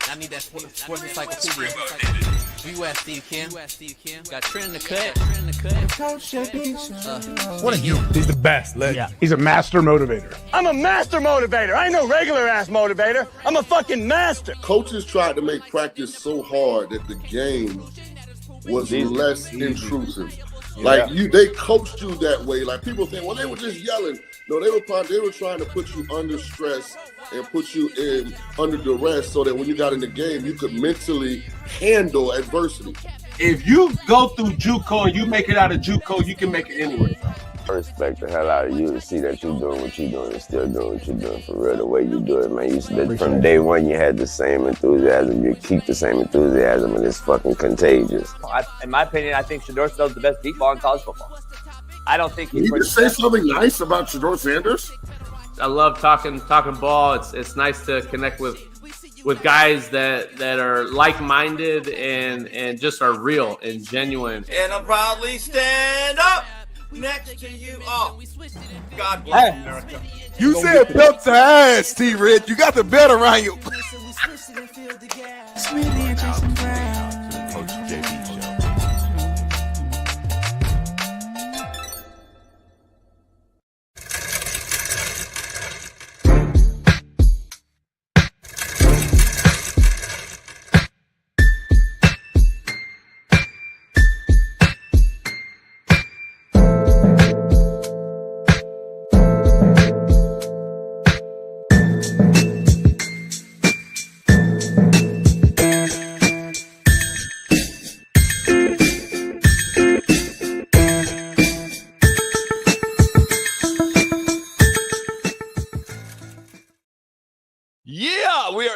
I need that sports encyclopedia. USD Kim. Got Trent in the cut. What are you? He's the best. Yeah. He's a master motivator. I'm a master motivator. I ain't no regular ass motivator. I'm a fucking master. Coaches tried to make practice so hard that the game was less intrusive. Like they coached you that way. Like people think, well, they were just yelling. No, they were trying to put you under stress and put you in under duress so that when you got in the game, you could mentally handle adversity. If you go through JUCO and you make it out of JUCO, you can make it anywhere. I respect the hell out of you to see that you're doing what you're doing and still doing what you're doing for real, the way you do it, man. From day one, you had the same enthusiasm. You keep the same enthusiasm, and it's fucking contagious. In my opinion, I think Shedeur Sanders is the best deep ball in college football. I don't think he's. Can you just say something nice about Shedeur Sanders? I love talking ball. It's nice to connect with guys that are like-minded and just are real and genuine. And I'll proudly stand up next to you all. God bless America. You said belt to ass, T-Red. You got the belt around you.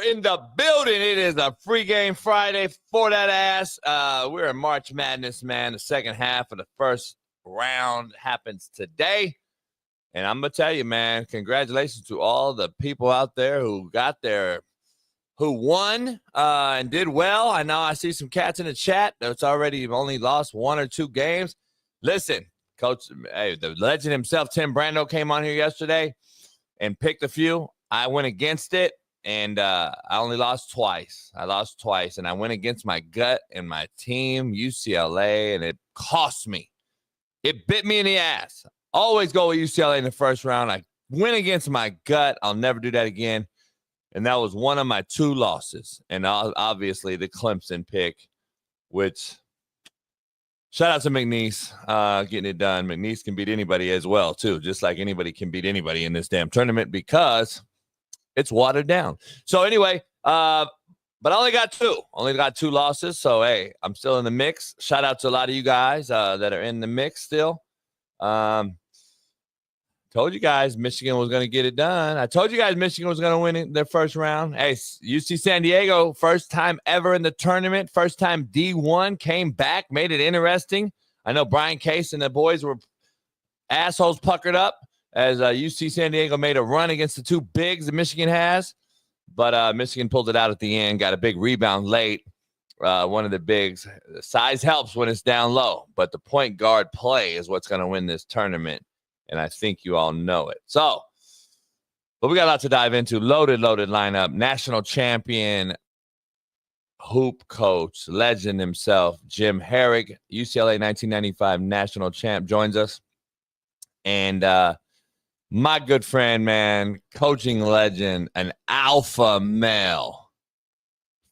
In the building. It is a free game Friday for that ass. We're in March Madness, man. The second half of the first round happens today. And I'm going to tell you, man, congratulations to all the people out there who won and did well. I know I see some cats in the chat that's already only lost one or two games. Listen, Coach, hey, the legend himself, Tim Brando, came on here yesterday and picked a few. I went against it. And I only lost twice. I lost twice, and I went against my gut and my team, UCLA, and it cost me. It bit me in the ass. Always go with UCLA in the first round. I went against my gut. I'll never do that again. And that was one of my two losses. And obviously the Clemson pick, which shout out to McNeese getting it done. McNeese can beat anybody as well, too, just like anybody can beat anybody in this damn tournament because it's watered down. So anyway, but I only got two losses. So, hey, I'm still in the mix. Shout out to a lot of you guys that are in the mix still. Told you guys Michigan was going to get it done. I told you guys Michigan was going to win in their first round. Hey, UC San Diego, first time ever in the tournament. First time D1 came back, made it interesting. I know Brian Case and the boys were assholes puckered up as UC San Diego made a run against the two bigs that Michigan has. But Michigan pulled it out at the end, got a big rebound late. One of the bigs. Size helps when it's down low, but the point guard play is what's going to win this tournament, and I think you all know it. So, but we got a lot to dive into. Loaded lineup. National champion, hoop coach, legend himself, Jim Harrick, UCLA 1995 national champ, joins us. And my good friend, man, coaching legend, an alpha male,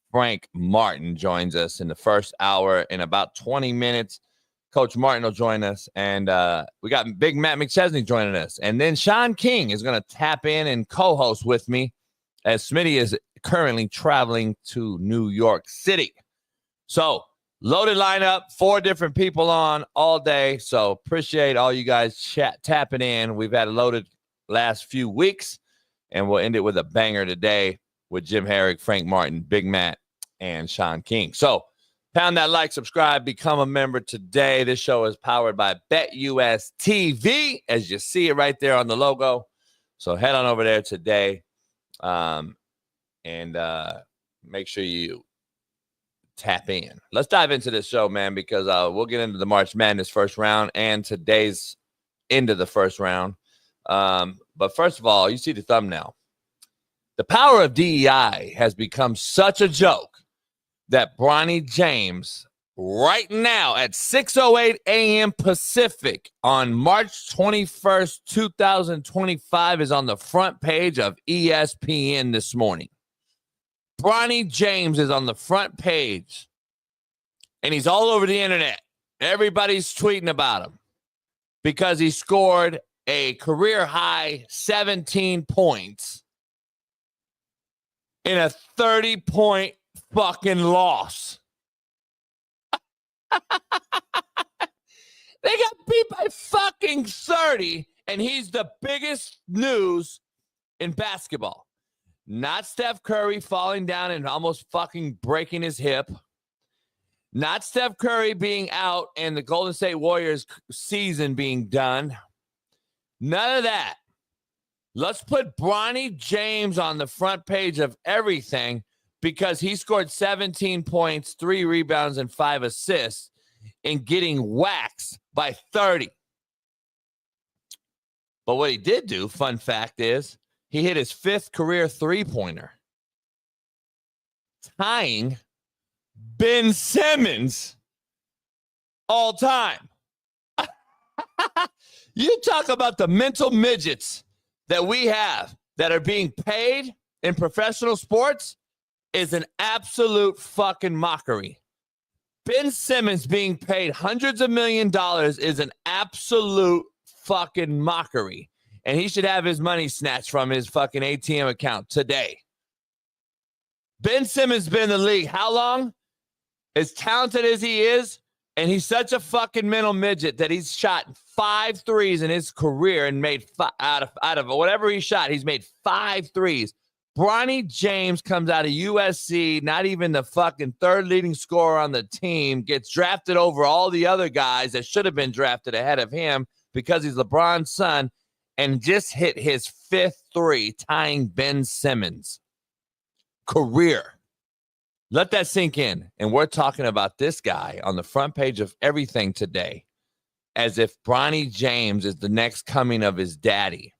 Frank Martin joins us in the first hour. In about 20 minutes, Coach Martin will join us. And we got Big Matt McChesney joining us. And then Shaun King is going to tap in and co-host with me as Smitty is currently traveling to New York City. So, loaded lineup, 4 different people on all day. So appreciate all you guys tapping in. We've had a loaded last few weeks, and we'll end it with a banger today with Jim Harrick, Frank Martin, Big Matt, and Shaun King. So pound that like, subscribe, become a member today. This show is powered by BetUS TV, as you see it right there on the logo. So head on over there today and make sure you tap in. Let's dive into this show, man, because we'll get into the March Madness first round and today's end of the first round. But first of all, you see the thumbnail. The power of DEI has become such a joke that Bronny James, right now at 6:08 a.m. Pacific on March 21st, 2025, is on the front page of ESPN this morning. Bronny James is on the front page, and he's all over the internet. Everybody's tweeting about him because he scored a career-high 17 points in a 30-point fucking loss. They got beat by fucking 30, and he's the biggest news in basketball. Not Steph Curry falling down and almost fucking breaking his hip. Not Steph Curry being out and the Golden State Warriors season being done. None of that. Let's put Bronny James on the front page of everything because he scored 17 points, 3 rebounds, and 5 assists in getting waxed by 30. But what he did do, fun fact is, he hit his 5th career three-pointer, tying Ben Simmons all time. You talk about the mental midgets that we have that are being paid in professional sports is an absolute fucking mockery. Ben Simmons being paid hundreds of $millions is an absolute fucking mockery. And he should have his money snatched from his fucking ATM account today. Ben Simmons been in the league how long? As talented as he is, and he's such a fucking mental midget that he's shot 5 threes in his career and made out of whatever he shot, he's made 5 threes. Bronny James comes out of USC, not even the fucking 3rd leading scorer on the team, gets drafted over all the other guys that should have been drafted ahead of him because he's LeBron's son, and just hit his 5th three, tying Ben Simmons' career. Let that sink in. And we're talking about this guy on the front page of everything today as if Bronny James is the next coming of his daddy.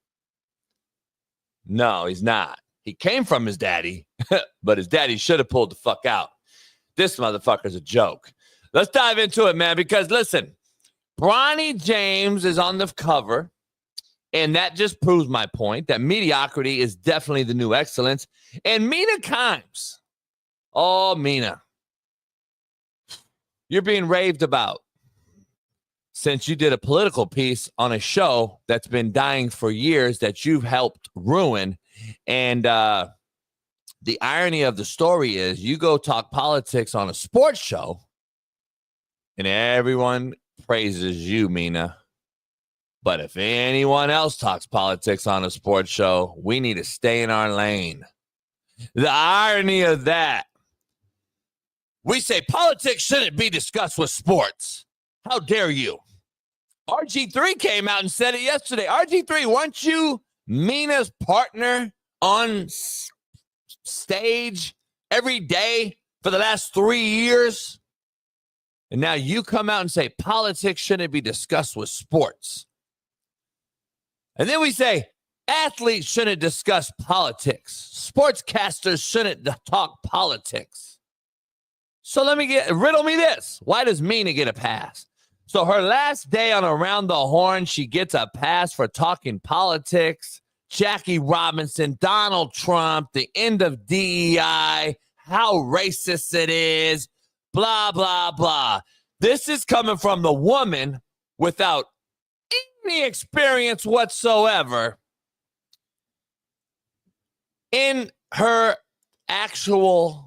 No, he's not. He came from his daddy, but his daddy should have pulled the fuck out. This motherfucker's a joke. Let's dive into it, man, because listen, Bronny James is on the cover. And that just proves my point that mediocrity is definitely the new excellence. And Mina Kimes. Oh, Mina. You're being raved about since you did a political piece on a show that's been dying for years that you've helped ruin. And the irony of the story is you go talk politics on a sports show and everyone praises you, Mina. But if anyone else talks politics on a sports show, we need to stay in our lane. The irony of that. We say politics shouldn't be discussed with sports. How dare you? RG3 came out and said it yesterday. RG3, weren't you Mina's partner on stage every day for the last 3 years? And now you come out and say politics shouldn't be discussed with sports. And then we say athletes shouldn't discuss politics. Sportscasters shouldn't talk politics. So riddle me this. Why does Mina get a pass? So her last day on Around the Horn, she gets a pass for talking politics. Jackie Robinson, Donald Trump, the end of DEI, how racist it is, blah, blah, blah. This is coming from the woman without any experience whatsoever in her actual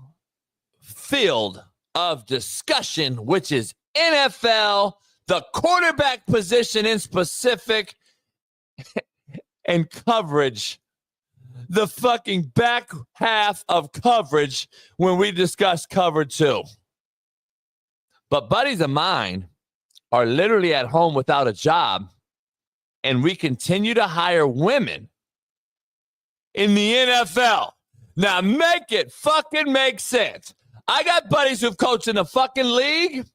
field of discussion, which is NFL, the quarterback position in specific, and coverage, the fucking back half of coverage when we discuss cover 2. But buddies of mine are literally at home without a job, and we continue to hire women in the NFL. Now make it fucking make sense. I got buddies who've coached in the fucking league,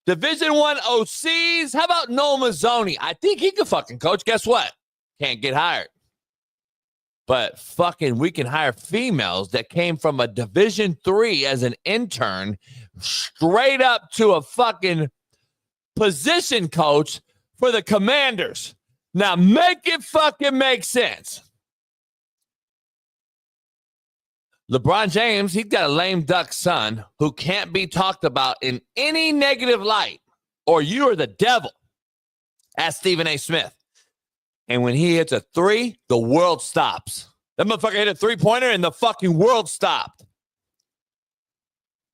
Division I OCs. How about Noel Mazzoni? I think he could fucking coach. Guess what? Can't get hired. but fucking we can hire females that came from a Division III as an intern straight up to a fucking position coach for the Commanders. Now make it fucking make sense. LeBron James, he's got a lame duck son who can't be talked about in any negative light, or you are the devil. Ask Stephen A. Smith. And when he hits a three, the world stops. That motherfucker hit a three-pointer and the fucking world stopped.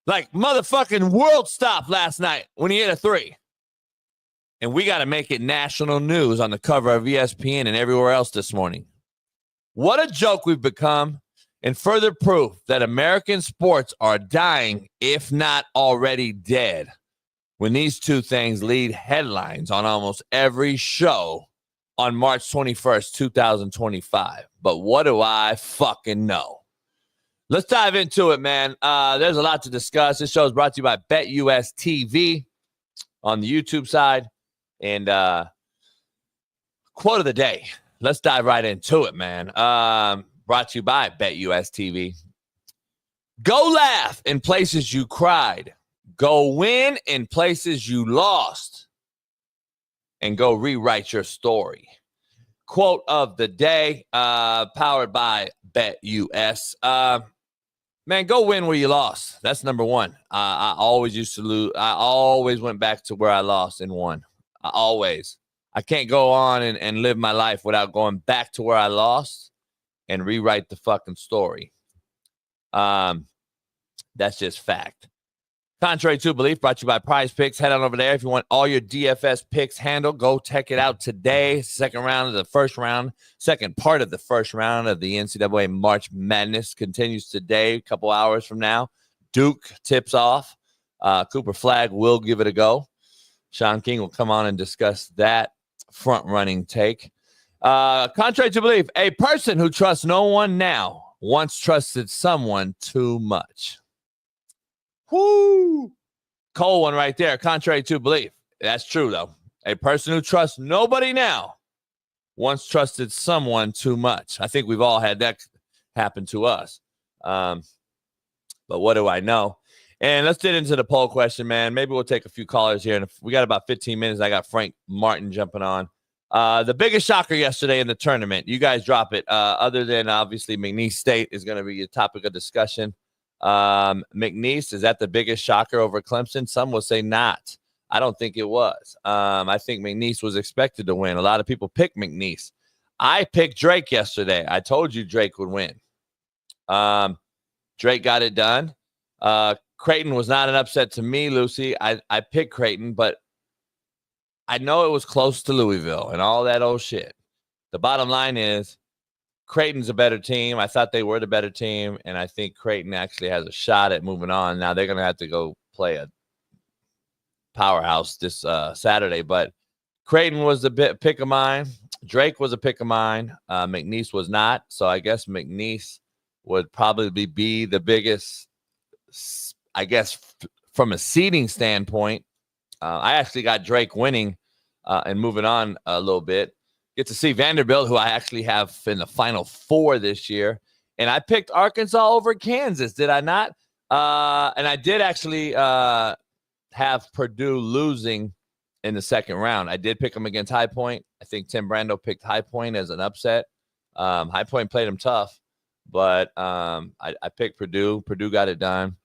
Like, motherfucking world stopped last night when he hit a three. And we got to make it national news on the cover of ESPN and everywhere else this morning. What a joke we've become, and further proof that American sports are dying, if not already dead, when these two things lead headlines on almost every show on March 21st, 2025. But what do I fucking know? Let's dive into it, man. There's a lot to discuss. This show is brought to you by BetUS TV on the YouTube side. And quote of the day. Let's dive right into it, man. Brought to you by BetUS TV. Go laugh in places you cried. Go win in places you lost. And go rewrite your story. Quote of the day, powered by BetUS. Man, go win where you lost. That's number one. I always used to lose. I always went back to where I lost and won. I can't go on and live my life without going back to where I lost and rewrite the fucking story. That's just fact. Contrary to belief, brought to you by Prize Picks. Head on over there if you want all your DFS picks handled. Go check it out today. Second part of the first round of the NCAA March Madness continues today, a couple hours from now. Duke tips off. Cooper Flagg will give it a go. Shaun King will come on and discuss that front-running take. Contrary to belief, a person who trusts no one now once trusted someone too much. Whoo! Cold one right there. Contrary to belief. That's true, though. A person who trusts nobody now once trusted someone too much. I think we've all had that happen to us. But what do I know? And let's get into the poll question, man. Maybe we'll take a few callers here. And if we got about 15 minutes, I got Frank Martin jumping on. The biggest shocker yesterday in the tournament. You guys drop it. Other than, obviously, McNeese State is going to be a topic of discussion. McNeese, is that the biggest shocker over Clemson? Some will say not. I don't think it was. I think McNeese was expected to win. A lot of people picked McNeese. I picked Drake yesterday. I told you Drake would win. Drake got it done. Creighton was not an upset to me, Lucy. I picked Creighton, but I know it was close to Louisville and all that old shit. The bottom line is Creighton's a better team. I thought they were the better team, and I think Creighton actually has a shot at moving on. Now they're going to have to go play a powerhouse this Saturday, but Creighton was a pick of mine. Drake was a pick of mine. McNeese was not, so I guess McNeese would probably be the biggest, I guess, from a seeding standpoint. I actually got Drake winning and moving on a little bit. Get to see Vanderbilt, who I actually have in the Final Four this year. And I picked Arkansas over Kansas, did I not? And I did actually have Purdue losing in the second round. I did pick them against High Point. I think Tim Brando picked High Point as an upset. High Point played them tough, but I picked Purdue. Purdue got it done.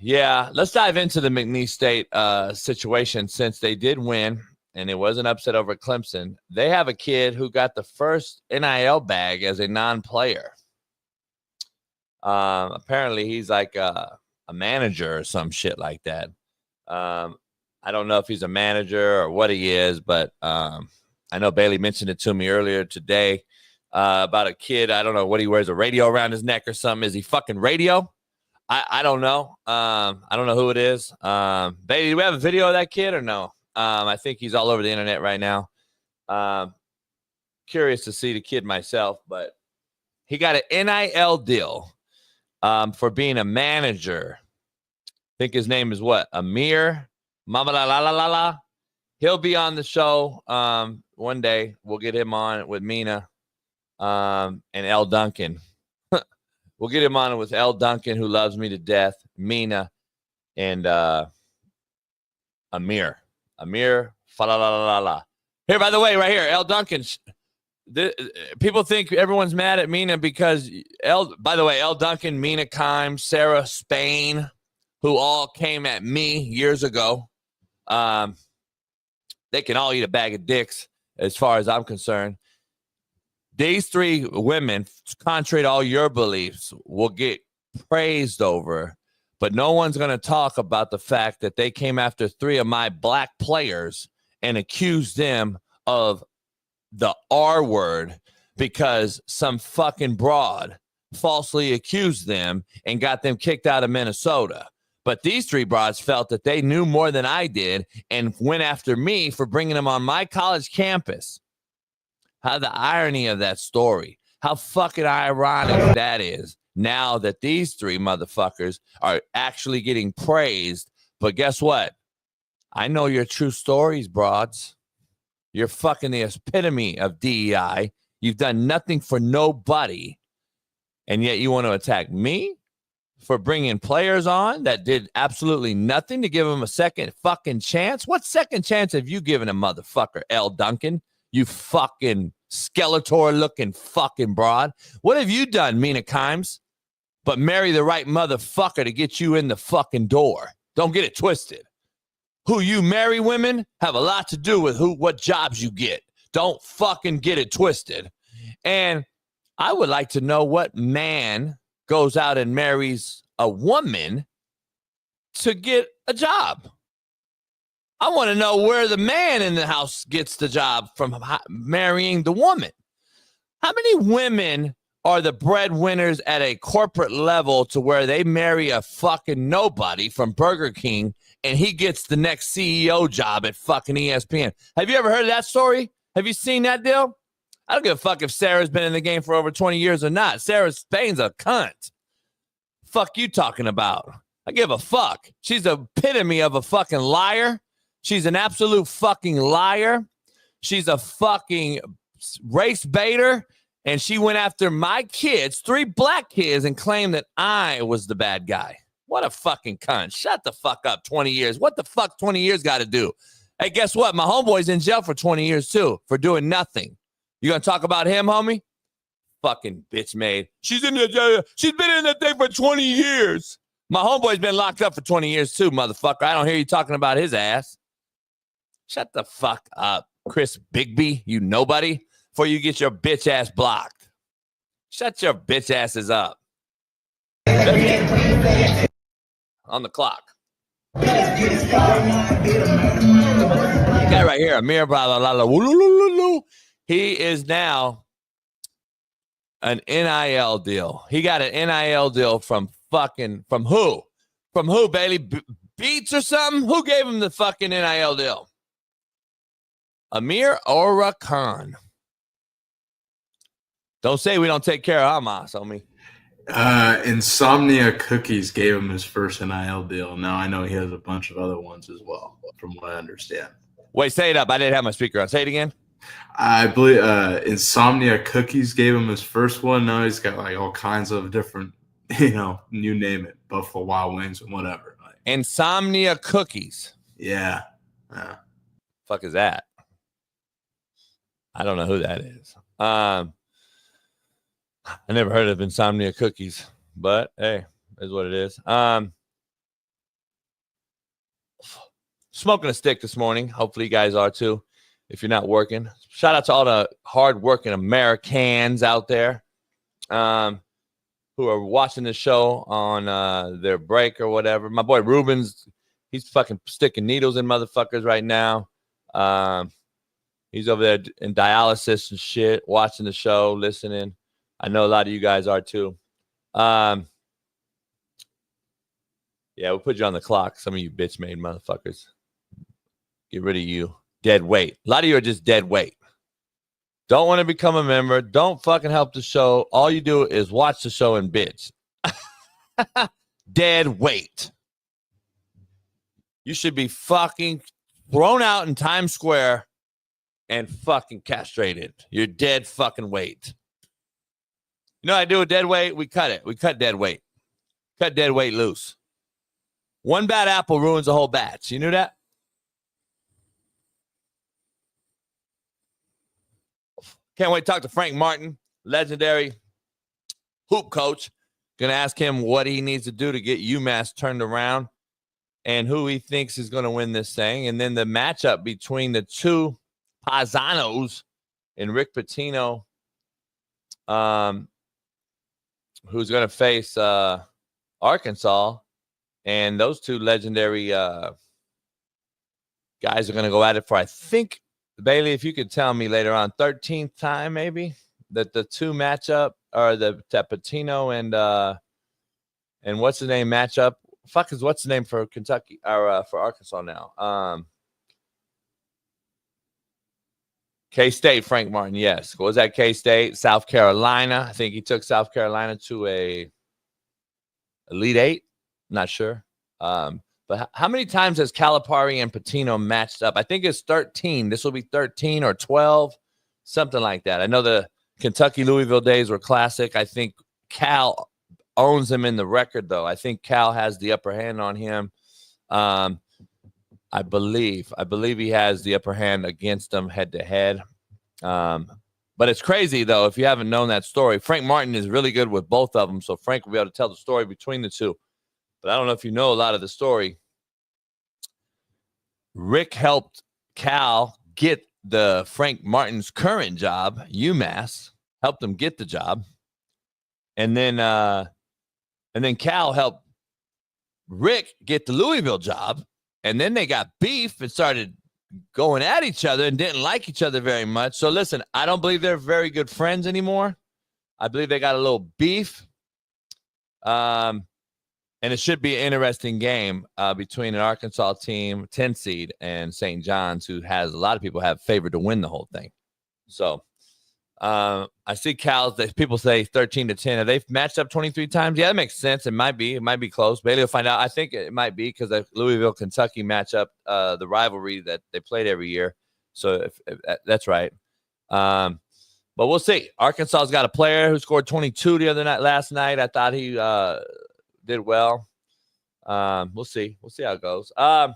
Yeah, let's dive into the McNeese State situation since they did win. And it was an upset over Clemson. They have a kid who got the first NIL bag as a non-player. Apparently, he's like a manager or some shit like that. I don't know if he's a manager or what he is, but I know Bailey mentioned it to me earlier today about a kid. I don't know what he wears, a radio around his neck or something. Is he fucking radio? I don't know. I don't know who it is. Bailey, do we have a video of that kid or no? I think he's all over the internet right now. Curious to see the kid myself, but he got an NIL deal for being a manager. I think his name is what? Amir Mama la la la la la. He'll be on the show one day we'll get him on with Mina and L. Duncan. We'll get him on with L. Duncan, who loves me to death, Mina, and Amir. Fa la la la la. Here, by the way, right here, L. Duncan. People think everyone's mad at Mina because by the way, L. Duncan, Mina Kimes, Sarah Spain, who all came at me years ago. They can all eat a bag of dicks as far as I'm concerned. These three women, contrary to all your beliefs, will get praised over, but no one's going to talk about the fact that they came after three of my black players and accused them of the R word because some fucking broad falsely accused them and got them kicked out of Minnesota. But these three broads felt that they knew more than I did and went after me for bringing them on my college campus. How the irony of that story. How fucking ironic that is now that these three motherfuckers are actually getting praised. But guess what? I know your true stories, broads. You're fucking the epitome of DEI. You've done nothing for nobody. And yet you want to attack me for bringing players on that did absolutely nothing to give them a second fucking chance? What second chance have you given a motherfucker, L. Duncan? You fucking Skeletor-looking fucking broad. What have you done, Mina Kimes? But marry the right motherfucker to get you in the fucking door. Don't get it twisted. Who you marry, women, have a lot to do with what jobs you get. Don't fucking get it twisted. And I would like to know what man goes out and marries a woman to get a job. I want to know where the man in the house gets the job from marrying the woman. How many women are the breadwinners at a corporate level to where they marry a fucking nobody from Burger King and he gets the next CEO job at fucking ESPN? Have you ever heard of that story? Have you seen that deal? I don't give a fuck if Sarah's been in the game for over 20 years or not. Sarah Spain's a cunt. Fuck you talking about? I give a fuck. She's the epitome of a fucking liar. She's an absolute fucking liar. She's a fucking race baiter. And she went after my kids, 3 black kids, and claimed that I was the bad guy. What a fucking cunt. Shut the fuck up, 20 years. What the fuck 20 years got to do? Hey, guess what? My homeboy's in jail for 20 years, too, for doing nothing. You going to talk about him, homie? Fucking bitch made. She's been in that thing for 20 years. My homeboy's been locked up for 20 years, too, motherfucker. I don't hear you talking about his ass. Shut the fuck up, Chris Bigby, you nobody, before you get your bitch ass blocked. Shut your bitch asses up. On the clock. Guy right here, Amir, blah, blah, blah, blah. He is now an NIL deal. He got an NIL deal from who? From who, Bailey? Beats or something? Who gave him the fucking NIL deal? Amir Ora Khan. Don't say we don't take care of Hamas, homie. Insomnia Cookies gave him his first NIL deal. Now I know he has a bunch of other ones as well, from what I understand. Wait, say it up. I didn't have my speaker on. Say it again. I believe Insomnia Cookies gave him his first one. Now he's got like all kinds of different, you name it, Buffalo Wild Wings and whatever. Insomnia Cookies. Yeah. Fuck is that? I don't know who that is. I never heard of Insomnia Cookies, but hey, is what it is. Smoking a stick this morning. Hopefully you guys are too. If you're not working, shout out to all the hardworking Americans out there who are watching the show on their break or whatever. My boy Ruben's, he's fucking sticking needles in motherfuckers right now. He's over there in dialysis and shit, watching the show, listening. I know a lot of you guys are too. Yeah, we'll put you on the clock. Some of you bitch-made motherfuckers. Get rid of you. Dead weight. A lot of you are just dead weight. Don't want to become a member. Don't fucking help the show. All you do is watch the show and bitch. Dead weight. You should be fucking thrown out in Times Square and fucking castrated. You're dead fucking weight. You know what I do with dead weight? We cut it. We cut dead weight. Cut dead weight loose. One bad apple ruins a whole batch. You knew that? Can't wait to talk to Frank Martin, legendary hoop coach. Going to ask him what he needs to do to get UMass turned around and who he thinks is going to win this thing. And then the matchup between the two Paisanos and Rick Pitino, who's going to face Arkansas. And those two legendary guys are going to go at it for, I think, Bailey, if you could tell me later on, 13th time maybe, that the two matchup, or the Pitino and what's the name matchup? What's the name for Kentucky or for Arkansas now? K-State, Frank Martin, yes. What was that? K-State, South Carolina. I think he took South Carolina to a Elite Eight. I'm not sure. But how many times has Calipari and Pitino matched up? I think it's 13. This will be 13 or 12, something like that. I know the Kentucky-Louisville days were classic. I think Cal owns him in the record, though. I think Cal has the upper hand on him. I believe he has the upper hand against them head-to-head. But it's crazy, though, if you haven't known that story. Frank Martin is really good with both of them, so Frank will be able to tell the story between the two. But I don't know if you know a lot of the story. Rick helped Cal get the Frank Martin's current job, UMass, helped him get the job. And then Cal helped Rick get the Louisville job. And then they got beef and started going at each other and didn't like each other very much. So listen, I don't believe they're very good friends anymore. I believe they got a little beef. And it should be an interesting game between an Arkansas team, 10 seed, and St. John's, who has a lot of people have favored to win the whole thing. So I see Cal's. People say 13-10. Have they matched up 23 times? Yeah, that makes sense. It might be. It might be close. Bailey will find out. I think it might be because the Louisville-Kentucky matchup, the rivalry that they played every year. So if that's right. But we'll see. Arkansas's got a player who scored 22 last night. I thought he did well. We'll see. We'll see how it goes. But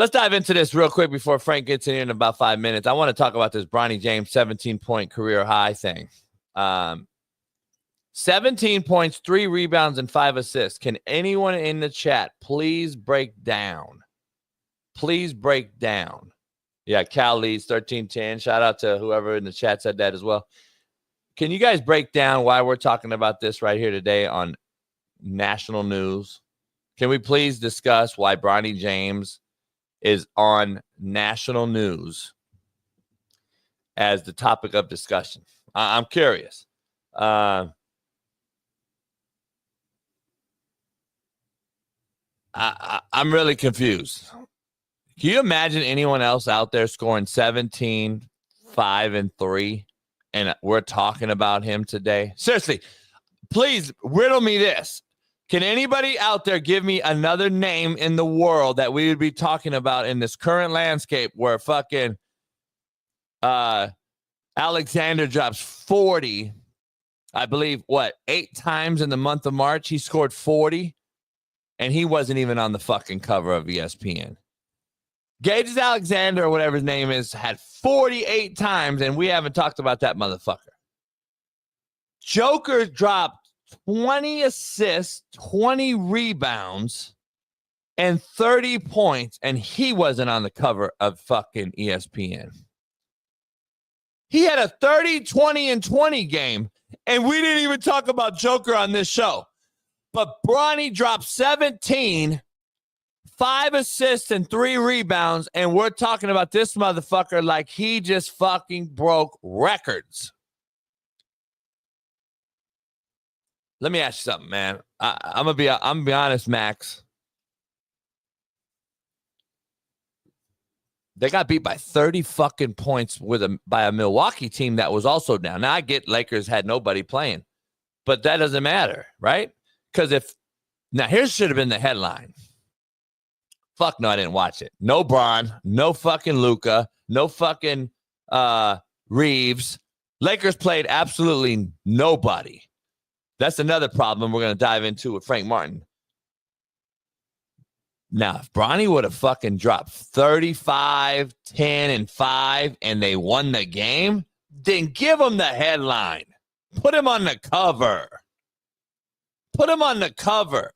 let's dive into this real quick before Frank gets in here in about 5 minutes. I want to talk about this Bronny James 17-point career high thing. 17 points, 3 rebounds, and 5 assists. Can anyone in the chat please break down? Please break down. Yeah, Cal leads 13-10. Shout out to whoever in the chat said that as well. Can you guys break down why we're talking about this right here today on national news? Can we please discuss why Bronny James is on national news as the topic of discussion? I'm curious. I'm really confused. Can you imagine anyone else out there scoring 17, 5, and 3? And we're talking about him today. Seriously, please riddle me this. Can anybody out there give me another name in the world that we would be talking about in this current landscape where fucking Alexander drops 40, I believe, 8 times in the month of March? He scored 40, and he wasn't even on the fucking cover of ESPN. Gages Alexander, or whatever his name is, had 48 times, and we haven't talked about that motherfucker. Joker dropped 20 assists, 20 rebounds, and 30 points, and he wasn't on the cover of fucking ESPN. He had a 30, 20, and 20 game, and we didn't even talk about Joker on this show. But Bronny dropped 17, 5 assists and 3 rebounds, and we're talking about this motherfucker like he just fucking broke records. Let me ask you something, man. I'm gonna be honest, Max. They got beat by 30 fucking points by a Milwaukee team that was also down. Now I get Lakers had nobody playing, but that doesn't matter, right? Because here should have been the headline. Fuck no, I didn't watch it. No Bron, no fucking Luka, no fucking Reeves. Lakers played absolutely nobody. That's another problem we're going to dive into with Frank Martin. Now, if Bronny would have fucking dropped 35, 10, and 5, and they won the game, then give him the headline. Put him on the cover. Put him on the cover.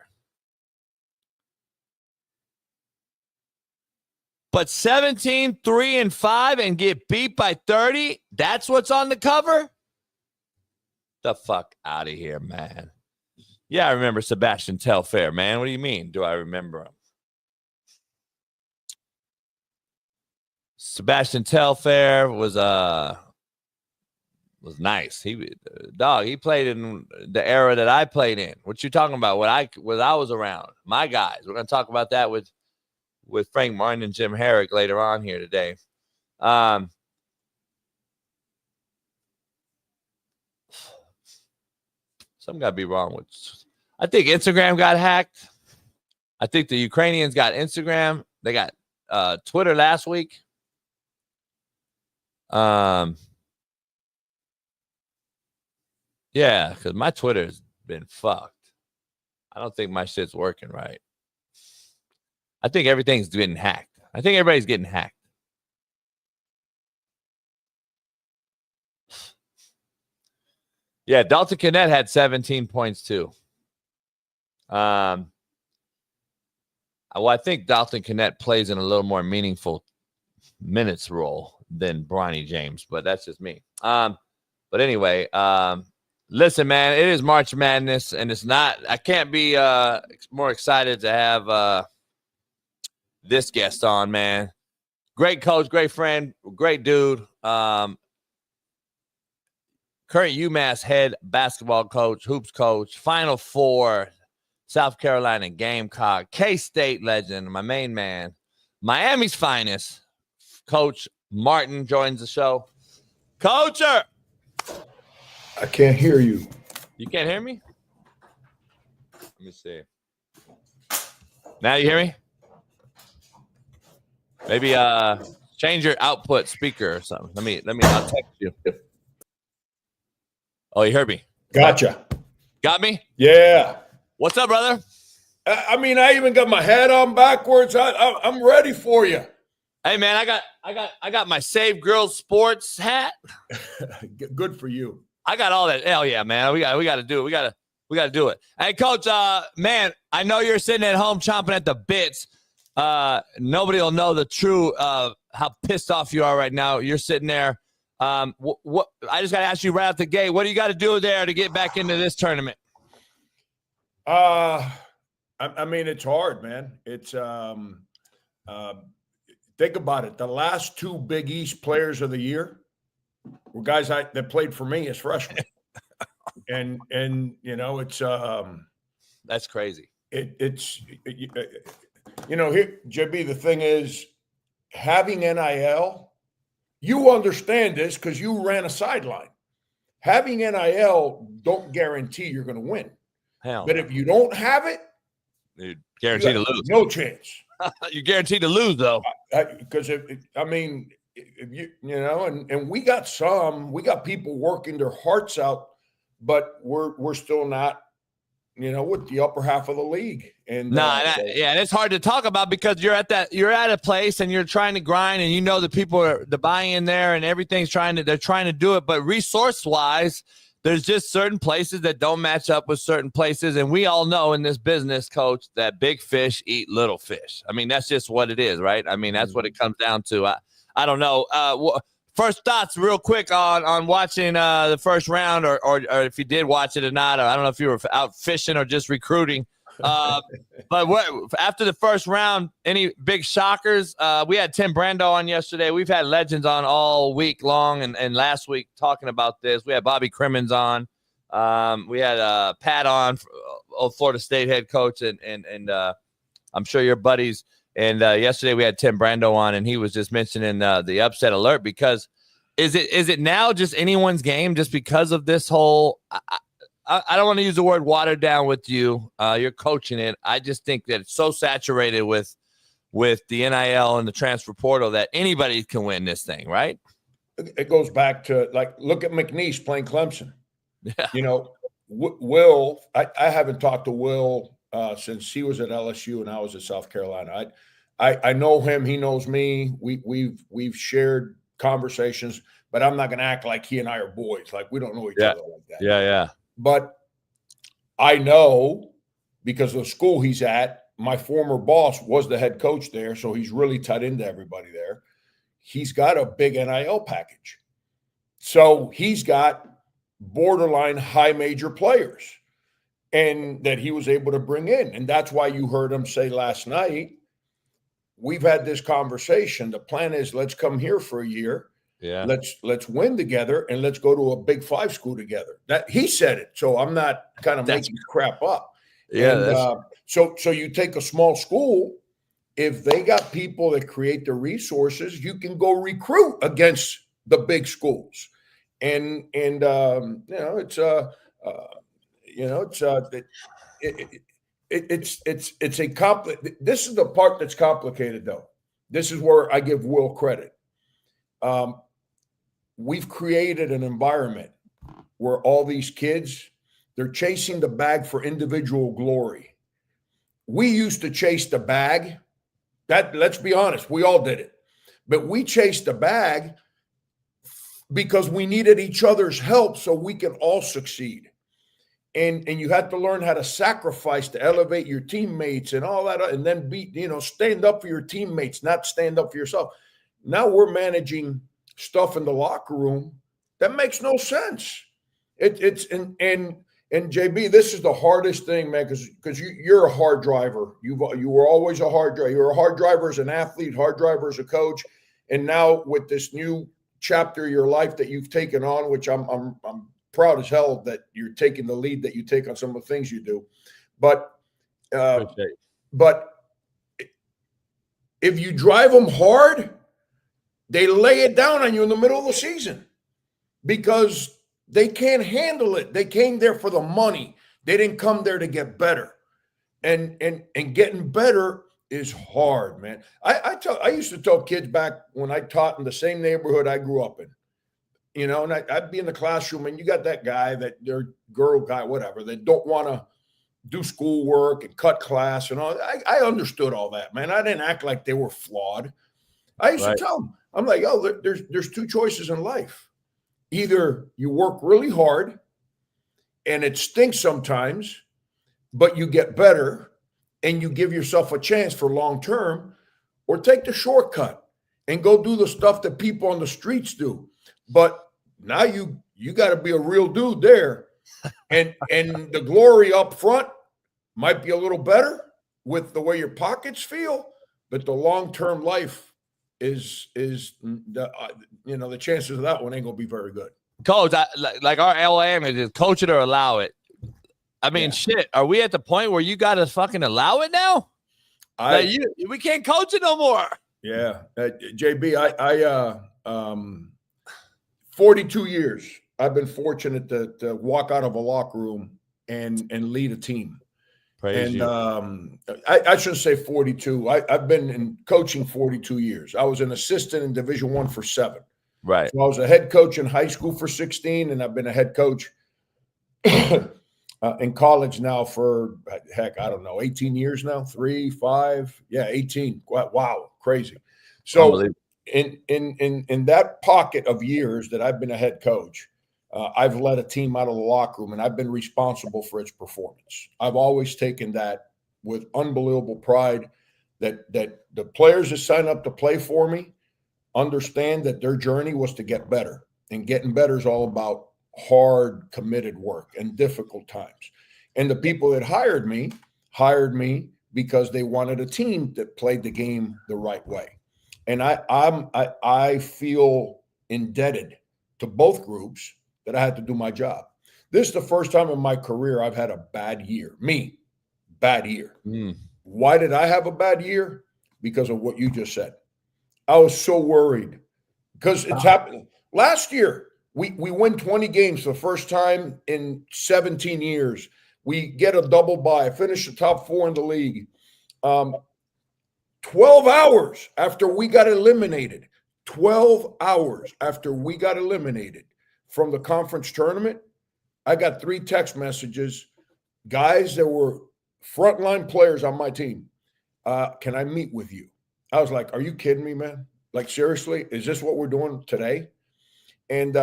But 17, 3, and 5 and get beat by 30, that's what's on the cover? The fuck out of here, man. Yeah, I remember Sebastian Telfair, man. What do you mean? Do I remember him? Sebastian Telfair was nice. He played in the era that I played in. What you talking about? When I was around, my guys. We're gonna talk about that with Frank Martin and Jim Harrick later on here today. Something got to be wrong with. I think Instagram got hacked. I think the Ukrainians got Instagram. They got Twitter last week. Yeah, because my Twitter's been fucked. I don't think my shit's working right. I think everything's getting hacked. I think everybody's getting hacked. Yeah, Dalton Kennett had 17 points too. Well, I think Dalton Kennett plays in a little more meaningful minutes role than Bronny James, but that's just me. But anyway, listen, man, it is March Madness, and it's not. I can't be more excited to have this guest on, man. Great coach, great friend, great dude. Current UMass head basketball coach, hoops coach, Final Four, South Carolina Gamecock, K-State legend, my main man, Miami's finest, Coach Martin joins the show. Coacher! I can't hear you. You can't hear me? Let me see. Now you hear me? Maybe change your output speaker or something. I'll text you. Oh, you heard me. Gotcha. Got me? Yeah. What's up, brother? I mean, I even got my hat on backwards. I'm ready for you. Hey, man, I got my Save Girls Sports hat. Good for you. I got all that. Hell yeah, man. We got to do it. We got to do it. Hey, Coach, man, I know you're sitting at home chomping at the bits. Nobody will know the true how pissed off you are right now. You're sitting there. What I just got to ask you right out the gate. What do you got to do there to get back into this tournament? I mean, it's hard, man. It's think about it. The last two Big East players of the year were guys that played for me as freshmen, and you know, it's that's crazy. It's you know, here, JB, the thing is, having NIL. You understand this because you ran a sideline. Having NIL don't guarantee you're going to win. Hell, but if you don't have it, you're guaranteed to lose. No chance. You're guaranteed to lose, though. Because if you know, and we got people working their hearts out, but we're still not, you know, with the upper half of the league. And yeah, and it's hard to talk about because you're at a place and you're trying to grind, and you know the people are the buy-in there and everything's they're trying to do it, but resource wise, there's just certain places that don't match up with certain places, and we all know in this business, Coach, that big fish eat little fish. I mean, that's just what it is, right? I mean, that's what it comes down to. I don't know. First thoughts real quick on watching the first round or if you did watch it or not. I don't know if you were out fishing or just recruiting. But after the first round, any big shockers? We had Tim Brando on yesterday. We've had legends on all week long and last week talking about this. We had Bobby Crimmins on. We had Pat on, old Florida State head coach, and I'm sure your buddies. And yesterday we had Tim Brando on, and he was just mentioning the upset alert because is it now just anyone's game just because of this whole I don't want to use the word watered down with you. You're coaching it. I just think that it's so saturated with with the NIL and the transfer portal that anybody can win this thing, right? It goes back to, like, look at McNeese playing Clemson. Yeah. You know, Will, I haven't talked to Will since he was at LSU and I was at South Carolina. I know him. He knows me. We've shared conversations, but I'm not going to act like he and I are boys. Like, we don't know each other like that. Yeah. But I know, because of the school he's at, my former boss was the head coach there, so he's really tied into everybody there. He's got a big NIL package. So he's got borderline high major players and that he was able to bring in. And that's why you heard him say last night, we've had this conversation. The plan is, let's come here for a year. Yeah. Let's win together and let's go to a Big 5 school together. That he said it. So I'm not kind of making crap up. Yeah. And, so you take a small school, if they got people that create the resources, you can go recruit against the big schools. And you know, it's a this is the part that's complicated, though. This is where I give Will credit. We've created an environment where all these kids, they're chasing the bag for individual glory. We used to chase the bag. Let's be honest, we all did it. But we chased the bag because we needed each other's help so we could all succeed. And you had to learn how to sacrifice to elevate your teammates and all that, and then stand up for your teammates, not stand up for yourself. Now we're managing stuff in the locker room that makes no sense. And JB, this is the hardest thing, man, because you're a hard driver. You were always a hard driver. You're a hard driver as an athlete, hard driver as a coach, and now with this new chapter of your life that you've taken on, which I'm proud as hell that you're taking the lead that you take on some of the things you do. But if you drive them hard, they lay it down on you in the middle of the season because they can't handle it. They came there for the money. They didn't come there to get better. And getting better is hard, man. I used to tell kids back when I taught in the same neighborhood I grew up in, you know, and I'd be in the classroom and you got that guy, that their girl guy, whatever, that don't want to do schoolwork and cut class and all. I understood all that, man. I didn't act like they were flawed. I used to tell them, I'm like, oh, there's two choices in life. Either you work really hard and it stinks sometimes, but you get better and you give yourself a chance for long term, or take the shortcut and go do the stuff that people on the streets do. But now you got to be a real dude there. And the glory up front might be a little better with the way your pockets feel, but the long-term life is the chances of that one ain't gonna be very good. Coach, like our LAM is coach it or allow it. I mean, shit. Are we at the point where you got to fucking allow it now? We can't coach it no more. Yeah, JB, I 42 years. I've been fortunate to walk out of a locker room and lead a team. Praise you. I shouldn't say 42. I've been in coaching 42 years. I was an assistant in Division I for 7. Right. So I was a head coach in high school for 16, and I've been a head coach in college now for, heck, I don't know, 18 years now, 3, 5, 18. Wow, crazy. So in that pocket of years that I've been a head coach, I've led a team out of the locker room, and I've been responsible for its performance. I've always taken that with unbelievable pride, that the players that sign up to play for me understand that their journey was to get better, and getting better is all about hard, committed work and difficult times. And the people that hired me because they wanted a team that played the game the right way. And I feel indebted to both groups that I had to do my job. This is the first time in my career I've had a bad year. Bad year. Why did I have a bad year? Because of what you just said. I was so worried because it's happening. Last year, we win 20 games for the first time in 17 years. We get a double bye, finish the top 4 in the league. 12 hours after we got eliminated, 12 hours after we got eliminated from the conference tournament, I got 3 text messages, guys that were frontline players on my team. Can I meet with you? I was like, are you kidding me, man? Like, seriously, is this what we're doing today? And,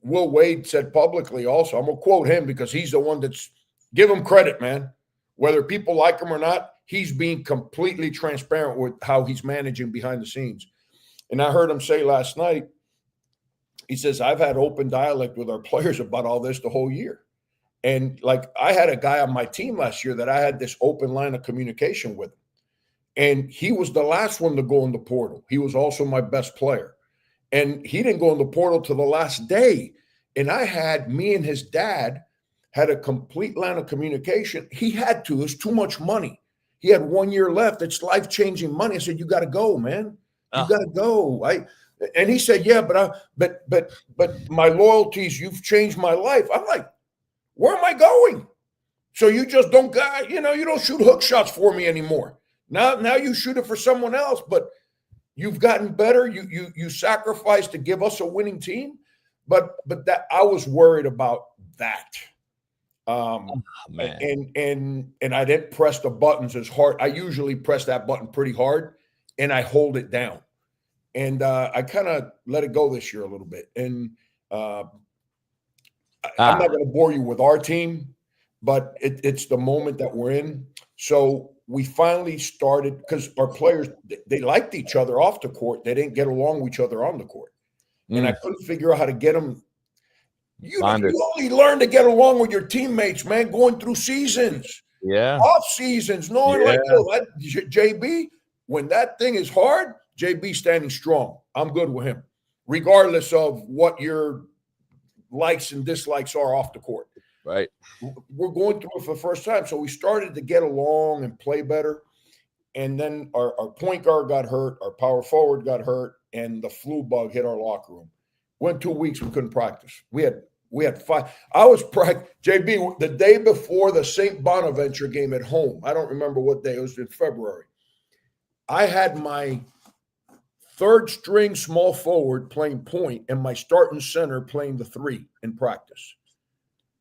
Will Wade said publicly also, I'm going to quote him because he's the one that's – give him credit, man. Whether people like him or not, he's being completely transparent with how he's managing behind the scenes. And I heard him say last night, he says, I've had open dialogue with our players about all this the whole year. And, like, I had a guy on my team last year that I had this open line of communication with. And he was the last one to go in the portal. He was also my best player. And he didn't go in the portal till the last day. And me and his dad had a complete line of communication. He had to. It was too much money. He had 1 year left. It's life-changing money. I said, you got to go, man. You got to go. And he said, yeah, but my loyalties, you've changed my life. I'm like, where am I going? So you just don't got, you don't shoot hook shots for me anymore. Now you shoot it for someone else, but you've gotten better. You sacrificed to give us a winning team. But that I was worried about that. Man. And I didn't press the buttons as hard. I usually press that button pretty hard and I hold it down. And I kind of let it go this year a little bit. And I'm not going to bore you with our team, but it's the moment that we're in. So we finally started because our players, they liked each other off the court. They didn't get along with each other on the court. And I couldn't figure out how to get them. You only learn to get along with your teammates, man, going through seasons. Yeah. Off seasons. Knowing JB, when that thing is hard, JB standing strong. I'm good with him, regardless of what your likes and dislikes are off the court. Right. We're going through it for the first time. So we started to get along and play better. And then our point guard got hurt, our power forward got hurt, and the flu bug hit our locker room. Went 2 weeks, we couldn't practice. We had 5. I was JB the day before the St. Bonaventure game at home. I don't remember what day. It was in February. I had my third string small forward playing point and my starting center playing the 3 in practice.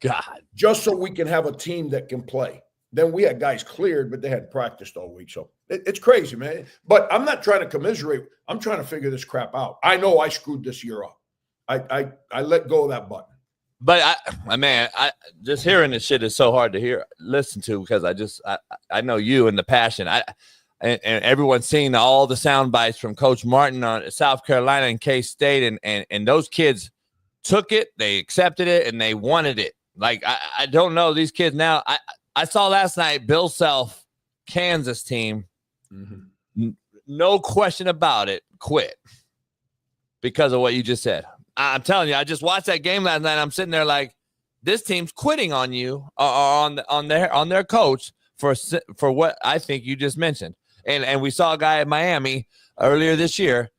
God. Just so we can have a team that can play. Then we had guys cleared, but they hadn't practiced all week. So it's crazy, man. But I'm not trying to commiserate. I'm trying to figure this crap out. I know I screwed this year up. I let go of that button. But I just hearing this shit is so hard to listen to because I know you and the passion. And everyone's seen all the sound bites from Coach Martin on South Carolina and K-State, and those kids took it, they accepted it, and they wanted it. Like I don't know these kids now. I saw last night Bill Self, Kansas team, no question about it, quit because of what you just said. I'm telling you, I just watched that game last night. I'm sitting there like, this team's quitting on you, on their coach for what I think you just mentioned. And we saw a guy at Miami earlier this year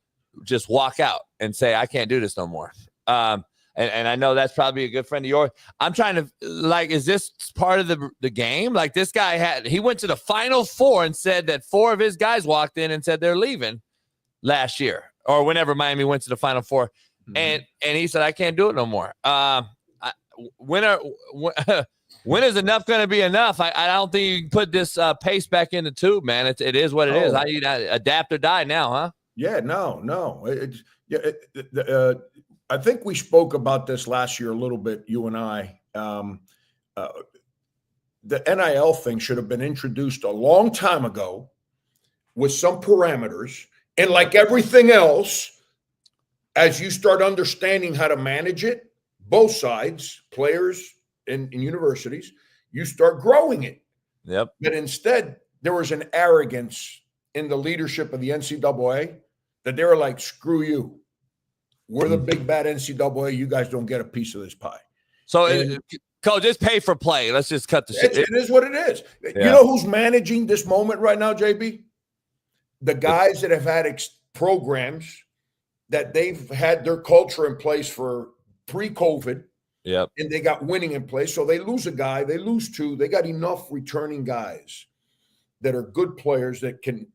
just walk out and say, I can't do this no more. And I know that's probably a good friend of yours. I'm trying to, like, is this part of the game? Like, this guy he went to the Final Four and said that 4 of his guys walked in and said they're leaving last year or whenever Miami went to the Final Four. And he said, I can't do it no more. When is enough going to be enough? I don't think you can put this pace back in the tube, man. It is what it is. I need to adapt or die now, huh? Yeah, no. I think we spoke about this last year a little bit, you and I. The NIL thing should have been introduced a long time ago with some parameters. And like everything else, as you start understanding how to manage it, both sides, players and universities, you start growing it. Yep. But instead, there was an arrogance in the leadership of the NCAA that they were like, screw you. We're the big bad NCAA. You guys don't get a piece of this pie. So, Coach, just pay for play. Let's just cut the shit. It is what it is. Yeah. You know who's managing this moment right now, JB? The guys that have had programs that they've had their culture in place for pre-COVID. Yep. And they got winning in place. So they lose a guy, they lose 2. They got enough returning guys that are good players that can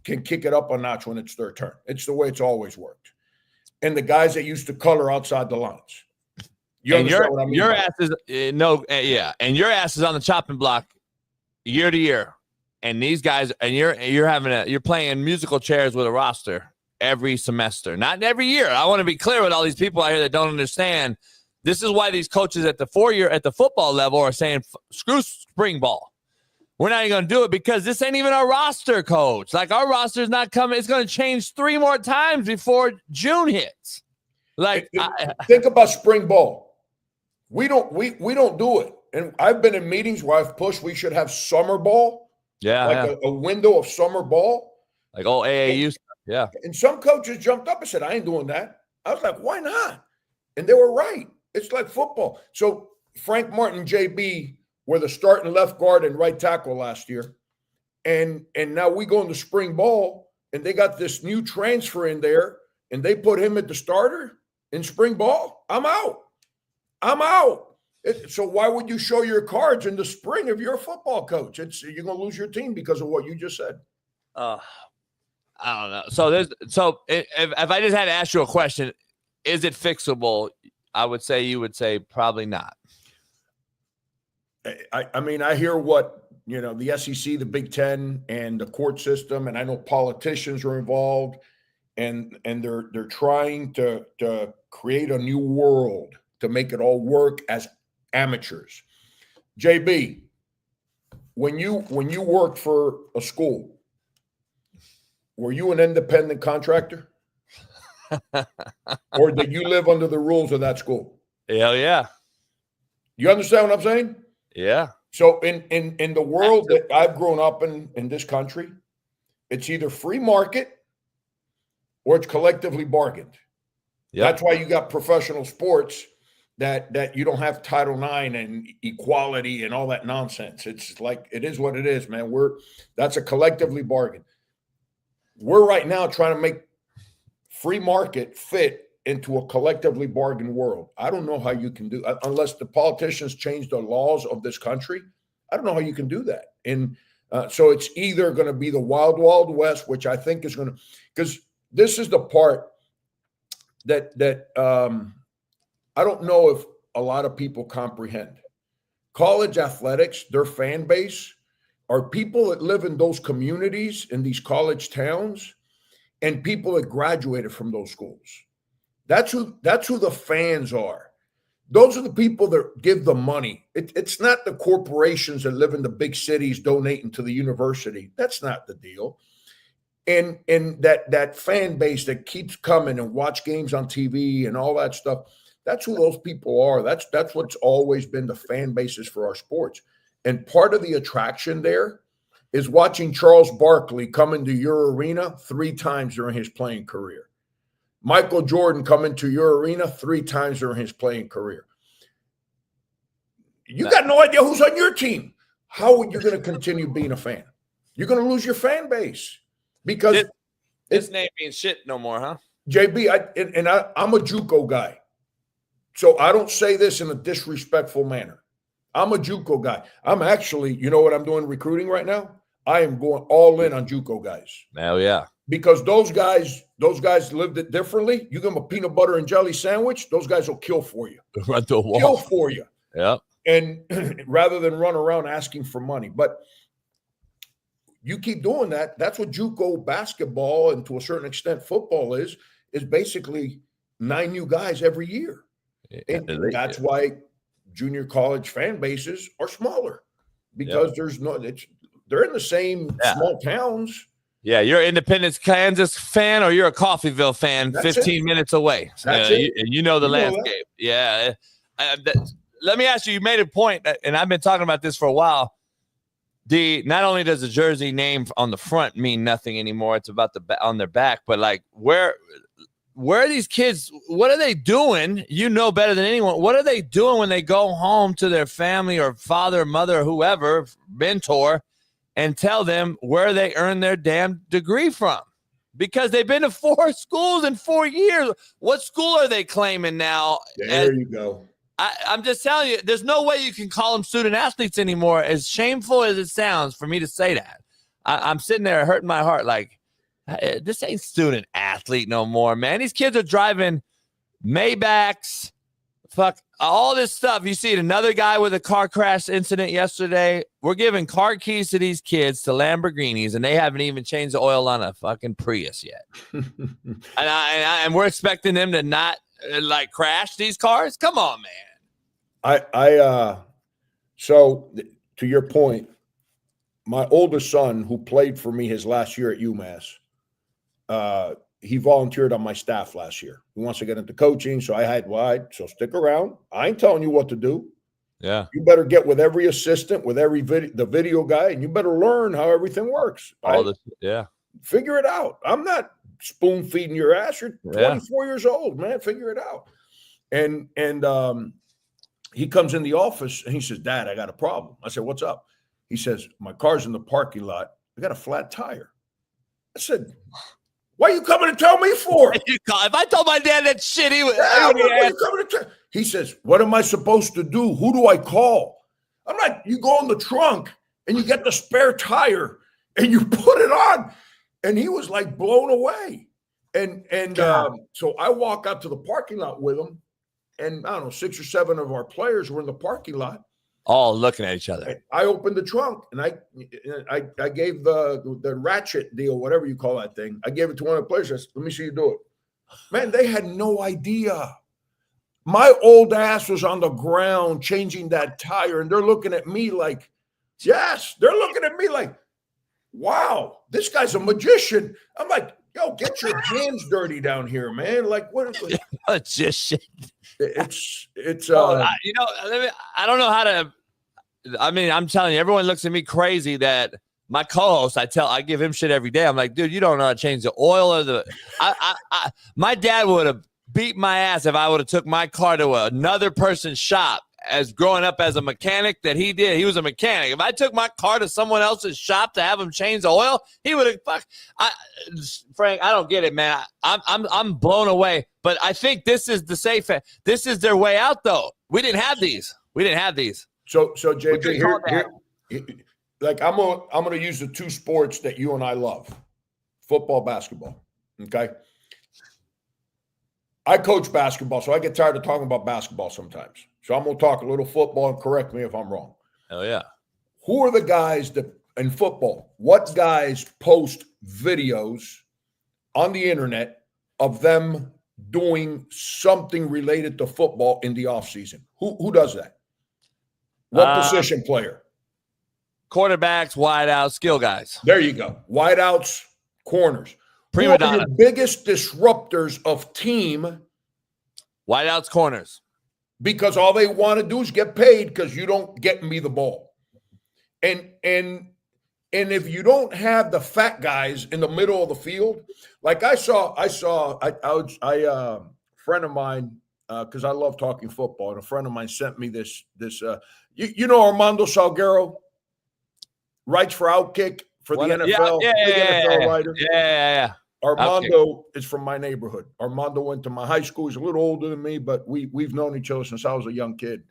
can kick it up a notch when it's their turn. It's the way it's always worked. And the guys that used to color outside the lines. You understand what I mean? Your ass is and your ass is on the chopping block year to year. And these guys, and you're playing musical chairs with a roster every semester, not every year. I want to be clear with all these people out here that don't understand. This is why these coaches at the football level are saying, screw spring ball. We're not even going to do it because this ain't even our roster, coach. Like, our roster is not coming. It's going to change 3 more times before June hits. Like, think about spring ball. We don't do it. And I've been in meetings where I've pushed we should have summer ball. Yeah. A window of summer ball. Like all AAU stuff. Yeah. And some coaches jumped up and said, I ain't doing that. I was like, why not? And they were right. It's like football. So Frank Martin, JB, were the starting left guard and right tackle last year. And now we go into spring ball, and they got this new transfer in there, and they put him at the starter in spring ball. I'm out. So why would you show your cards in the spring if you're a football coach? You're going to lose your team because of what you just said. I don't know. So if I just had to ask you a question, is it fixable? You would say probably not. I mean, I hear what, the SEC, the Big Ten, and the court system, and I know politicians are involved, and they're trying to create a new world to make it all work as amateurs. JB, when you worked for a school, were you an independent contractor? Or did you live under the rules of that school? Hell yeah. You understand what I'm saying? Yeah. So in the world that I've grown up in this country, it's either free market or it's collectively bargained. Yep. That's why you got professional sports that you don't have Title IX and equality and all that nonsense. It's like, it is what it is, man. That's a collectively bargain. We're right now trying to make free market fit into a collectively bargained world. I don't know how you can do, unless the politicians change the laws of this country. I don't know how you can do that. And so it's either going to be the wild, wild west, which I think is going to, because this is the part that I don't know if a lot of people comprehend. College athletics, their fan base, are people that live in those communities, in these college towns, and people that graduated from those schools. That's who the fans are. Those are the people that give the money. It's not the corporations that live in the big cities donating to the university. That's not the deal. And that fan base that keeps coming and watch games on TV and all that stuff, that's who those people are. That's what's always been the fan bases for our sports. And part of the attraction there is watching Charles Barkley come into your arena 3 times during his playing career. Michael Jordan come into your arena 3 times during his playing career. You got no idea who's on your team. How are you going to continue being a fan? You're going to lose your fan base because this name means shit no more, huh? JB, I'm a JUCO guy. So I don't say this in a disrespectful manner. I'm a JUCO guy. I'm actually, you know what I'm doing recruiting right now? I am going all in on JUCO guys. Hell yeah. Because those guys lived it differently. You give them a peanut butter and jelly sandwich, those guys will kill for you. Run the wall. Kill for you. Yeah. And rather than run around asking for money. But you keep doing that. That's what JUCO basketball and to a certain extent football is basically 9 new guys every year. And that's why junior college fan bases are smaller because they're in the same small towns. Yeah, you're an Independence, Kansas fan or you're a Coffeyville fan 15 minutes away. That's it. You know the landscape. Yeah. Let me ask you, you made a point, and I've been talking about this for a while. Not only does the jersey name on the front mean nothing anymore, it's about on their back, but like where are these kids? What are they doing? You know better than anyone. What are they doing when they go home to their family or father, mother, whoever, mentor, and tell them where they earned their damn degree from? Because they've been to 4 schools in 4 years. What school are they claiming now? There you go. I'm just telling you, there's no way you can call them student athletes anymore, as shameful as it sounds for me to say that. I'm sitting there hurting my heart like, This ain't student athlete no more, man. These kids are driving Maybachs, fuck all this stuff. You see another guy with a car crash incident yesterday. We're giving car keys to these kids to Lamborghinis, and they haven't even changed the oil on a fucking Prius yet. and we're expecting them to not like crash these cars. Come on, man. So to your point, my oldest son, who played for me his last year at UMass, he volunteered on my staff last year. He wants to get into coaching, so I had wide. So stick around. I ain't telling you what to do. Yeah, you better get with every assistant, with every the video guy, and you better learn how everything works. Figure it out. I'm not spoon feeding your ass. You're 24 years old, man. Figure it out. And he comes in the office and he says, "Dad, I got a problem." I said, "What's up?" He says, "My car's in the parking lot. I got a flat tire." I said, "What are you coming to tell me for?" If I told my dad that shit, he would. He says, "What am I supposed to do? Who do I call?" I'm like, "You go in the trunk and you get the spare tire and you put it on." And he was like blown away. And so I walk out to the parking lot with him, and I don't know, 6 or 7 of our players were in the parking lot, all looking at each other. I opened the trunk and I gave the ratchet deal, whatever you call that thing. I gave it to one of the players. I said, "Let me see you do it." Man, they had no idea. My old ass was on the ground changing that tire, and they're looking at me like, yes, they're looking at me like, wow, this guy's a magician. I'm like, yo, get your hands dirty down here, man. Like, what? Magician. It's I don't know how to. I mean, I'm telling you, everyone looks at me crazy that my co-host, I give him shit every day. I'm like, dude, you don't know how to change the oil or the. My dad would have beat my ass if I would have took my car to another person's shop as growing up as a mechanic that he did. He was a mechanic. If I took my car to someone else's shop to have him change the oil, he would have Frank, I don't get it, man. I'm blown away. But I think this is the safe. This is their way out, though. We didn't have these. So JP, here, like I'm gonna use the 2 sports that you and I love, football, basketball. Okay. I coach basketball, so I get tired of talking about basketball sometimes. So I'm going to talk a little football, and correct me if I'm wrong. Hell yeah. Who are the guys that in football? What guys post videos on the internet of them doing something related to football in the offseason? Who does that? What position player? Quarterbacks, wideouts, skill guys. There you go. Wideouts, corners. Prima Who are the biggest disruptors of team? Wideouts, corners. Because all they want to do is get paid because you don't get me the ball. And if you don't have the fat guys in the middle of the field, like I saw a friend of mine, because I love talking football, and a friend of mine sent me this you know Armando Salguero, writes for Outkick for the NFL, NFL writer. Yeah. Armando is from my neighborhood. Armando went to my high school. He's a little older than me, but we've known each other since I was a young kid.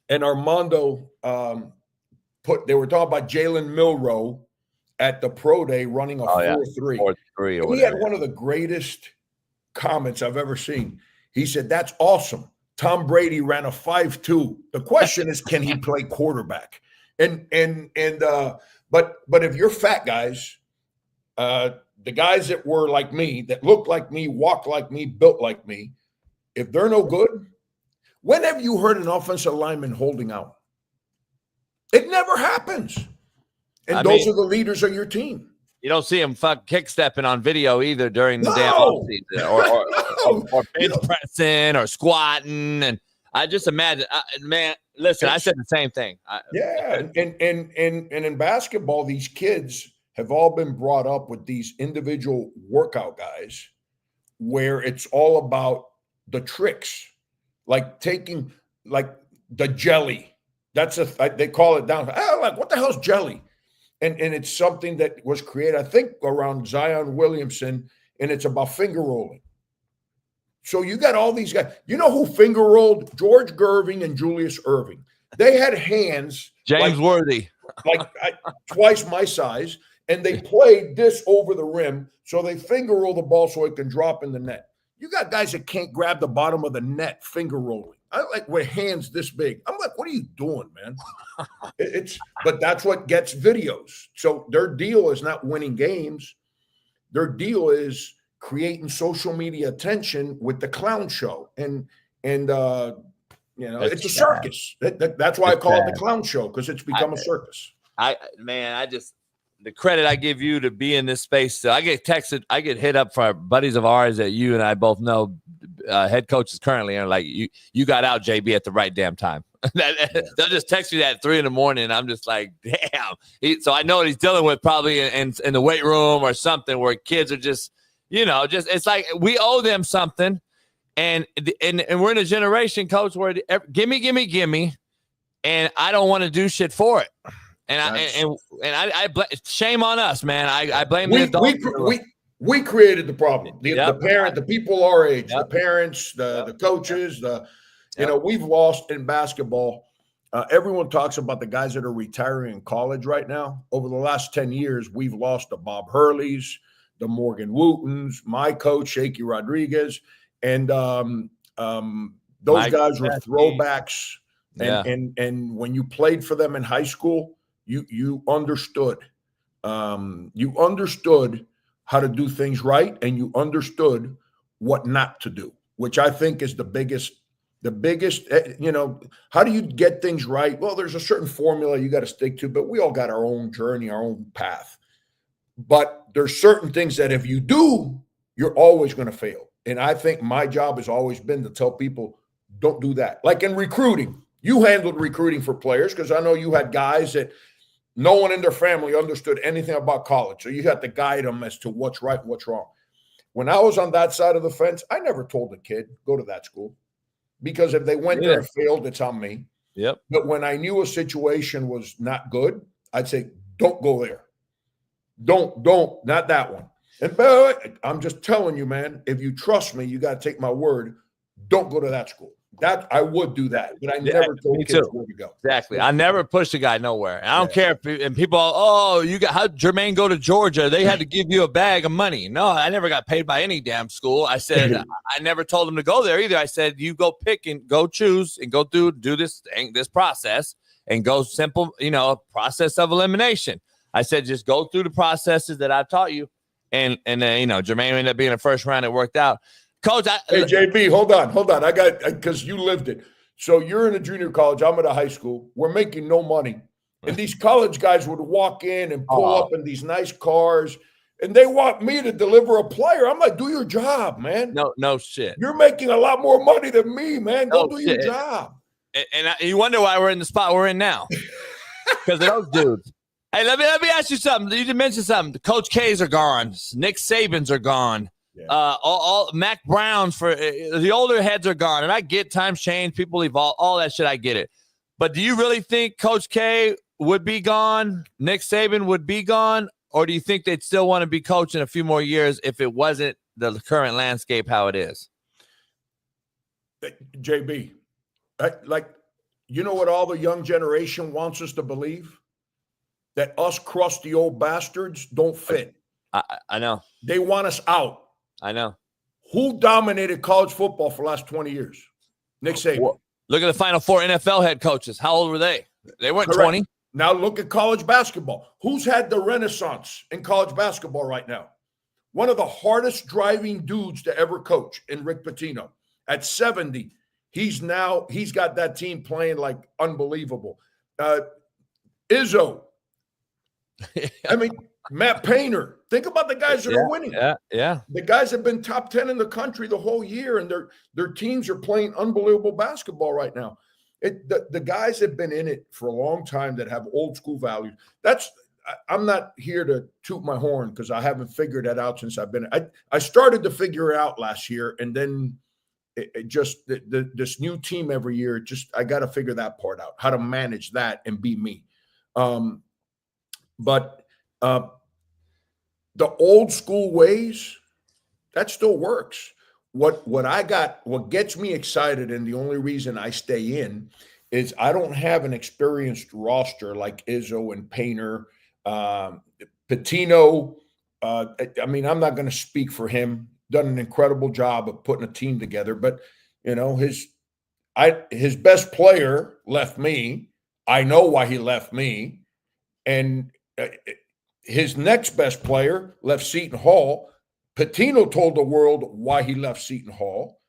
And Armando they were talking about Jalen Milroe at the pro day running a 4.3. 4.3 he had one of the greatest comments I've ever seen. He said, "That's awesome. Tom Brady ran a 5.2. The question is, can he play quarterback?" But if you're fat guys, the guys that were like me, that look like me, walk like me, built like me, if they're no good, when have you heard an offensive lineman holding out? It never happens. And those are the leaders of your team. You don't see them kick stepping on video either during the damn offseason or bench pressing or squatting. And I just imagine, man, listen, I said the same thing. And in basketball, these kids have all been brought up with these individual workout guys where it's all about the tricks, like taking like the jelly. They call it down. Like, what the hell's jelly? And it's something that was created, I think, around Zion Williamson, and it's about finger rolling. So you got all these guys. You know who finger rolled? George Gervin and Julius Erving. They had hands. James Worthy. Like twice my size. and they played this over the rim, so they finger roll the ball so it can drop in the net. You got guys that can't grab the bottom of the net finger rolling. I like with hands this big. I'm like, what are you doing, man? But that's what gets videos. So their deal is not winning games. Their deal is creating social media attention with the clown show. And it's a circus. That's why I call it the clown show, because it's become a circus. The credit I give you to be in this space. So I get hit up for buddies of ours that you and I both know, head coaches currently, are like, you got out, JB, at the right damn time. They'll just text me that at 3 a.m. and I'm just like, damn. So I know what he's dealing with probably in the weight room or something, where kids are just, it's like we owe them something. And we're in a generation, coach, where gimme, and I don't want to do shit for it. And I shame on us, man. I blame the adults. We created the problem. The people our age, the parents, the coaches, we've lost in basketball. Everyone talks about the guys that are retiring in college right now. Over the last 10 years, we've lost the Bob Hurleys, the Morgan Wootons, my coach, Shaky Rodriguez. And those guys were throwbacks. And when you played for them in high school, you understood. You understood how to do things right, and you understood what not to do, which I think is the biggest, how do you get things right? Well, there's a certain formula you got to stick to, but we all got our own journey, our own path. But there's certain things that if you do, you're always going to fail. And I think my job has always been to tell people, don't do that. Like in recruiting, you handled recruiting for players, because I know you had guys that no one in their family understood anything about college. So you had to guide them as to what's right and what's wrong. When I was on that side of the fence, I never told a kid, go to that school. Because if they went there and failed, it's on me. Yep. But when I knew a situation was not good, I'd say, don't go there. Don't, not that one. And by the way, I'm just telling you, man, if you trust me, you got to take my word. Don't go to that school. That I would do that, but I never told kids where to go. Exactly. I never pushed a guy nowhere. And I don't care if and people, how Jermaine go to Georgia? They had to give you a bag of money. No, I never got paid by any damn school. I said I never told him to go there either. I said you go pick and go choose and go do this process and go simple, process of elimination. I said just go through the processes that I've taught you, and Jermaine ended up being a first round. It worked out. Coach, hey, JB, hold on. I got, because you lived it. So you're in a junior college. I'm at a high school. We're making no money. And these college guys would walk in and pull up in these nice cars, and they want me to deliver a player. I'm like, do your job, man. No shit. You're making a lot more money than me, man. Go do your job. And you wonder why we're in the spot we're in now. Because of those dudes. Hey, let me ask you something. You did mention something. The Coach K's are gone. Nick Sabans are gone. Yeah. All Mac Browns for the older heads are gone, and I get times change, people evolve, all that shit. I get it, but do you really think Coach K would be gone? Nick Saban would be gone, or do you think they'd still want to be coaching a few more years if it wasn't the current landscape how it is? JB, what all the young generation wants us to believe? That us crusty old bastards don't fit. I know. They want us out. I know. Who dominated college football for the last 20 years? Nick Saban. Look at the Final Four NFL head coaches. How old were they? They weren't 20. Now look at college basketball. Who's had the renaissance in college basketball right now? One of the hardest driving dudes to ever coach in Rick Pitino. At 70, he's got that team playing like unbelievable. Izzo. I mean, Matt Painter. Think about the guys that are winning. Yeah. The guys have been top 10 in the country the whole year, and their teams are playing unbelievable basketball right now. The guys have been in it for a long time that have old school values. I'm not here to toot my horn because I haven't figured that out since I've been. I started to figure it out last year, and then this new team every year. I got to figure that part out, how to manage that and be me. But the old school ways, that still works. What gets me excited, and the only reason I stay in, is I don't have an experienced roster like Izzo and Painter. Pitino, I mean, I'm not going to speak for him. Done an incredible job of putting a team together, but his best player left me. I know why he left me, and his next best player left Seton Hall. Pitino told the world why he left Seton Hall.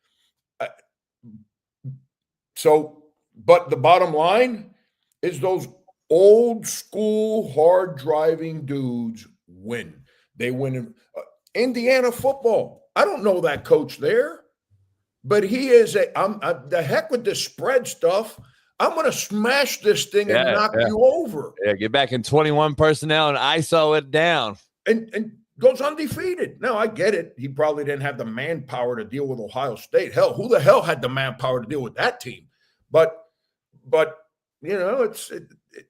But the bottom line is those old school, hard driving dudes win. They win in Indiana football. I don't know that coach there, but he is the heck with this spread stuff. I'm going to smash this thing and knock you over. Yeah, get back in 21 personnel and ISO it down. And goes undefeated. Now, I get it. He probably didn't have the manpower to deal with Ohio State. Hell, who the hell had the manpower to deal with that team? But it's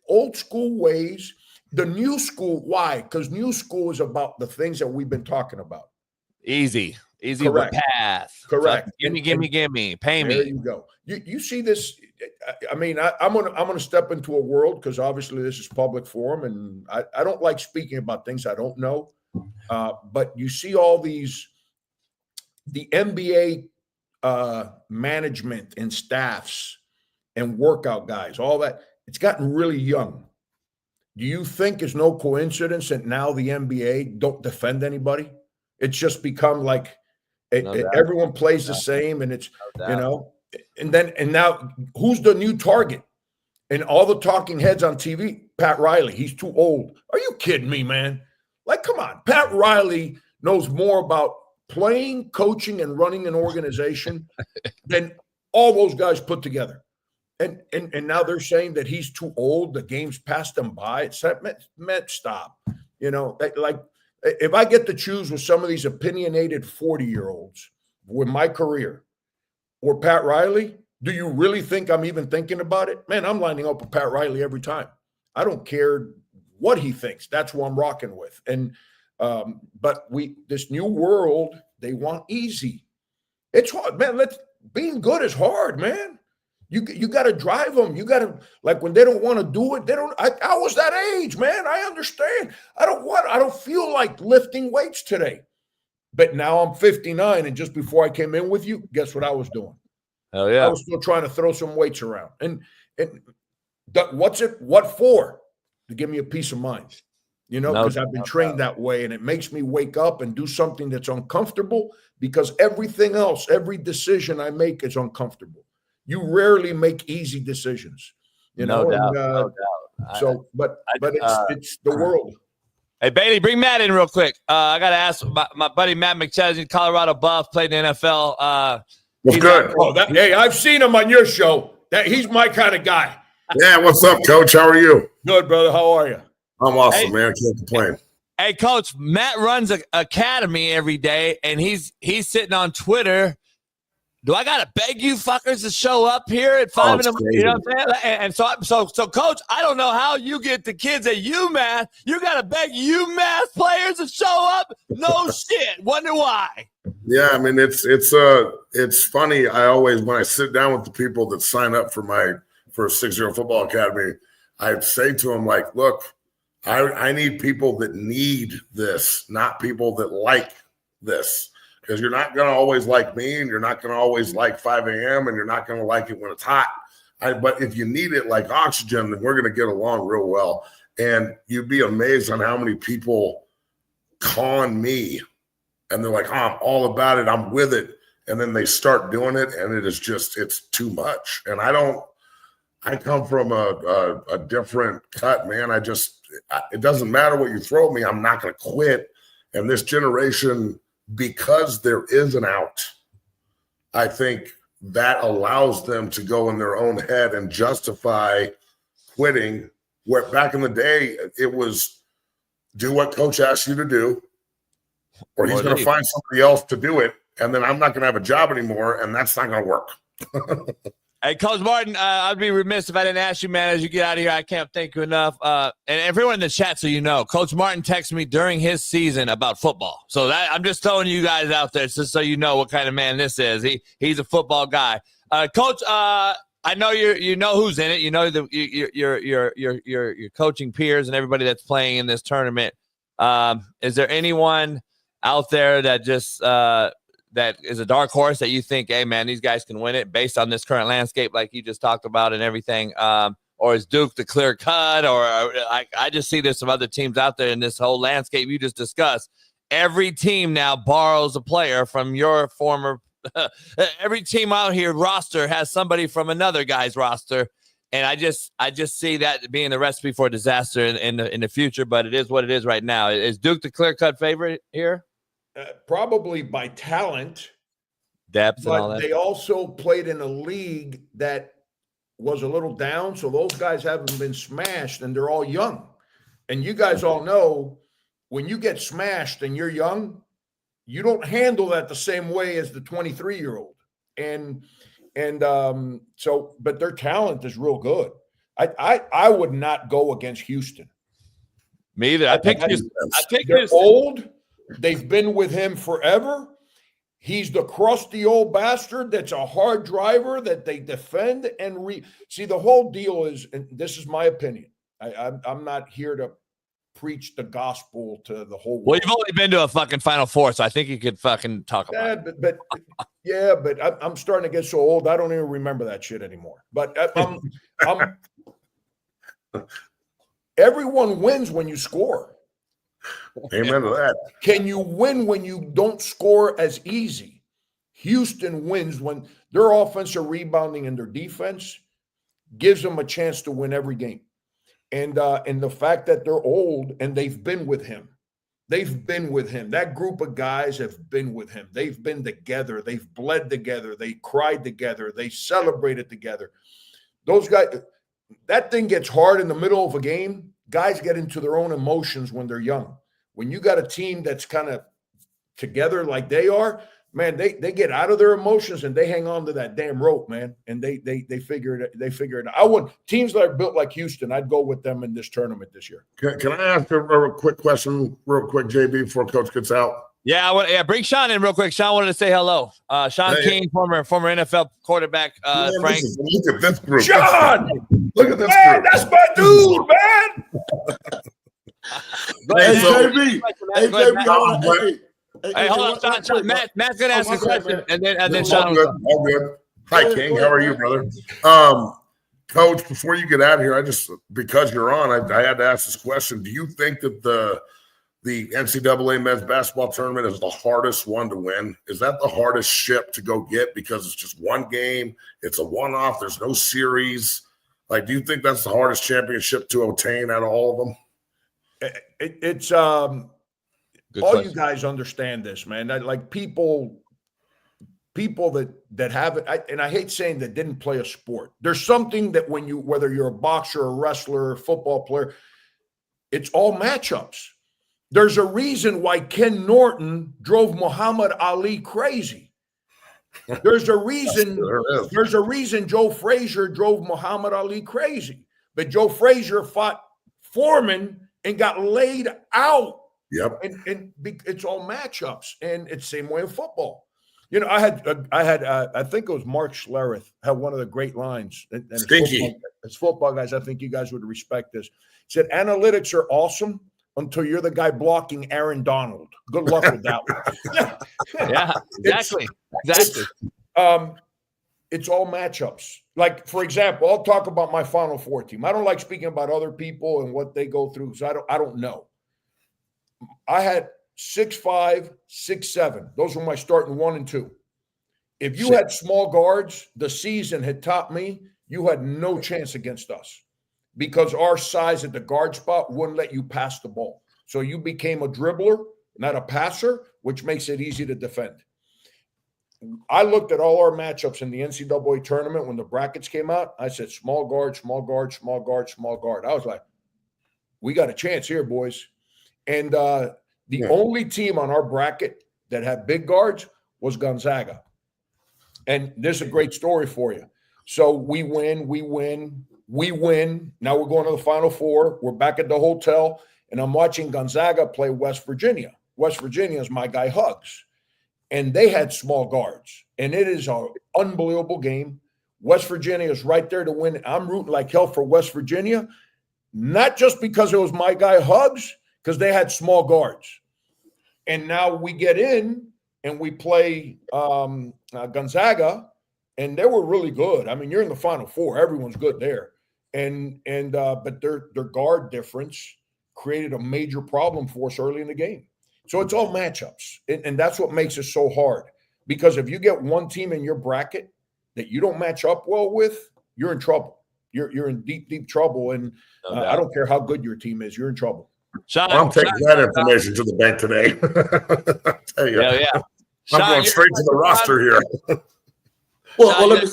old school ways. The new school, why? Because new school is about the things that we've been talking about. Easy Correct. path. Correct. So gimme, pay me. There you go. You see this. I mean, I'm gonna step into a world because obviously this is public forum, and I don't like speaking about things I don't know. But you see all these, the NBA management and staffs and workout guys, all that. It's gotten really young. Do you think it's no coincidence that now the NBA don't defend anybody? It's just become like everyone plays the same, and it's and now who's the new target? And all the talking heads on TV, Pat Riley, he's too old. Are you kidding me, man? Like, come on. Pat Riley knows more about playing, coaching, and running an organization than all those guys put together. And now they're saying that he's too old. The game's passed him by. It's meant stop. Like if I get to choose with some of these opinionated 40-year-olds with my career or Pat Riley, do you really think I'm even thinking about it? Man, I'm lining up with Pat Riley every time. I don't care what he thinks. That's who I'm rocking with. And but this new world, they want easy. It's hard, man. Being good is hard, man. You got to drive them. You got to, like, when they don't want to do it, they don't. I was that age, man. I understand. I don't feel like lifting weights today. But now I'm 59, and just before I came in with you, guess what I was doing? Hell yeah. I was still trying to throw some weights around. And what for? To give me a peace of mind. Because I've been trained that way, and it makes me wake up and do something that's uncomfortable, because everything else, every decision I make is uncomfortable. You rarely make easy decisions, No doubt. So, but it's the world. Hey, Bailey, bring Matt in real quick. I got to ask my buddy Matt McChesney, Colorado Buff, played in the NFL. What's good? Hey, I've seen him on your show. He's my kind of guy. Yeah, what's up, Coach? How are you? Good, brother. How are you? I'm awesome, man. I can't complain. Hey, Coach, Matt runs an academy every day, and he's sitting on Twitter. Do I gotta beg you fuckers to show up here at 5 in the morning? You know what I'm saying? And so, Coach, I don't know how you get the kids at UMass. You gotta beg UMass players to show up. No shit. Wonder why. Yeah, I mean it's funny. I always, when I sit down with the people that sign up for a 6-0 football academy, I say to them, like, look, I need people that need this, not people that like this. Because you're not going to always like me, and you're not going to always like 5 a.m., and you're not going to like it when it's hot. But if you need it like oxygen, then we're going to get along real well. And you'd be amazed on how many people con me, and they're like, oh, I'm all about it. I'm with it. And then they start doing it, and it is just, it's too much. And I come from a different cut, man. It doesn't matter what you throw at me. I'm not going to quit. And this generation, because there is an out, I think that allows them to go in their own head and justify quitting, where back in the day, it was do what coach asks you to do, or he's going to find somebody else to do it, and then I'm not going to have a job anymore, and that's not going to work. Hey, Coach Martin, I'd be remiss if I didn't ask you, man, as you get out of here. I can't thank you enough. And everyone in the chat, so you know, Coach Martin texted me during his season about football. So I'm just telling you guys out there, just so you know what kind of man this is. He's a football guy. Coach, I know you know who's in it. You know your coaching peers and everybody that's playing in this tournament. Is there anyone out there that just that is a dark horse that you think, hey, man, these guys can win it based on this current landscape like you just talked about and everything? Or is Duke the clear cut? Or I just see there's some other teams out there in this whole landscape you just discussed. Every team now borrows a player from your former every team out here roster has somebody from another guy's roster. And I just see that being the recipe for disaster in the future, but it is what it is right now. Is Duke the clear-cut favorite here? Probably by talent. Depth but and all that. They also played in a league that was a little down, so those guys haven't been smashed, and they're all young. And you guys all know when you get smashed and you're young, you don't handle that the same way as the 23-year-old. So, but their talent is real good. I would not go against Houston. Me either. I picked They're old. They've been with him forever. He's the crusty old bastard that's a hard driver that they defend and see. The whole deal is, and this is my opinion. I'm not here to preach the gospel to the whole world. Well, you've only been to a fucking Final Four, so I think you could fucking talk about it. But I'm starting to get so old, I don't even remember that shit anymore. But everyone wins when you score. Amen to that. Can you win when you don't score as easy? Houston wins when their offensive rebounding and their defense gives them a chance to win every game. And the fact that they're old and they've been with him. They've been with him. That group of guys have been with him. They've been together. They've bled together. They cried together. They celebrated together. Those guys, that thing gets hard in the middle of a game. Guys get into their own emotions when they're young. When you got a team that's kind of together like they are, man, they get out of their emotions and they hang on to that damn rope, man. And they figure it out. I would teams that are built like Houston, I'd go with them in this tournament this year. Can I ask a quick question, real quick, JB, before Coach gets out? Yeah, bring Shaun in real quick. Shaun wanted to say hello. Shaun King, former NFL quarterback. Man, Frank, look at this group. Shaun, look at this man, group. that's my dude, man. Hey, JB. Hey, JB. Hey, hold on, Shaun. Matt's gonna ask a question, and then Shaun. All good. Hi, King. How are you, brother? Coach, before you get out of here, because you're on, I had to ask this question. Do you think that the NCAA men's basketball tournament is the hardest one to win? Is that the hardest ship to go get because it's just one game? It's a one-off. There's no series. Like, do you think that's the hardest championship to obtain out of all of them? It's Good all question. you guys understand this, man. Like people that have it, and I hate saying that didn't play a sport. There's something that whether you're a boxer, a wrestler, a football player, it's all matchups. There's a reason why Ken Norton drove Muhammad Ali crazy. There's a reason. There's a reason Joe Frazier drove Muhammad Ali crazy. But Joe Frazier fought Foreman and got laid out. Yep. And it's all matchups, and it's the same way in football. You know, I think it was Mark Schlereth had one of the great lines. And as football guys, I think you guys would respect this. He said, "Analytics are awesome until you're the guy blocking Aaron Donald. Good luck with that one." Yeah, exactly. It's all matchups. Like, for example, I'll talk about my Final Four team. I don't like speaking about other people and what they go through because I don't know. I had 6'5", 6'7". Those were my starting 1 and 2. If you had small guards, the season had taught me you had no chance against us because our size at the guard spot wouldn't let you pass the ball. So you became a dribbler, not a passer, which makes it easy to defend. I looked at all our matchups in the NCAA tournament when the brackets came out. I said, small guard, small guard, small guard, small guard. I was like, we got a chance here, boys. And the only team on our bracket that had big guards was Gonzaga. And this is a great story for you. So we win. Now we're going to the Final Four. We're back at the hotel, and I'm watching Gonzaga play West Virginia. West Virginia is my guy Hugs. And they had small guards. And it is an unbelievable game. West Virginia is right there to win. I'm rooting like hell for West Virginia, not just because it was my guy Hugs, because they had small guards. And now we get in and we play Gonzaga, and they were really good. I mean, you're in the Final Four. Everyone's good there. But their guard difference created a major problem for us early in the game. So it's all matchups. And that's what makes it so hard. Because if you get one team in your bracket that you don't match up well with, you're in trouble. You're in deep, deep trouble. And I don't care how good your team is, you're in trouble. Shaun, I'm taking that information to the bank today. I tell you, I'm going straight to the roster here. Well, let me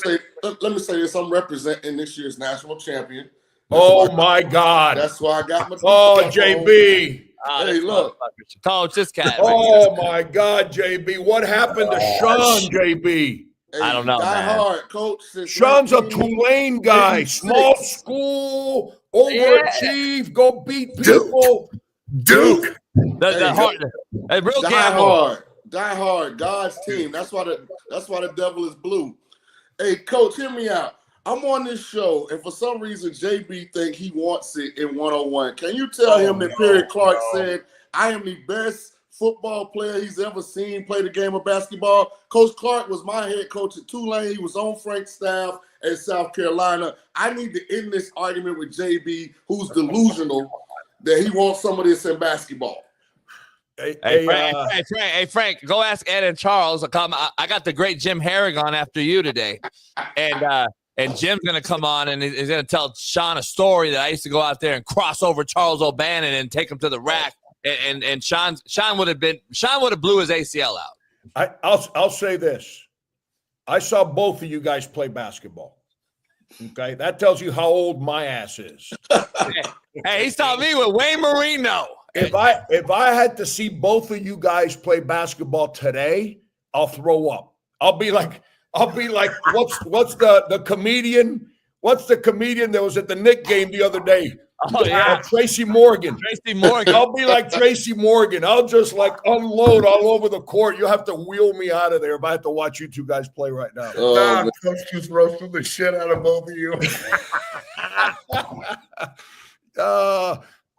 say this. I'm representing this year's national champion. My God. That's why I got my JB. Hey, look. Coach, this cat. Oh, my God, JB. What happened to Shaun, JB? Hey, I don't know, die man. hard, Coach. Shaun's a Tulane guy. Small school, overachieve, go beat people. Duke. Real Die hard. God's team. That's why the devil is blue. Hey, Coach, hear me out. I'm on this show, and for some reason, JB think he wants it in 101. Can you tell him that Perry Clark said, I am the best football player he's ever seen play the game of basketball? Coach Clark was my head coach at Tulane. He was on Frank's staff at South Carolina. I need to end this argument with JB, who's delusional that he wants some of this in basketball. Hey, Frank, go ask Ed and Charles. I got the great Jim Harrick on after you today. And Jim's going to come on and he's going to tell Shaun a story that I used to go out there and cross over Charles O'Bannon and take him to the rack. And Shaun would have blew his ACL out. I'll say this. I saw both of you guys play basketball. Okay, that tells you how old my ass is. Hey, he saw me with Wayne Marino. If I had to see both of you guys play basketball today, I'll throw up. I'll be like, what's the comedian? What's the comedian that was at the Knick game the other day? Oh yeah, Tracy Morgan. I'll be like Tracy Morgan. I'll just like unload all over the court. You'll have to wheel me out of there if I have to watch you two guys play right now. Coach just roasted the shit out of both of you.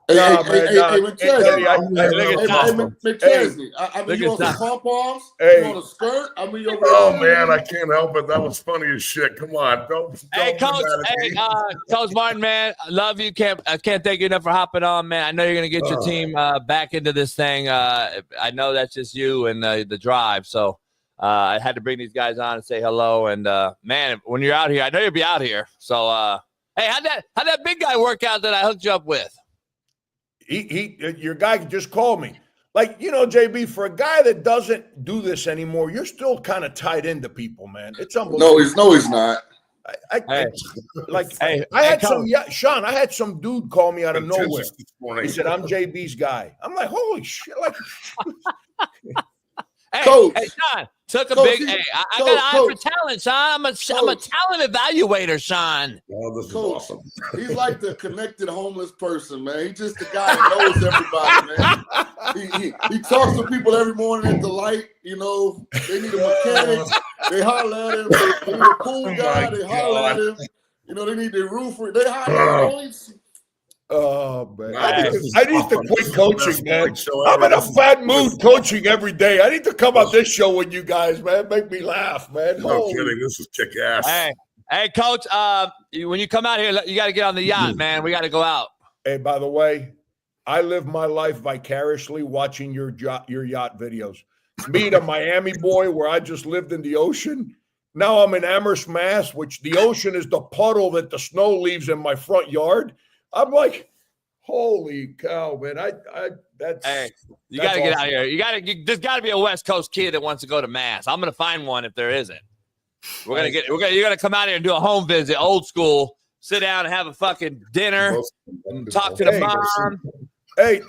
McChesney, I mean, you want some pom-poms? You want a skirt? I mean, man, I can't help it. That was funny as shit. Come on. Don't Coach. Coach Martin, man, I love you. I can't thank you enough for hopping on, man. I know you're going to get your team back into this thing. I know that's just you and the drive. So I had to bring these guys on and say hello. And, man, when you're out here, I know you'll be out here. So, hey, how'd that big guy work out that I hooked you up with? Your guy just called me. Like, JB, for a guy that doesn't do this anymore, you're still kind of tied into people, man. It's unbelievable. No, he's not. Shaun, I had some dude call me out of nowhere. He said, I'm JB's guy. I'm like, holy shit. Like, hey, Shaun, took a big. Hey, I got an eye for talent, Shaun. I'm a talent evaluator, Shaun. Oh, this is awesome. He's like the connected homeless person, man. He's just the guy that knows everybody, man. He talks to people every morning at the light. They need a mechanic. They holler at him. They need a pool guy. They holler at him. They need their roofer. They holler at him. Oh, man. I need to quit coaching, man. I'm in a fat mood coaching every day. I need to come on this show with you guys, man. Make me laugh, man. No kidding. This is kick ass. Hey, Coach, when you come out here, you got to get on the yacht, man. We got to go out. Hey, by the way, I live my life vicariously watching your yacht videos. Me, the Miami boy, where I just lived in the ocean. Now I'm in Amherst, Mass., which the ocean is the puddle that the snow leaves in my front yard. I'm like, holy cow, man! You got to get out here. There's got to be a West Coast kid that wants to go to Mass. I'm gonna find one if there isn't. You're gonna come out here and do a home visit, old school. Sit down and have a fucking dinner, and talk to the mom. Hey,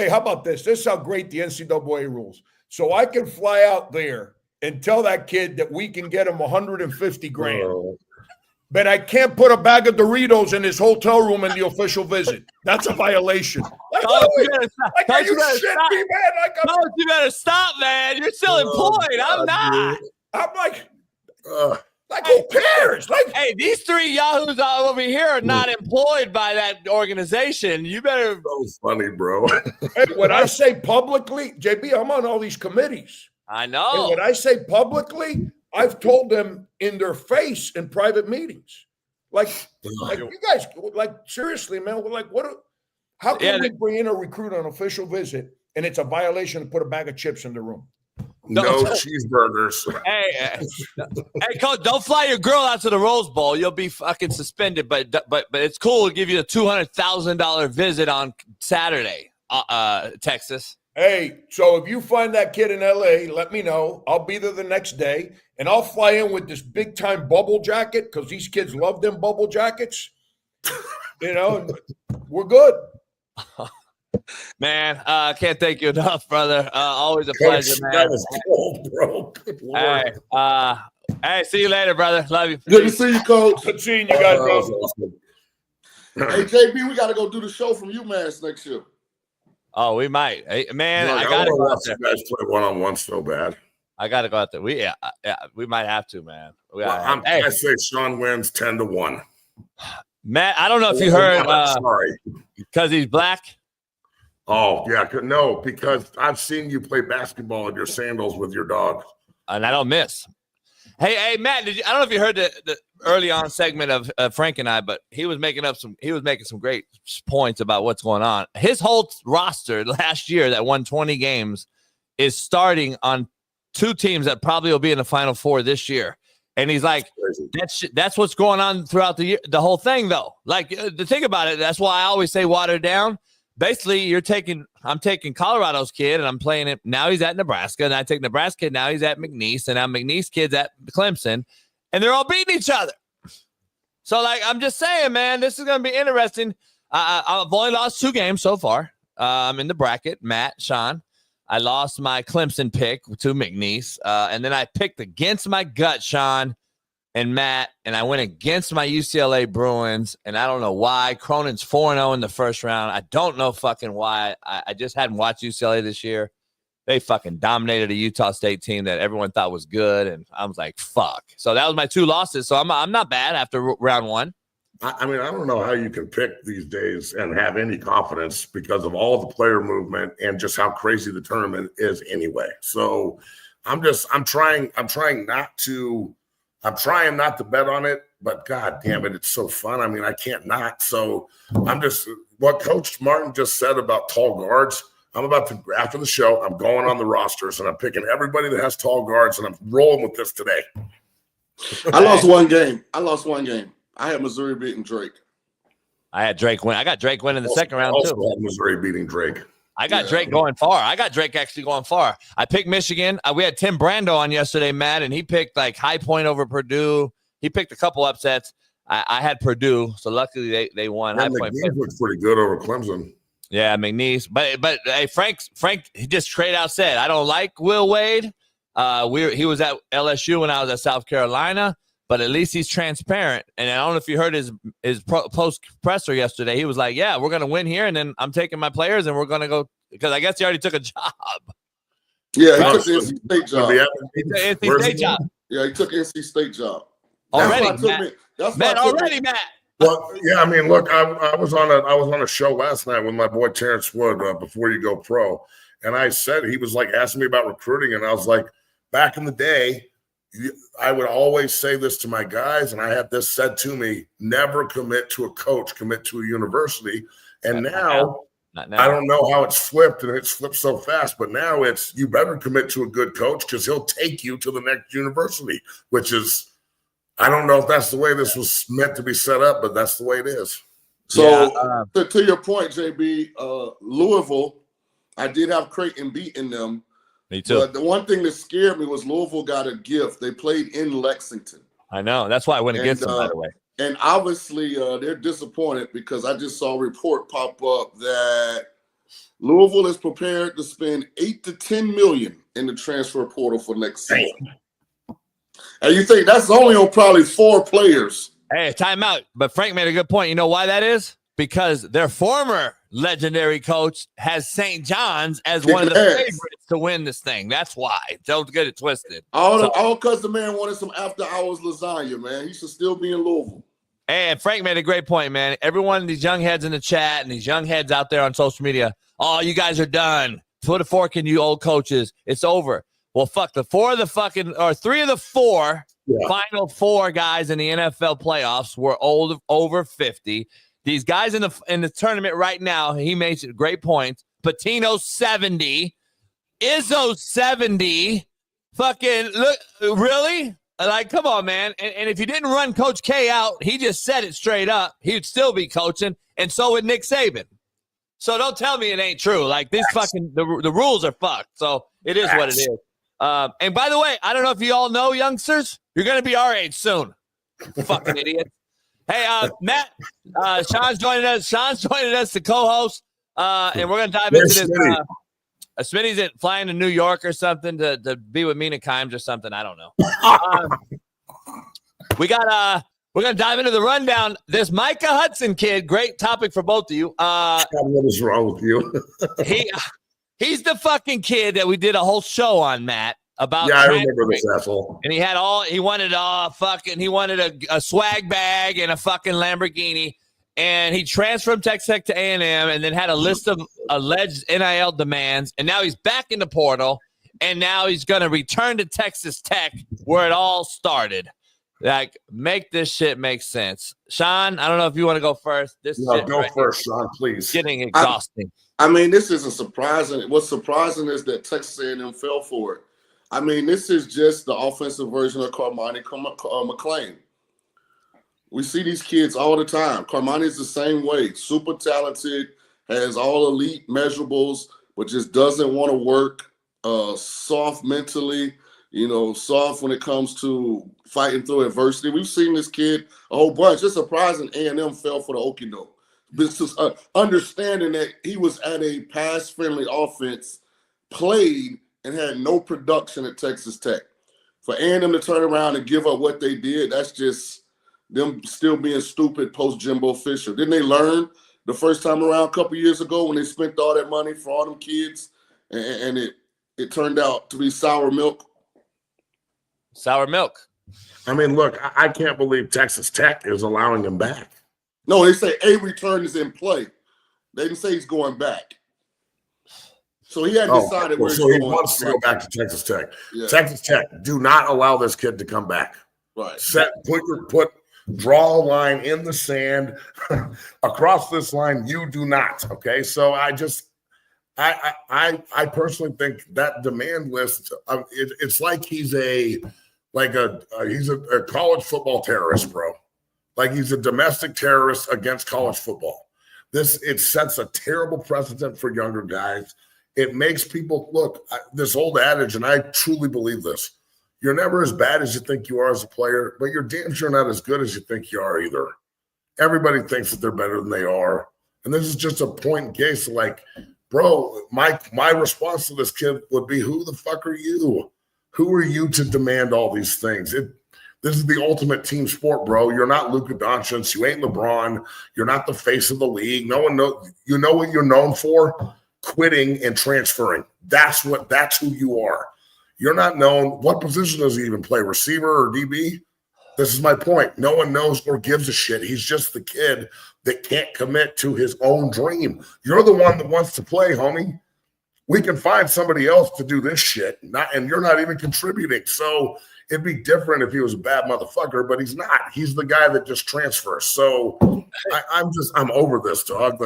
how about this? This is how great the NCAA rules. So I can fly out there and tell that kid that we can get him $150,000. But I can't put a bag of Doritos in his hotel room in the official visit. That's a violation. You better stop, man. You're still employed. I'm not. I'm like, Like, who cares? Like, hey, these three yahoos over here are not employed by that organization. You better. So funny, bro. Hey, when I say publicly, JB, I'm on all these committees. I know. And when I say publicly, I've told them in their face in private meetings. Like you guys, like, seriously, man, we're like, how can we bring in a recruit on an official visit and it's a violation to put a bag of chips in the room? No cheeseburgers. Hey, coach, don't fly your girl out to the Rose Bowl. You'll be fucking suspended. But it's cool to give you a $200,000 visit on Saturday, Texas. Hey, so if you find that kid in LA, let me know. I'll be there the next day, and I'll fly in with this big time bubble jacket because these kids love them bubble jackets. You know, we're good. Man, can't thank you enough, brother. Always a pleasure, man. That was cold, bro. Good Lord. Hey, see you later, brother. Love you. Good to see you, Coach. Good seeing you guys, bro. Awesome. Hey, JB, we got to go do the show from UMass next year. Oh, we might. Hey, man, Look, I got to go out watch there. you guys play one-on-one so bad. I got to go out there. We might have to, man. I say Shaun wins 10-1. Matt, I don't know if you heard. Sorry. Because he's black? Oh, yeah. No, because I've seen you play basketball in your sandals with your dog. And I don't miss. Hey, Matt, I don't know if you heard the early on segment of Frank and I, but he was making some great points about what's going on. His whole roster last year that won 20 games is starting on two teams that probably will be in the Final Four this year. And he's like, that's what's going on throughout the year, the whole thing, though. Like, to think about it, that's why I always say water down. Basically, I'm taking Colorado's kid, and I'm playing it. Now he's at Nebraska, and I take Nebraska kid. Now he's at McNeese, and now McNeese kid's at Clemson, and they're all beating each other. So, like, I'm just saying, man, this is going to be interesting. I've only lost 2 games so far. I'm in the bracket, Matt, Shaun. I lost my Clemson pick to McNeese, and then I picked against my gut, Shaun and Matt, and I went against my UCLA Bruins, and I don't know why. Cronin's 4-0 in the first round. I don't know fucking why. I just hadn't watched UCLA this year. They fucking dominated a Utah State team that everyone thought was good, and I was like, fuck. So that was my 2 losses, so I'm not bad after round 1. I mean, I don't know how you can pick these days and have any confidence because of all the player movement and just how crazy the tournament is anyway. So I'm trying not to bet on it, but God damn it, it's so fun. I mean, I can't not. So what Coach Martin just said about tall guards. I'm about to, after the show, I'm going on the rosters and I'm picking everybody that has tall guards and I'm rolling with this today. I lost one game. I had Missouri beating Drake. I had Drake win. I got Drake winning the second round, too. Also had Missouri beating Drake. I got Drake going far. I got Drake actually going far. I picked Michigan. We had Tim Brando on yesterday, Matt, and he picked like High Point over Purdue. He picked a couple upsets. I had Purdue, so luckily they won. High Point looked pretty good over Clemson. Yeah, McNeese. But hey, Frank, he just straight out said, I don't like Will Wade. He was at LSU when I was at South Carolina. But at least he's transparent. And I don't know if you heard his post presser yesterday. He was like, yeah, we're going to win here. And then I'm taking my players and we're going to go because I guess he already took a job. Yeah, he took the NC State job. NC State job. Yeah, he took NC State job. Already, Matt. Well, yeah, I mean, look, I was on a show last night with my boy Terrence Wood before you go pro. And I said, he was like asking me about recruiting. And I was like, back in the day, I would always say this to my guys, and I had this said to me, never commit to a coach, commit to a university. And now, I don't know how it's flipped, and it's flipped so fast, but now it's you better commit to a good coach because he'll take you to the next university, which is, I don't know if that's the way this was meant to be set up, but that's the way it is. So to your point, JB, Louisville, I did have Creighton beating them. Me too. But the one thing that scared me was Louisville got a gift. They played in Lexington. I know. That's why I went against them, by the way. And obviously, they're disappointed because I just saw a report pop up that Louisville is prepared to spend $8 to $10 million in the transfer portal for next season. And you think that's only on probably 4 players. Hey, time out. But Frank made a good point. You know why that is? Because their former legendary coach, has St. John's as one of the favorites to win this thing. That's why. Don't get it twisted. All because the man wanted some after-hours lasagna, man. He should still be in Louisville. And Frank made a great point, man. Everyone of these young heads in the chat and these young heads out there on social media, oh, you guys are done. Put a fork in you old coaches. It's over. Well, fuck, three of the four final four guys in the NFL playoffs were over 50. These guys in the tournament right now, he makes a great point. Patino 70, Izzo 70. Fucking look, really? Like, come on, man. And if you didn't run Coach K out, he just said it straight up, he'd still be coaching, and so would Nick Saban. So don't tell me it ain't true. Like, this fucking the rules are fucked. So it is what it is. And by the way, I don't know if you all know, youngsters, you're gonna be our age soon. Fucking idiot. Hey, Matt, Shaun's joining us. Shaun's joining us to co-host, and we're gonna dive into this. Smitty's flying to New York or something to be with Mina Kimes or something. I don't know. We're gonna dive into the rundown. This Micah Hudson kid, great topic for both of you. What is wrong with you? He's the fucking kid that we did a whole show on, Matt. About I remember this asshole. And he wanted a swag bag and a fucking Lamborghini. And he transferred from Texas Tech to A&M and then had a list of alleged NIL demands. And now he's back in the portal. And now he's going to return to Texas Tech where it all started. Like, make this shit make sense. Shaun, I don't know if you want to go first. Go first, Shaun, please. Getting exhausting. I mean, this isn't surprising. What's surprising is that Texas A&M fell for it. I mean, this is just the offensive version of Carmani McClain. We see these kids all the time. Carmani's the same way. Super talented, has all elite measurables, but just doesn't want to work. Soft mentally, soft when it comes to fighting through adversity. We've seen this kid a whole bunch. It's surprising A&M fell for the okie doke. Understanding that he was at a pass-friendly offense, played, and had no production at Texas Tech. For A&M to turn around and give up what they did, that's just them still being stupid post-Jimbo Fisher. Didn't they learn the first time around a couple years ago when they spent all that money for all them kids and it turned out to be sour milk? Sour milk. I mean, look, I can't believe Texas Tech is allowing him back. No, they say a return is in play. They didn't say he's going back. So he had decided where he's going. So he wants to go back to Texas Tech. Yeah. Texas Tech, do not allow this kid to come back. Right. Draw a line in the sand across this line. You do not. Okay. So I personally think that demand list, it's like he's a college football terrorist, bro. Like he's a domestic terrorist against college football. It sets a terrible precedent for younger guys. It makes people look, this old adage, and I truly believe this. You're never as bad as you think you are as a player, but you're damn sure not as good as you think you are either. Everybody thinks that they're better than they are. And this is just a point in case, like, bro, my response to this kid would be, who the fuck are you? Who are you to demand all these things? This is the ultimate team sport, bro. You're not Luka Doncic. You ain't LeBron. You're not the face of the league. No one knows. You know what you're known for? Quitting and transferring. That's who you are. You're not known. What position does he even play? Receiver or DB? This is my point. No one knows or gives a shit. He's just the kid that can't commit to his own dream. You're the one that wants to play, homie. We can find somebody else to do this shit, and you're not even contributing. So it'd be different if he was a bad motherfucker, but he's not. He's the guy that just transfers. So I'm over this, dog.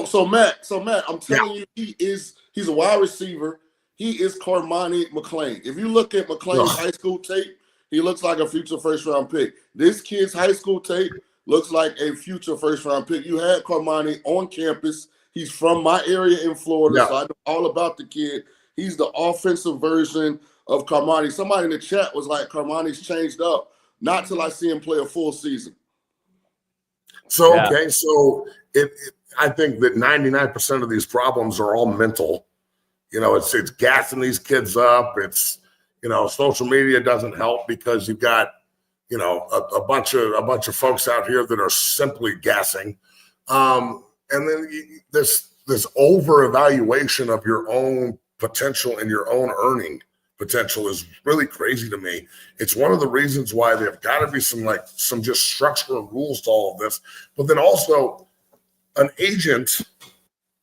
So Matt, I'm telling you, he's a wide receiver. He is Carmani McClain. If you look at McClain's high school tape, he looks like a future first-round pick. This kid's high school tape looks like a future first-round pick. You had Carmani on campus. He's from my area in Florida, so I know all about the kid. He's the offensive version of Carmani. Somebody in the chat was like, Carmani's changed up. Not till I see him play a full season. So, okay, so I think that 99% of these problems are all mental. It's gassing these kids up. It's, social media doesn't help because you've got, a bunch of folks out here that are simply gassing. And then this this over evaluation of your own potential and your own earning potential is really crazy to me. It's one of the reasons why there've got to be some just structural rules to all of this. But then also, an agent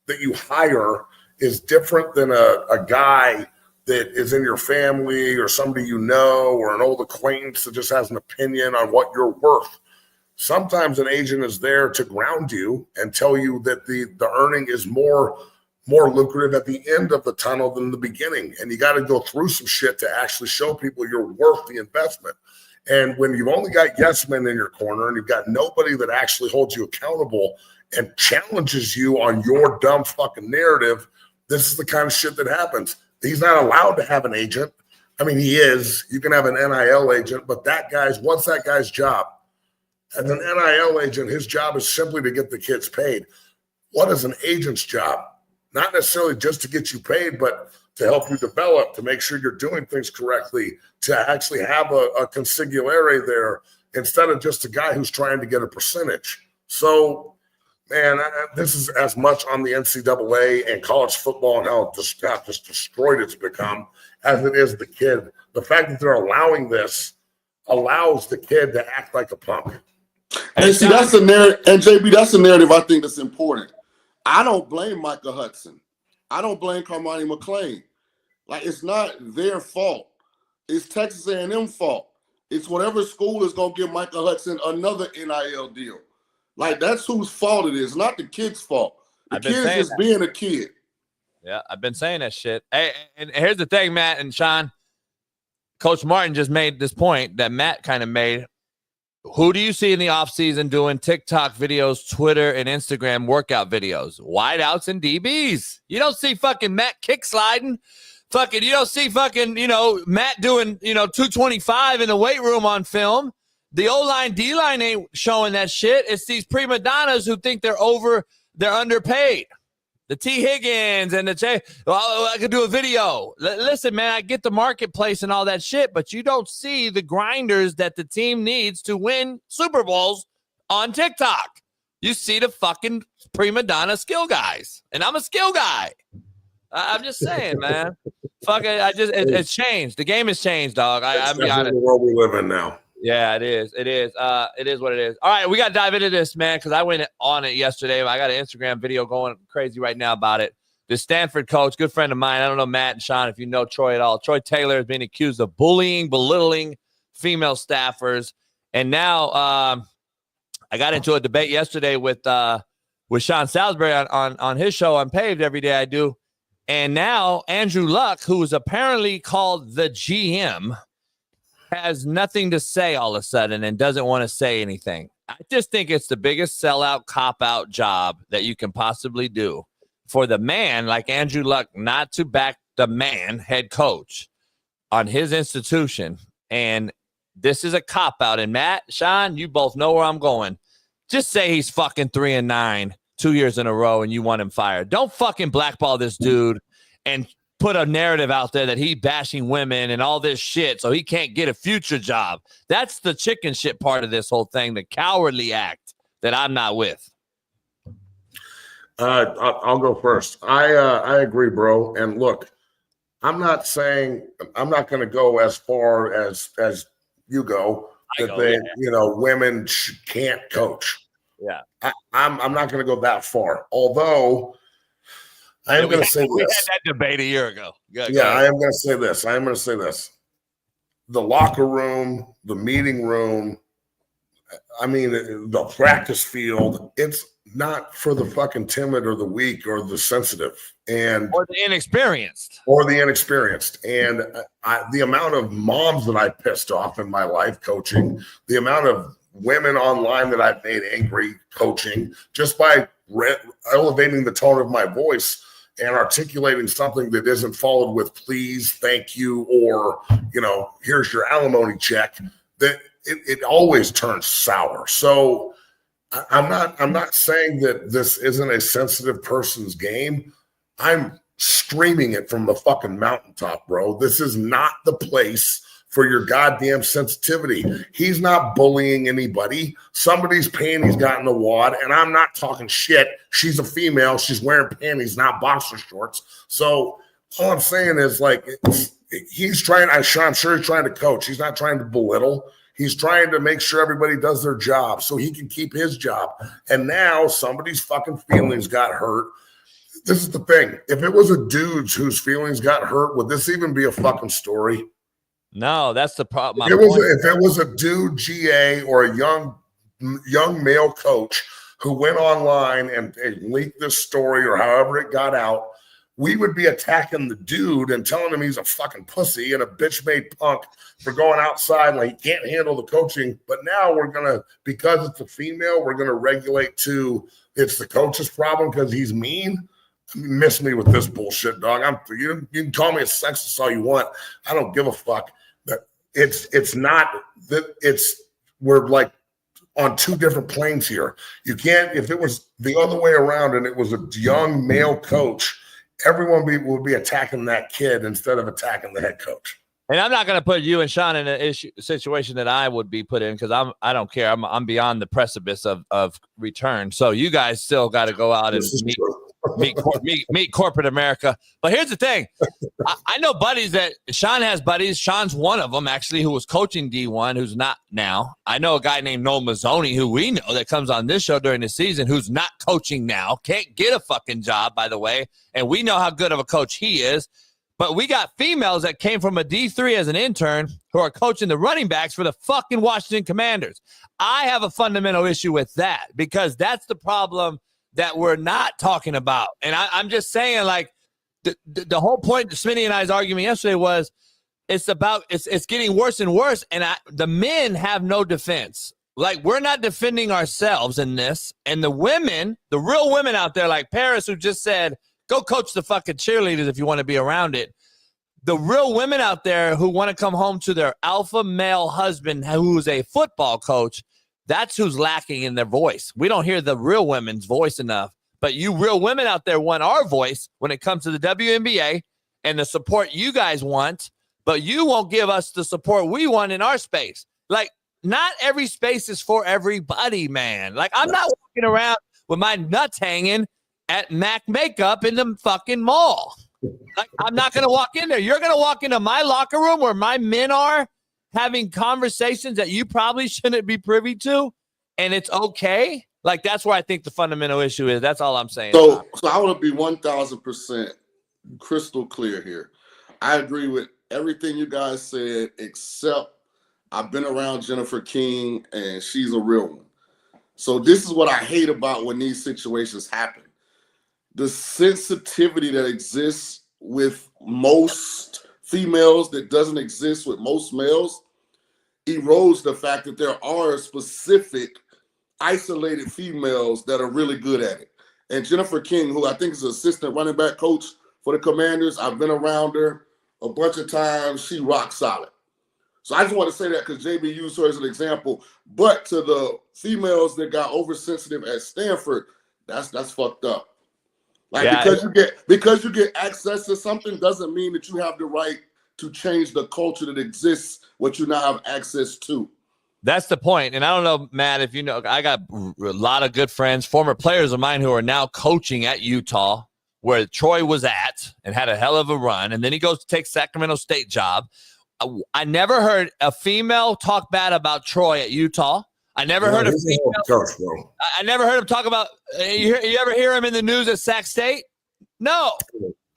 that you hire is different than a guy that is in your family or somebody you know or an old acquaintance that just has an opinion on what you're worth. Sometimes an agent is there to ground you and tell you that the earning is more lucrative at the end of the tunnel than the beginning. And you got to go through some shit to actually show people you're worth the investment. And when you've only got yes men in your corner and you've got nobody that actually holds you accountable and challenges you on your dumb fucking narrative, this is the kind of shit that happens. He's not allowed to have an agent. I mean, he is. You can have an NIL agent, but what's that guy's job? As an NIL agent, his job is simply to get the kids paid. What is an agent's job? Not necessarily just to get you paid, but to help you develop, to make sure you're doing things correctly, to actually have a consigliere there instead of just a guy who's trying to get a percentage. So, man, this is as much on the NCAA and college football and how just destroyed it's become as it is the kid. The fact that they're allowing this allows the kid to act like a punk. And see, that's the narrative, and JB, that's the narrative I think that's important. I don't blame Micah Hudson. I don't blame Carmani McClain. Like, it's not their fault. It's Texas A&M fault. It's whatever school is going to give Micah Hudson another NIL deal. Like, that's whose fault it is, not the kid's fault. The kid is just being a kid. Yeah, I've been saying that shit. Hey, and here's the thing, Matt and Shaun. Coach Martin just made this point that Matt kind of made. Who do you see in the offseason doing TikTok videos, Twitter, and Instagram workout videos? Wideouts and DBs. You don't see fucking Matt kick sliding. Fucking, you don't see fucking, Matt doing, 225 in the weight room on film. The O-line, D-line ain't showing that shit. It's these prima donnas who think they're underpaid. The T. Higgins and the J. Well, I could do a video. Listen, man, I get the marketplace and all that shit, but you don't see the grinders that the team needs to win Super Bowls on TikTok. You see the fucking prima donna skill guys, and I'm a skill guy. I'm just saying, man. Fuck it. It's changed. The game has changed, dog. I'm be honest. The world we live in now. Yeah, it is. It is. It is what it is. All right, we got to dive into this, man, because I went on it yesterday. I got an Instagram video going crazy right now about it. The Stanford coach, good friend of mine. I don't know Matt and Shaun if you know Troy at all. Troy Taylor has been accused of bullying, belittling female staffers, and now I got into a debate yesterday with Sean Salisbury on his show on Paved Every Day I Do, and now Andrew Luck, who is apparently called the GM, has nothing to say all of a sudden and doesn't want to say anything. I just think it's the biggest sellout, cop-out job that you can possibly do for the man like Andrew Luck not to back the man, head coach, on his institution. And this is a cop-out. And Matt, Shaun, you both know where I'm going. Just say he's fucking 3-9 2 years in a row and you want him fired. Don't fucking blackball this dude and put a narrative out there that he's bashing women and all this shit so he can't get a future job. That's the chicken shit part of this whole thing, the cowardly act that I'm not with. I'll go first. I agree, bro. And look, I'm not going to go as far as you go women can't coach. Yeah. I'm not going to go that far. Although I am going to say this. We had that debate a year ago. I am going to say this. The locker room, the meeting room, the practice field, it's not for the fucking timid or the weak or the sensitive or the inexperienced. And the amount of moms that I pissed off in my life coaching, the amount of women online that I've made angry coaching just by elevating the tone of my voice and articulating something that isn't followed with please, thank you, or, here's your alimony check, that it always turns sour. So I'm not saying that this isn't a sensitive person's game. I'm screaming it from the fucking mountaintop, bro. This is not the place for your goddamn sensitivity. He's not bullying anybody. Somebody's panties got in the wad, and I'm not talking shit. She's a female. She's wearing panties, not boxer shorts. So all I'm saying is, like, he's trying. I'm sure he's trying to coach. He's not trying to belittle. He's trying to make sure everybody does their job so he can keep his job. And now somebody's fucking feelings got hurt. This is the thing. If it was a dude whose feelings got hurt, would this even be a fucking story? No, that's the problem. If it was a dude GA or a young male coach who went online and leaked this story or however it got out, we would be attacking the dude and telling him he's a fucking pussy and a bitch-made punk for going outside like he can't handle the coaching. But now we're going to, because it's a female, we're going to regulate to it's the coach's problem because he's mean. Miss me with this bullshit, dog. You can call me a sexist all you want. I don't give a fuck. It's not that we're like on two different planes here. You can't, if it was the other way around and it was a young male coach, everyone would be attacking that kid instead of attacking the head coach. And I'm not going to put you and Shaun in a situation that I would be put in because I don't care. I'm beyond the precipice of return. So you guys still got to go out and meet corporate America. But here's the thing. I know buddies that Shaun has buddies. Shaun's one of them, actually, who was coaching D1, who's not now. I know a guy named Noel Mazzoni, who we know that comes on this show during the season, who's not coaching now, can't get a fucking job, by the way. And we know how good of a coach he is. But we got females that came from a D3 as an intern who are coaching the running backs for the fucking Washington Commanders. I have a fundamental issue with that because that's the problem that we're not talking about. And I'm just saying, like, the whole point Smitty and I's argument yesterday was it's getting worse and worse, and the men have no defense. Like, we're not defending ourselves in this, and the women, the real women out there like Paris, who just said, go coach the fucking cheerleaders if you want to be around it. The real women out there who want to come home to their alpha male husband who's a football coach, that's who's lacking in their voice. We don't hear the real women's voice enough. But you real women out there want our voice when it comes to the WNBA and the support you guys want, but you won't give us the support we want in our space. Like, not every space is for everybody, man. Like, I'm not walking around with my nuts hanging at Mac Makeup in the fucking mall. Like, I'm not going to walk in there. You're going to walk into my locker room where my men are having conversations that you probably shouldn't be privy to, and it's okay. Like, that's where I think the fundamental issue is. That's all I'm saying. So I want to be 1,000% crystal clear here. I agree with everything you guys said, except I've been around Jennifer King, and she's a real one. So this is what I hate about when these situations happen. The sensitivity that exists with most females that doesn't exist with most males erodes the fact that there are specific isolated females that are really good at it. And Jennifer King, who I think is an assistant running back coach for the Commanders, I've been around her a bunch of times. She rock solid. So I just want to say that because JB used her as an example. But to the females that got oversensitive at Stanford, that's fucked up. Like, yeah, because you get access to something doesn't mean that you have the right to change the culture that exists, what you now have access to. That's the point. And I don't know, Matt, if you know, I got a lot of good friends, former players of mine who are now coaching at Utah, where Troy was at and had a hell of a run. And then he goes to take Sacramento State job. I never heard a female talk bad about Troy at Utah. I never heard of female. I never heard him talk about. You ever hear him in the news at Sac State? No,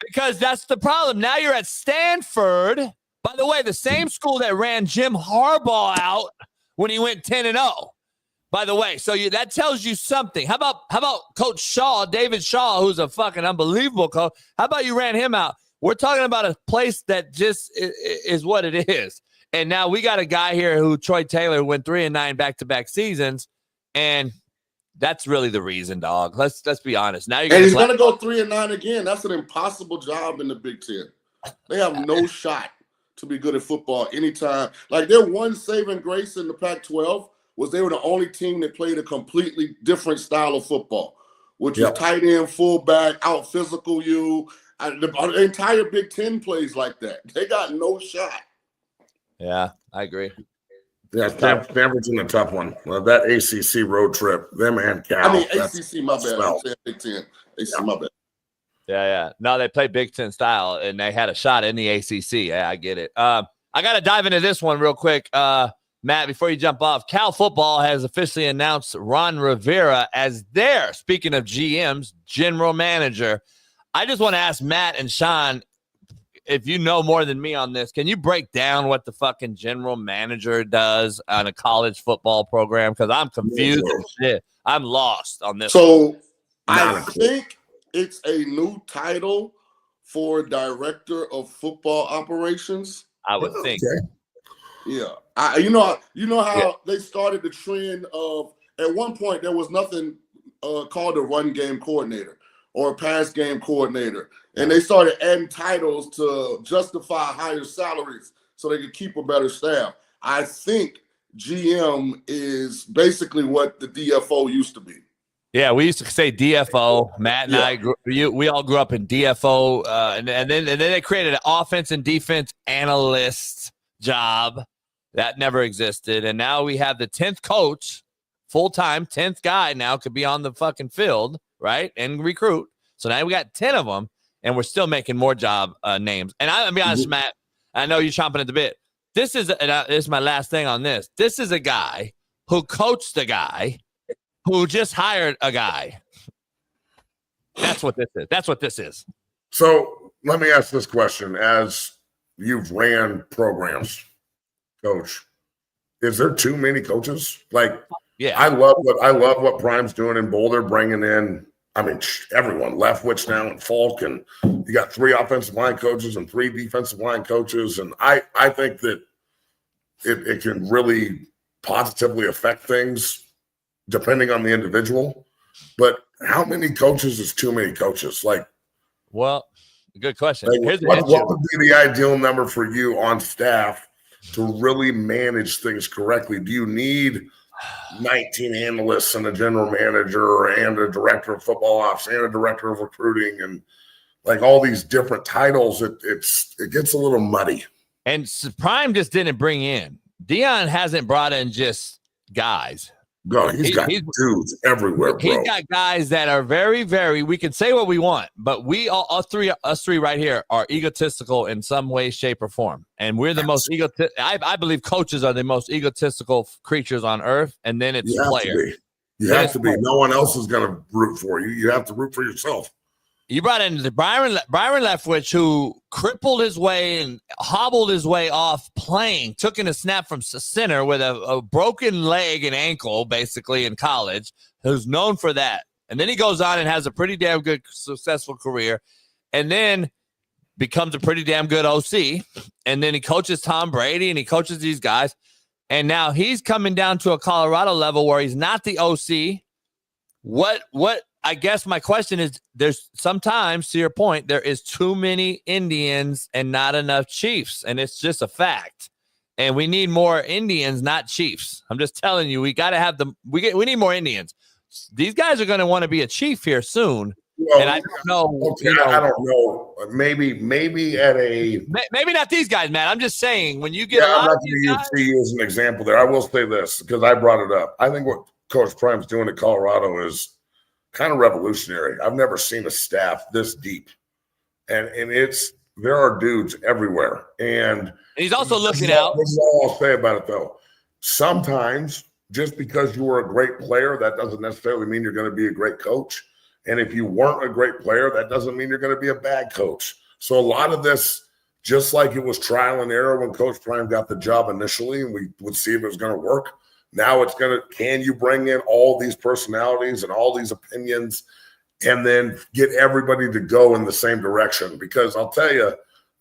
because that's the problem. Now you're at Stanford. By the way, the same school that ran Jim Harbaugh out when he went 10-0. By the way, so that tells you something. How about Coach Shaw, David Shaw, who's a fucking unbelievable coach? How about you ran him out? We're talking about a place that just is what it is. And now we got a guy here who, Troy Taylor, went 3-9 back-to-back seasons, and that's really the reason, dog. Let's be honest. Now you're he's going to go 3-9 again. That's an impossible job in the Big Ten. They have no shot to be good at football anytime. Like, their one saving grace in the Pac-12 was they were the only team that played a completely different style of football, which was tight end, fullback, out physical you. The entire Big Ten plays like that. They got no shot. Yeah, I agree. Yeah, Stanford's in a tough one. That ACC road trip, them and Cal. I mean, ACC, my bad. I'm saying Big Ten. ACC, my bad. Yeah. No, they play Big Ten style, and they had a shot in the ACC. Yeah, I get it. I got to dive into this one real quick. Matt, before you jump off, Cal football has officially announced Ron Rivera as their, speaking of GMs, general manager. I just want to ask Matt and Shaun, if you know more than me on this, can you break down what the fucking general manager does on a college football program? Because I'm confused as shit. I'm lost on this. So I think it's a new title for director of football operations. I would think. Yeah. You know how they started the trend of, at one point there was nothing called a run game coordinator or a pass game coordinator. And they started adding titles to justify higher salaries so they could keep a better staff. I think GM is basically what the DFO used to be. Yeah, we used to say DFO. Matt and I, we all grew up in DFO, and then they created an offense and defense analyst job that never existed, and now we have the 10th coach, full-time 10th guy now could be on the fucking field, right, and recruit. So now we got 10 of them, and we're still making more job names. And I'll be honest, Matt, I know you're chomping at the bit. This is my last thing on this. This is a guy who coached a guy who just hired a guy. That's what this is. That's what this is. So let me ask this question. As you've ran programs, Coach, is there too many coaches? Like, I love what Prime's doing in Boulder, bringing in, I mean, everyone, Leftwich now and Falk, and you got 3 offensive line coaches and 3 defensive line coaches. And I think that it can really positively affect things depending on the individual. But how many coaches is too many coaches? Like, well, good question. Like, what would be the ideal number for you on staff to really manage things correctly? Do you need 19 analysts and a general manager and a director of football ops and a director of recruiting and like all these different titles? It gets a little muddy. And Prime just didn't bring in. Dion hasn't brought in just guys. No, he's got dudes everywhere, bro. He's got guys that are very, very, we can say what we want, but us three right here are egotistical in some way, shape, or form. And we're the most I believe coaches are the most egotistical creatures on earth, and then it's players. You have to be. No one else is going to root for you. You have to root for yourself. You brought in Byron Leftwich, who crippled his way and hobbled his way off playing, took in a snap from center with a broken leg and ankle, basically, in college, who's known for that. And then he goes on and has a pretty damn good, successful career, and then becomes a pretty damn good OC. And then he coaches Tom Brady, and he coaches these guys. And now he's coming down to a Colorado level where he's not the OC. What I guess my question is, there's sometimes, to your point, there is too many Indians and not enough Chiefs, and it's just a fact. And we need more Indians, not Chiefs. I'm just telling you, we got to have them. We need more Indians. These guys are going to want to be a Chief here soon. Well, and I don't know. Okay, I don't know. Maybe at a maybe not these guys, man. I'm just saying when you get. I'm not going to use as an example there. I will say this because I brought it up. I think what Coach Prime's doing at Colorado is kind of revolutionary. I've never seen a staff this deep, and there are dudes everywhere. And he's also looking out. This is all I'll say about it, though. Sometimes just because you were a great player, that doesn't necessarily mean you're going to be a great coach. And if you weren't a great player, that doesn't mean you're going to be a bad coach. So a lot of this, just like it was trial and error when Coach Prime got the job initially, and we would see if it was going to work. Now it's going to, can you bring in all these personalities and all these opinions and then get everybody to go in the same direction? Because I'll tell you,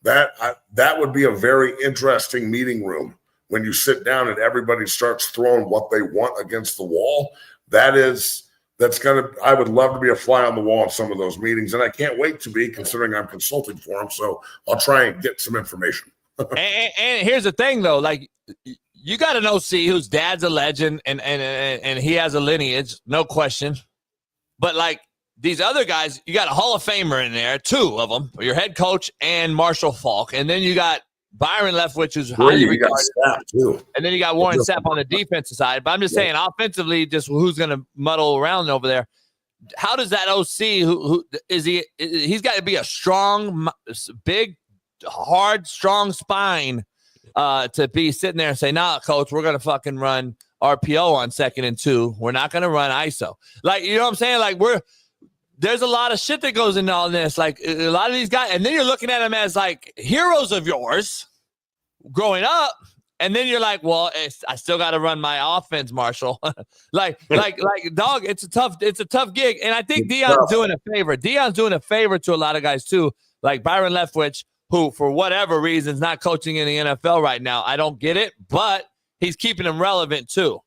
that would be a very interesting meeting room when you sit down and everybody starts throwing what they want against the wall. I would love to be a fly on the wall in some of those meetings, and I can't wait to be, considering I'm consulting for them. So I'll try and get some information. and here's the thing, though, like, you got an OC whose dad's a legend and he has a lineage, no question. But like these other guys, you got a Hall of Famer in there, 2 of them, your head coach and Marshall Falk. And then you got Byron Leftwich, who's Well, highly you got regarded. Sapp too. And then you got Warren Sapp on the defensive side. But I'm just saying, offensively, just who's going to muddle around over there. How does that OC, who is he? He's got to be a strong, big, hard, strong spine to be sitting there and say, nah, coach, we're going to fucking run RPO on 2nd and 2. We're not going to run ISO. Like, you know what I'm saying? Like, there's a lot of shit that goes into all this. Like, a lot of these guys, and then you're looking at them as like heroes of yours growing up. And then you're like, well, I still got to run my offense, Marshall. like, dog, it's a tough gig. And I think Deion's doing a favor. Deion's doing a favor to a lot of guys too, like Byron Leftwich, who for whatever reason is not coaching in the NFL right now. I don't get it, but he's keeping them relevant too.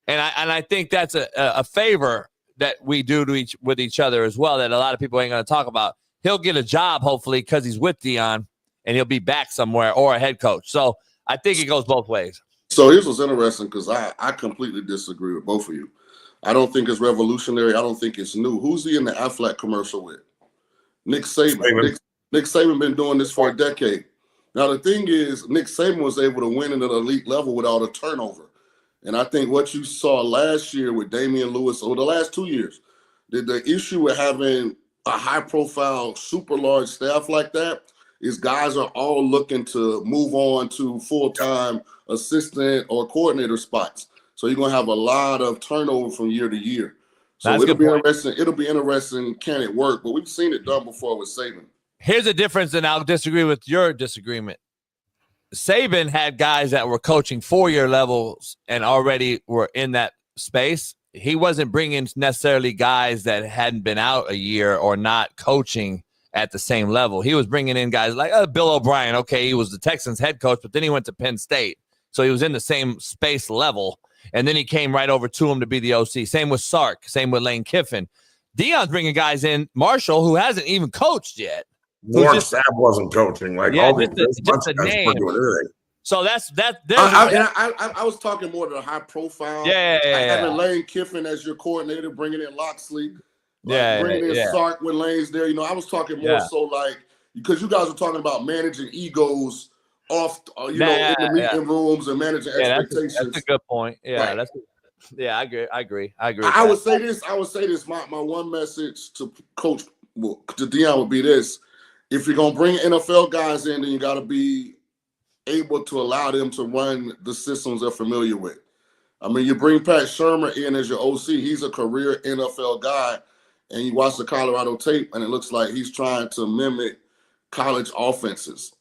And I think that's a favor that we do to with each other as well, that a lot of people ain't going to talk about. He'll get a job, hopefully, because he's with Deion, and he'll be back somewhere or a head coach. So I think it goes both ways. So here's what's interesting, because I completely disagree with both of you. I don't think it's revolutionary. I don't think it's new. Who's he in the Aflac commercial with? Nick Saban. Nick Saban been doing this for a decade. Now, the thing is, Nick Saban was able to win at an elite level without a turnover. And I think what you saw last year with Damian Lewis, or the last 2 years, the issue with having a high-profile, super large staff like that is guys are all looking to move on to full-time assistant or coordinator spots. So you're going to have a lot of turnover from year to year. So it'll be interesting. It'll be interesting. Can it work? But we've seen it done before with Saban. Here's a difference, and I'll disagree with your disagreement. Saban had guys that were coaching 4-year levels and already were in that space. He wasn't bringing necessarily guys that hadn't been out a year or not coaching at the same level. He was bringing in guys like Bill O'Brien. Okay, he was the Texans head coach, but then he went to Penn State. So he was in the same space level, and then he came right over to him to be the OC. Same with Sark. Same with Lane Kiffin. Deion's bringing guys in, Marshall, who hasn't even coached yet. Warren Sapp wasn't coaching. Like, all these just a name. So that's I was talking more to the high profile. Having Lane Kiffin as your coordinator, bringing in Loxley, bringing in Sark when Lane's there. You know, I was talking more so like, because you guys were talking about managing egos off, in the meeting rooms and managing expectations. That's a good point. Yeah, right. I agree. I would say this. My one message to Coach, to Deion would be this: if you're gonna bring NFL guys in, then you got to be able to allow them to run the systems they're familiar with. I mean, you bring Pat Shurmur in as your OC. He's a career NFL guy, and you watch the Colorado tape, and it looks like he's trying to mimic college offenses.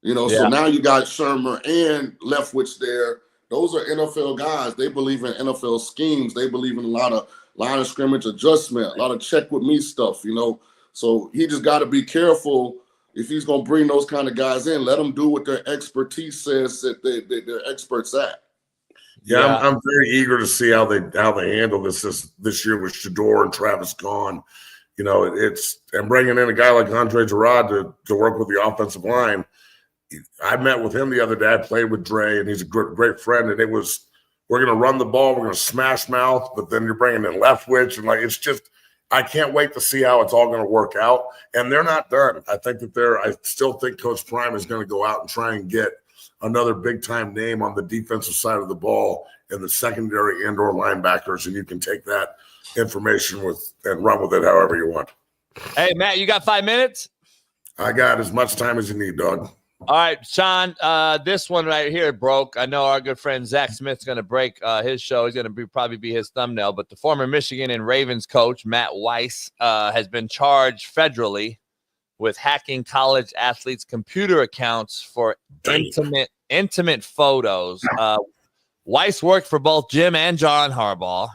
You know, so now you got Shurmur and Leftwich there. Those are NFL guys. They believe in NFL schemes. They believe in a lot of line of scrimmage adjustment, a lot of check with me stuff, you know. So he just got to be careful if he's going to bring those kind of guys in. Let them do what their expertise says that they're experts at. Yeah, I'm very eager to see how they handle this year with Shador and Travis Gone. You know, and bringing in a guy like Andre Gerard to work with the offensive line. I met with him the other day. I played with Dre, and he's a great friend. And it was, we're going to run the ball, we're going to smash mouth, but then you're bringing in Leftwich, and like, it's just, I can't wait to see how it's all going to work out. And they're not done. I still think Coach Prime is going to go out and try and get another big time name on the defensive side of the ball in the secondary and/or linebackers, and you can take that information and run with it however you want. Hey, Matt, you got 5 minutes? I got as much time as you need, dog. All right, Shaun, this one right here broke. I know our good friend Zach Smith's going to break his show. He's going to probably be his thumbnail. But the former Michigan and Ravens coach, Matt Weiss, has been charged federally with hacking college athletes' computer accounts for intimate photos. Weiss worked for both Jim and John Harbaugh.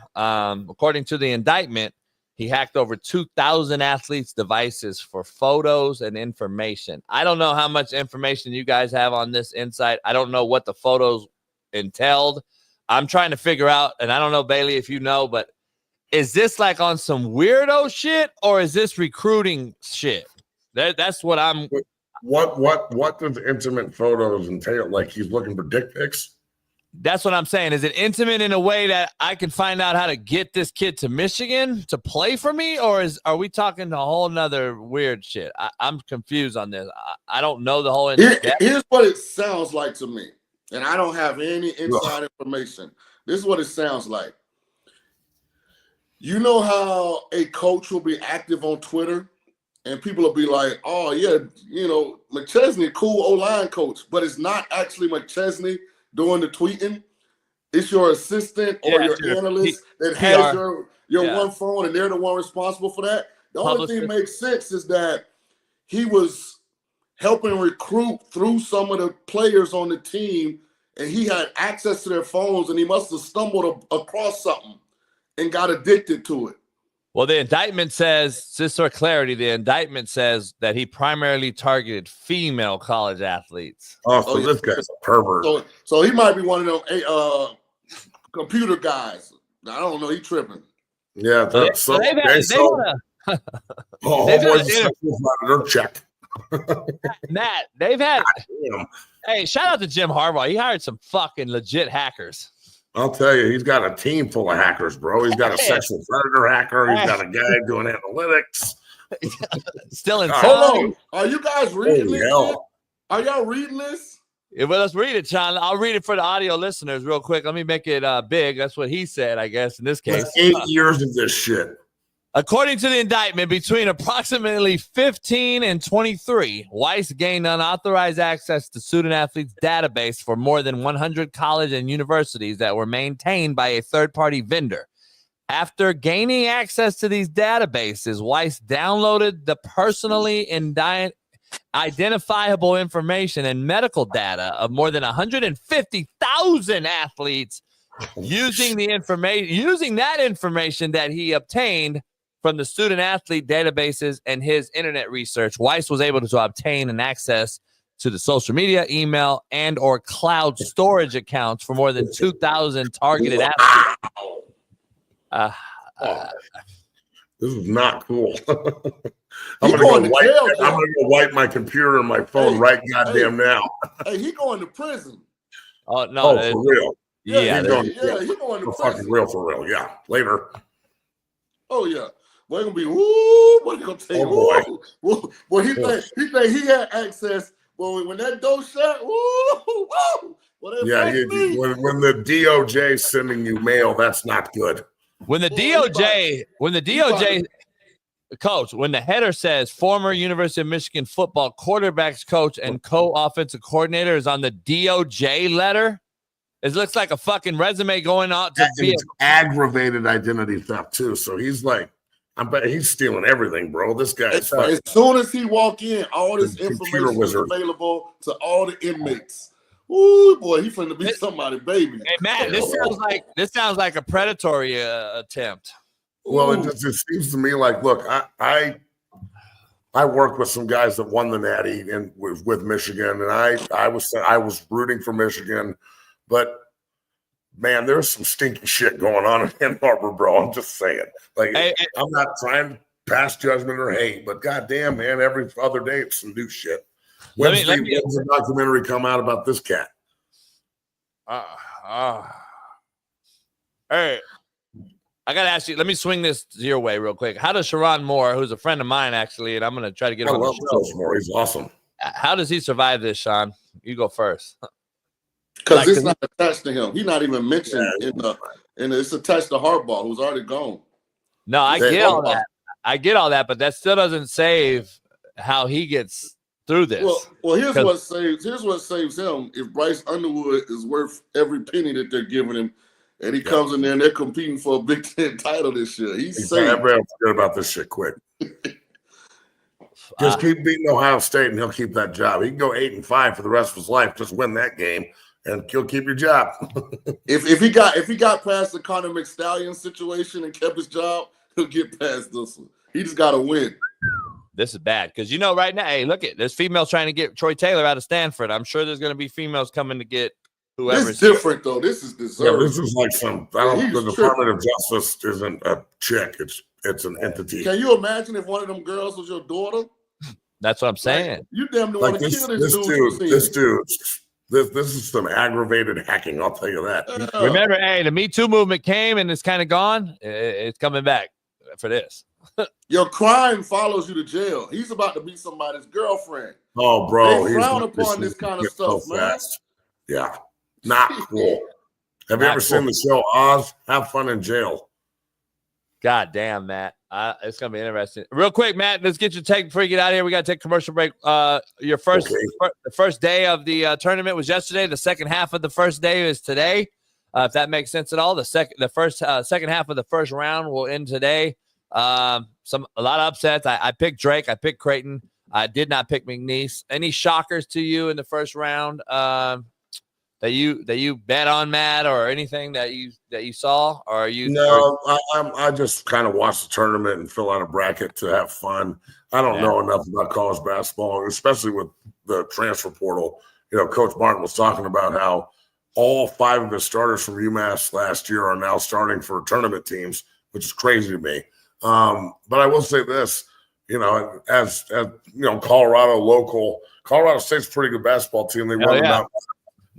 According to the indictment, he hacked over 2,000 athletes' devices for photos and information. I don't know how much information you guys have on this insight. I don't know what the photos entailed. I'm trying to figure out, and I don't know, Bailey, if you know, but is this like on some weirdo shit or is this recruiting shit? That's what I'm. What does intimate photos entail? Like he's looking for dick pics? That's what I'm saying. Is it intimate in a way that I can find out how to get this kid to Michigan to play for me? Or are we talking a whole nother weird shit? I'm confused on this. I don't know the whole. Here's what it sounds like to me. And I don't have any inside information. This is what it sounds like. You know how a coach will be active on Twitter and people will be like, oh, yeah, McChesney, cool O-line coach. But it's not actually McChesney doing the tweeting. It's your assistant or your analyst that has your one phone, and they're the one responsible for that. The only thing that makes sense is that he was helping recruit through some of the players on the team, and he had access to their phones, and he must have stumbled across something and got addicted to it. Well, the indictment says, just for clarity, the indictment says that he primarily targeted female college athletes. So this guy's a pervert. So he might be one of them computer guys. I don't know. He tripping. Yeah. Check. Matt, they've had. Hey, shout out to Jim Harbaugh. He hired some fucking legit hackers. I'll tell you, he's got a team full of hackers, bro. He's got a sexual predator hacker. He's got a guy doing analytics. Still in. Hold on. Are you guys reading this? Are y'all reading this? Yeah, well, let's read it, Shaun. I'll read it for the audio listeners real quick. Let me make it big. That's what he said, I guess, in this case. 8 years of this shit. According to the indictment, between approximately 15 and 23, Weiss gained unauthorized access to student-athletes' database for more than 100 colleges and universities that were maintained by a third-party vendor. After gaining access to these databases, Weiss downloaded the personally identifiable information and medical data of more than 150,000 athletes using that information that he obtained from the student-athlete databases and his internet research. Weiss was able to obtain an access to the social media, email, and or cloud storage accounts for more than 2,000 targeted athletes. This is not cool. I'm gonna go wipe my computer and my phone goddamn now. Hey, he going to prison. Oh no, for real. Yeah, he going to prison. Fucking real for real. Yeah, later. Oh yeah. Boy, gonna be woo. What he gonna take? Oh boy. Well, he think he had access. Well, when that door shut, woo. Well, yeah, when the DOJ is sending you mail, that's not good. When the DOJ, coach, when the header says former University of Michigan football quarterbacks coach and co-offensive coordinator is on the DOJ letter, it looks like a fucking resume going out to be aggravated identity theft too. So he's like, I bet he's stealing everything, bro. This guy is as soon as he walk in, all this information is available to all the inmates. Ooh, boy, he finna be somebody, baby. Hey, Matt, this sounds like a predatory attempt. Well, it seems to me like, look, I worked with some guys that won the Natty and with Michigan, and I was rooting for Michigan, but man, there's some stinky shit going on in Ann Arbor, bro. I'm just saying. Like, I'm not trying to pass judgment or hate, but goddamn, man, every other day it's some new shit. When's the documentary come out about this cat? Hey, I got to ask you, let me swing this your way real quick. How does Shaun Moore, who's a friend of mine, actually, and I'm going to try to get him on the show. Moore. He's awesome. How does he survive this, Shaun? You go first. Because it's not attached to him. He's not even mentioned it's attached to Harbaugh, who's already gone. No, I get all that. I get all that, but that still doesn't save how he gets through this. Well, here's what saves him. If Bryce Underwood is worth every penny that they're giving him, and he comes in there and they're competing for a Big Ten title this year, he's safe. Everybody forget about this shit quick. Just keep beating Ohio State, and he'll keep that job. He can go 8-5 for the rest of his life. Just win that game, and he'll keep your job. if he got past the Connor McStallion situation and kept his job, he'll get past this one. He just got to win. This is bad because right now, hey, look there's females trying to get Troy Taylor out of Stanford. I'm sure there's going to be females coming to get whoever. This is different though. This is deserved. Yeah, this is like the Department of Justice isn't a chick. It's an entity. Can you imagine if one of them girls was your daughter? That's what I'm saying. Like, you damn near want to kill this dude. This dude This is some aggravated hacking. I'll tell you that. Remember, hey, the Me Too movement came and it's kind of gone. It's coming back for this. Your crime follows you to jail. He's about to be somebody's girlfriend. Oh, bro, they frown upon this kind of stuff, so man. fast. Yeah, not cool. Have you ever seen the show Oz? Have fun in jail. God damn, Matt. It's gonna be interesting. Real quick, Matt, let's get your take before you get out of here. We got to take a commercial break. Your the first day of the tournament was yesterday. The second half of the first day is today. If that makes sense at all. The second half of the first round will end today. A lot of upsets. I picked Drake. I picked Creighton. I did not pick McNeese. Any shockers to you in the first round that you bet on, Matt, or anything that you saw? Or are you? No, I just kind of watch the tournament and fill out a bracket to have fun. I don't know enough about college basketball, especially with the transfer portal. You know, Coach Martin was talking about how all 5 of his starters from UMass last year are now starting for tournament teams, which is crazy to me. But I will say this, you know, as you know, Colorado State's a pretty good basketball team. They run them out.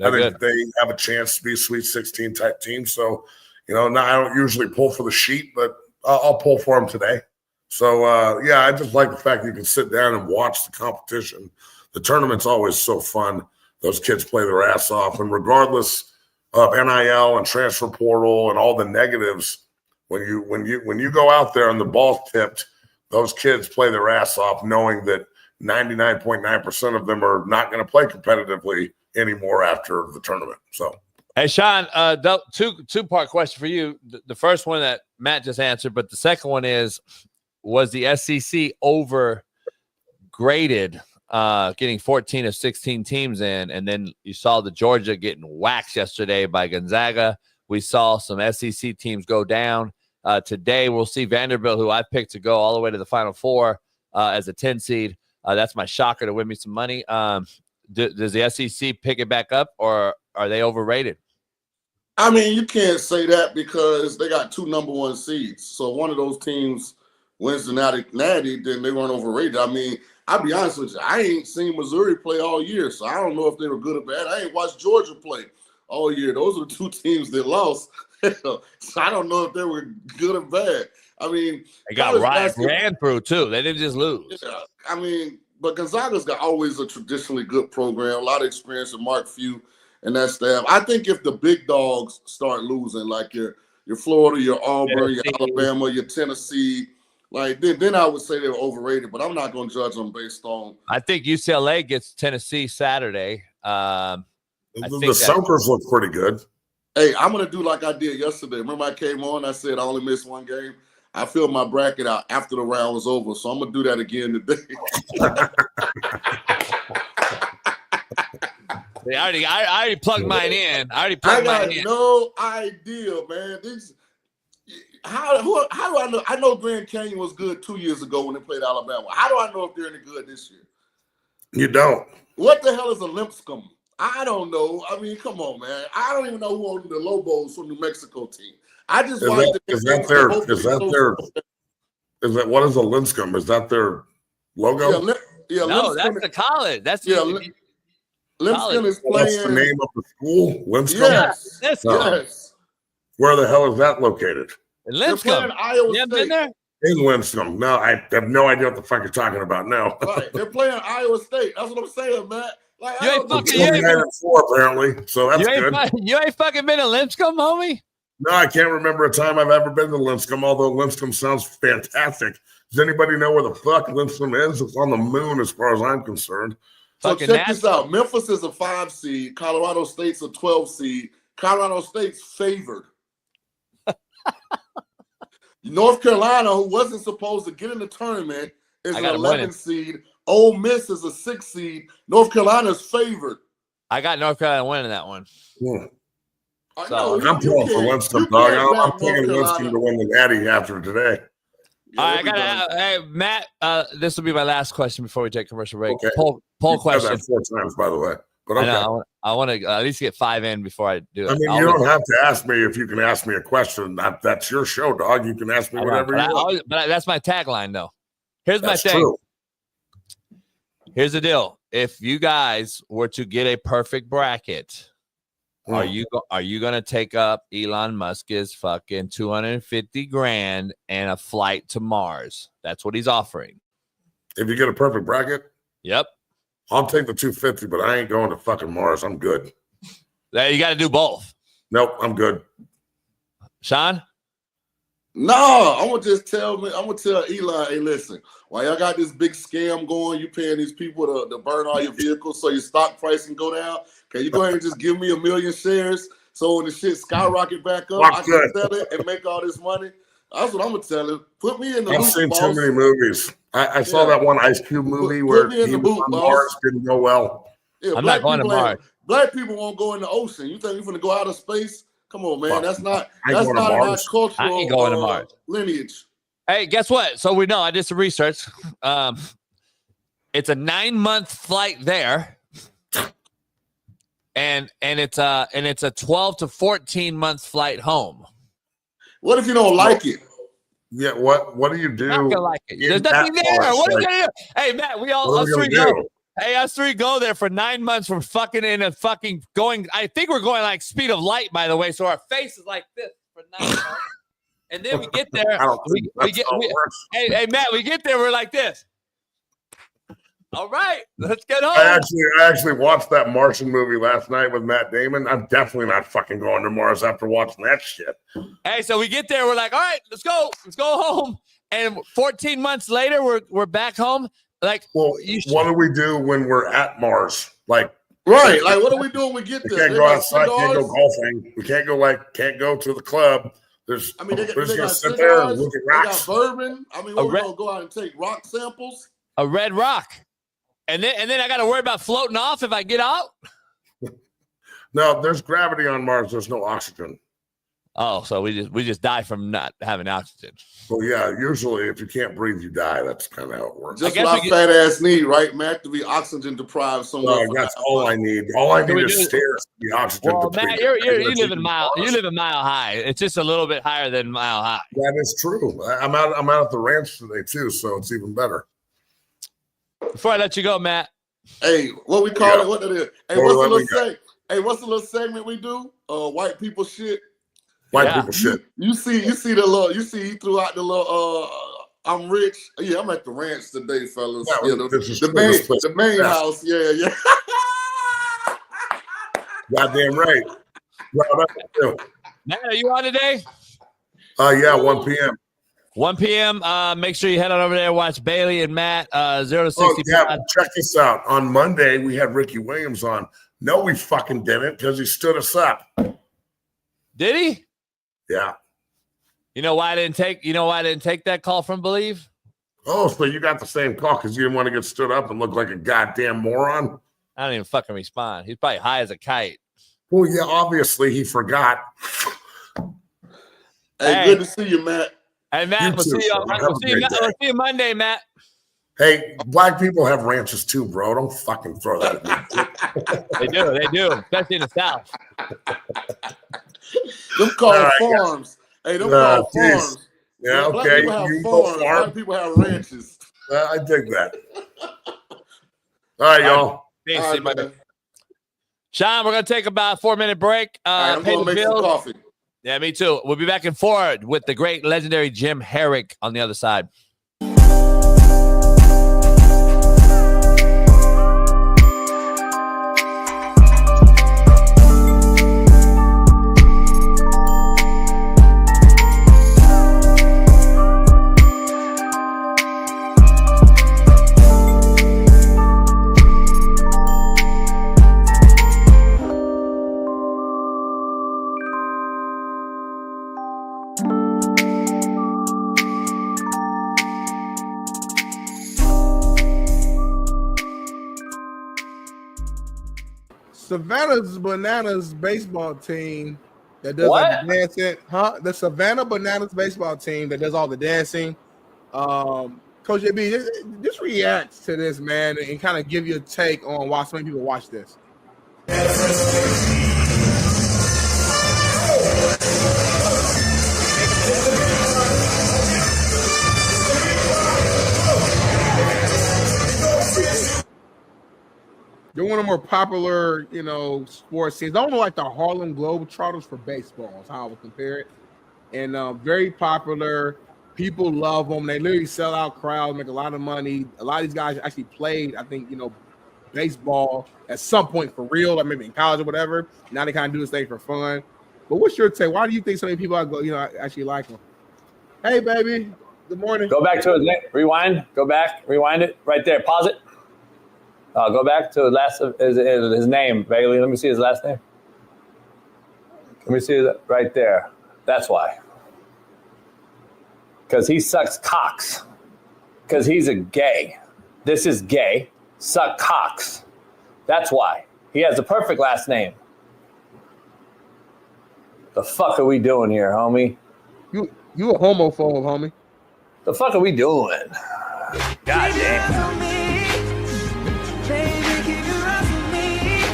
I think they have a chance to be a Sweet 16 type team. So, you know, now I don't usually pull for the sheet, but I'll pull for them today. So, I just like the fact that you can sit down and watch the competition. The tournament's always so fun. Those kids play their ass off. And regardless of NIL and transfer portal and all the negatives, when you go out there and the ball's tipped, those kids play their ass off knowing that 99.9% of them are not going to play competitively anymore after the tournament. So, hey, Shaun, two-part question for you. The first one that Matt just answered, but the second one was the SEC overgraded, getting 14 of 16 teams in, and then you saw the Georgia getting waxed yesterday by Gonzaga. We saw some SEC teams go down. Today we'll see Vanderbilt, who I picked to go all the way to the Final Four as a 10 seed. That's my shocker to win me some money. Does the SEC pick it back up, or are they overrated? I mean, you can't say that because they got 2 number 1 seeds. So if one of those teams wins the natty, then they weren't overrated. I mean, I'll be honest with you. I ain't seen Missouri play all year, so I don't know if they were good or bad. I ain't watched Georgia play all year. Those are the 2 teams that lost. So I don't know if they were good or bad. I mean, they got ran through too. They didn't just lose. Yeah, I mean, but Gonzaga's got always a traditionally good program, a lot of experience with Mark Few and that staff. I think if the big dogs start losing, like your Florida, your Auburn, your Alabama, your Tennessee, like then I would say they were overrated. But I'm not going to judge them based on. I think UCLA gets Tennessee Saturday. The Soakers look pretty good. Hey, I'm going to do like I did yesterday. Remember I came on, I said I only missed 1 game. I filled my bracket out after the round was over, so I'm going to do that again today. I already plugged mine in. I got no idea, man. How do I know? I know Grand Canyon was good 2 years ago when they played Alabama. How do I know if they're any good this year? You don't. What the hell is a Lipscomb? I don't know. I mean, come on, man. I don't even know who owned the Lobos from New Mexico team. I just what is a Linscomb? Is that their logo? No, that's the college. That's Linscomb is playing. What's the name of the school? Linscomb? Yes. Yes. Where the hell is that located? In Linscomb. Iowa you State. Been there? In Linscomb. No, I have no idea what the fuck you're talking about now. Right. They're playing Iowa State. That's what I'm saying, man. Like, you ain't fucking 29-4 apparently, so that's good. You ain't fucking been to Linscomb, homie? No, I can't remember a time I've ever been to Linscomb, although Linscomb sounds fantastic. Does anybody know where the fuck Linscomb is? It's on the moon as far as I'm concerned. So check this out. Memphis is a 5 seed. Colorado State's a 12 seed. Colorado State's favored. North Carolina, who wasn't supposed to get in the tournament, is an 11 seed. Ole Miss is a 6 seed. North Carolina's favored. I got North Carolina winning that one. Yeah. So, I'm pulling for Linscomb, dog. I'm picking Linscomb to win the Natty after today. All right, hey, Matt, this will be my last question before we take commercial break. Okay. Poll question. That 4 times, by the way. But okay. I want to at least get 5 in before I do it. I mean, you don't have to ask me if you can ask me a question. That's your show, dog. You can ask me whatever you want. But that's my tagline, though. Here's my thing. True. Here's the deal. if you guys were to get a perfect bracket, are you going to take up Elon Musk's fucking $250,000 and a flight to Mars? That's what he's offering. If you get a perfect bracket? Yep. I'll take the 250, but I ain't going to fucking Mars. I'm good. You got to do both. Nope, I'm good. Shaun? No, I'm gonna tell Elon, hey, listen, while y'all got this big scam going, you paying these people to burn all your vehicles so your stock price can go down. Can you go ahead and just give me 1 million shares so when the shit skyrocket back up, I can sell it and make all this money? That's what I'm gonna tell him. Put me in the I've loop, seen boss. too many movies. I saw that one Ice Cube movie where he was on Mars, didn't go well. Yeah, I'm not going to Mars. Black people won't go in the ocean. You think you're gonna go out of space? Come on, man. That's not I ain't in our cultural I ain't going to Mars. lineage. Hey, guess what? So we know, I did some research. It's a 9-month flight there. And it's a 12 to 14 month flight home. What if you don't like it? Yeah, what do you do? Not gonna like it. There's nothing there. What are you gonna do? Hey, Matt, us three go there for 9 months. We're fucking going. I think we're going like speed of light, by the way. So our face is like this for 9 months. And then we get there. Hey, Matt, we get there. We're like this. All right, let's get home. I actually watched that Martian movie last night with Matt Damon. I'm definitely not fucking going to Mars after watching that shit. Hey, so we get there. We're like, all right, let's go home. And 14 months later, we're back home. Like, well, what do we do when we're at Mars? Like, right? Like, what do we do when we get there? We can't go outside. Can't go golfing. We can't go to the club. We're just gonna sit there and look at rocks. They got bourbon. I mean, we're gonna go out and take rock samples. A red rock. And then I got to worry about floating off if I get out. No, there's gravity on Mars. There's no oxygen. Oh, so we just die from not having oxygen. Well, yeah. Usually, if you can't breathe, you die. That's kind of how it works. Just what our fat ass need, right, Matt, to be oxygen deprived somewhere. That's all I need. All I need is stairs to be oxygen. Well, Matt, you live in mile high. It's just a little bit higher than mile high. That is true. I'm out at the ranch today too, so it's even better. Before I let you go, Matt. Hey, what we call it? What it is? Hey, what's the little segment we do? White people shit. White people shit. You see he threw out the little I'm rich. Yeah, I'm at the ranch today, fellas. Yeah, the main house. Yeah. Goddamn right. Matt, are you on today? Yeah, 1 p.m. 1 p.m. Make sure you head on over there and watch Bailey and Matt 0 to 65. Yeah, check this out. On Monday, we had Ricky Williams on. No, we fucking didn't because he stood us up. Did he? Yeah. You know why I didn't take that call from Believe? Oh, so you got the same call because you didn't want to get stood up and look like a goddamn moron? I don't even fucking respond. He's probably high as a kite. Well, yeah, obviously he forgot. Hey, good to see you, Matt. Hey, Matt, we'll see you Monday, Matt. Hey, black people have ranches too, bro. Don't fucking throw that at me. They do, especially in the South. Them called farms. Hey, them called farms. Yeah, black okay. People have farms. Black people have ranches. I dig that. All right, y'all. Peace. All right, Shaun, we're going to take about a 4-minute break. I'm going to make some coffee. Yeah, me too. We'll be back and forth with the great legendary Jim Harrick on the other side. Savannah's Bananas baseball team that does like the dancing, The Savannah Bananas baseball team that does all the dancing. Coach JB, just react to this, man, and kind of give your take on why so many people watch this. They're one of the more popular, sports teams. I don't know, like the Harlem Globetrotters for baseball is how I would compare it. And very popular. People love them. They literally sell out crowds, make a lot of money. A lot of these guys actually played, I think, baseball at some point for real, like maybe in college or whatever. Now they kind of do this thing for fun. But what's your take? Why do you think so many people actually like them? Hey, baby. Good morning. Go back to his name. Rewind. Go back. Rewind it. Right there. Pause it. Go back to his name, Bailey. Let me see his last name. Let me see that right there. That's why. Because he sucks cocks. Because he's a gay. This is gay. Suck cocks. That's why. He has the perfect last name. The fuck are we doing here, homie? You a homophobe, homie. The fuck are we doing? God damn.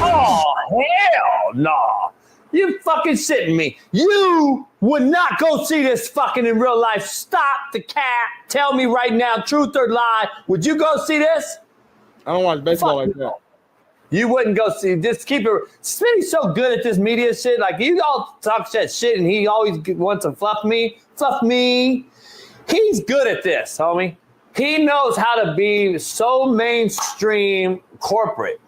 Oh, hell no. You fucking shitting me. You would not go see this fucking in real life. Stop the cat. Tell me right now, truth or lie. Would you go see this? I don't watch baseball like that. You wouldn't go see. Just keep it. Smitty's so good at this media shit. Like, you all talk that shit, and he always wants to fluff me. Fluff me. He's good at this, homie. He knows how to be so mainstream corporate.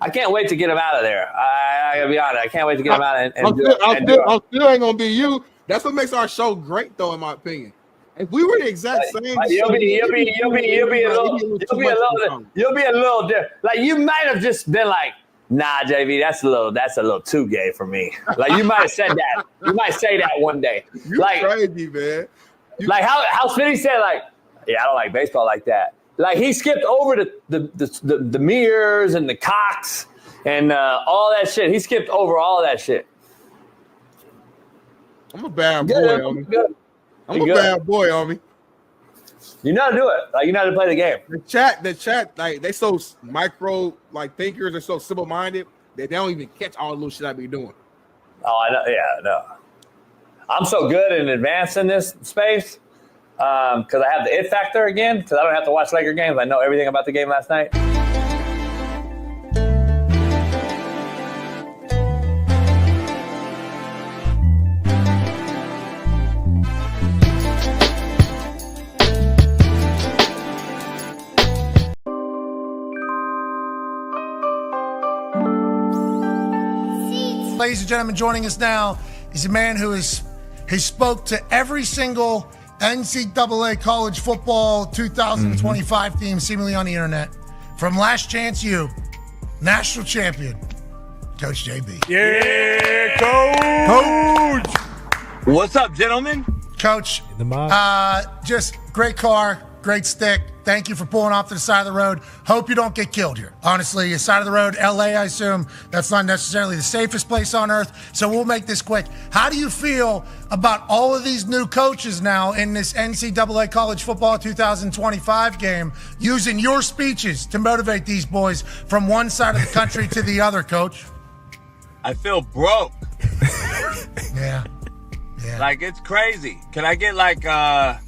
I can't wait to get him out of there. I gotta be honest. I can't wait to get him out and do it. I still ain't gonna be you. That's what makes our show great, though, in my opinion. If we were the exact same, you'll be a little different. Like, you might have just been like, nah, JV, that's a little too gay for me. Like, you might have said that. You might say that one day. You're like, crazy, man. Like how Smitty said, like, yeah, I don't like baseball like that. Like, he skipped over the mirrors and the cocks and all that shit. He skipped over all that shit. I'm a bad boy, homie. I'm a bad boy, homie. You know how to do it. Like, you know how to play the game. The chat, like, they so micro, like, thinkers. They're so simple-minded that they don't even catch all the little shit I be doing. Oh, I know. Yeah, no. I'm so good in advance in this space because I have the it factor again, because I don't have to watch Laker games. I know everything about the game last night. Ladies and gentlemen, joining us now is a man who spoke to every single NCAA college football 2025 team seemingly on the internet. From Last Chance U, national champion, Coach JB. Yeah, Coach. What's up, gentlemen? Coach, just great car, great stick. Thank you for pulling off to the side of the road. Hope you don't get killed here. Honestly, the side of the road, LA, I assume, that's not necessarily the safest place on earth. So we'll make this quick. How do you feel about all of these new coaches now in this NCAA college football 2025 game using your speeches to motivate these boys from one side of the country to the other, Coach? I feel broke. Yeah. Like, it's crazy. Can I get like a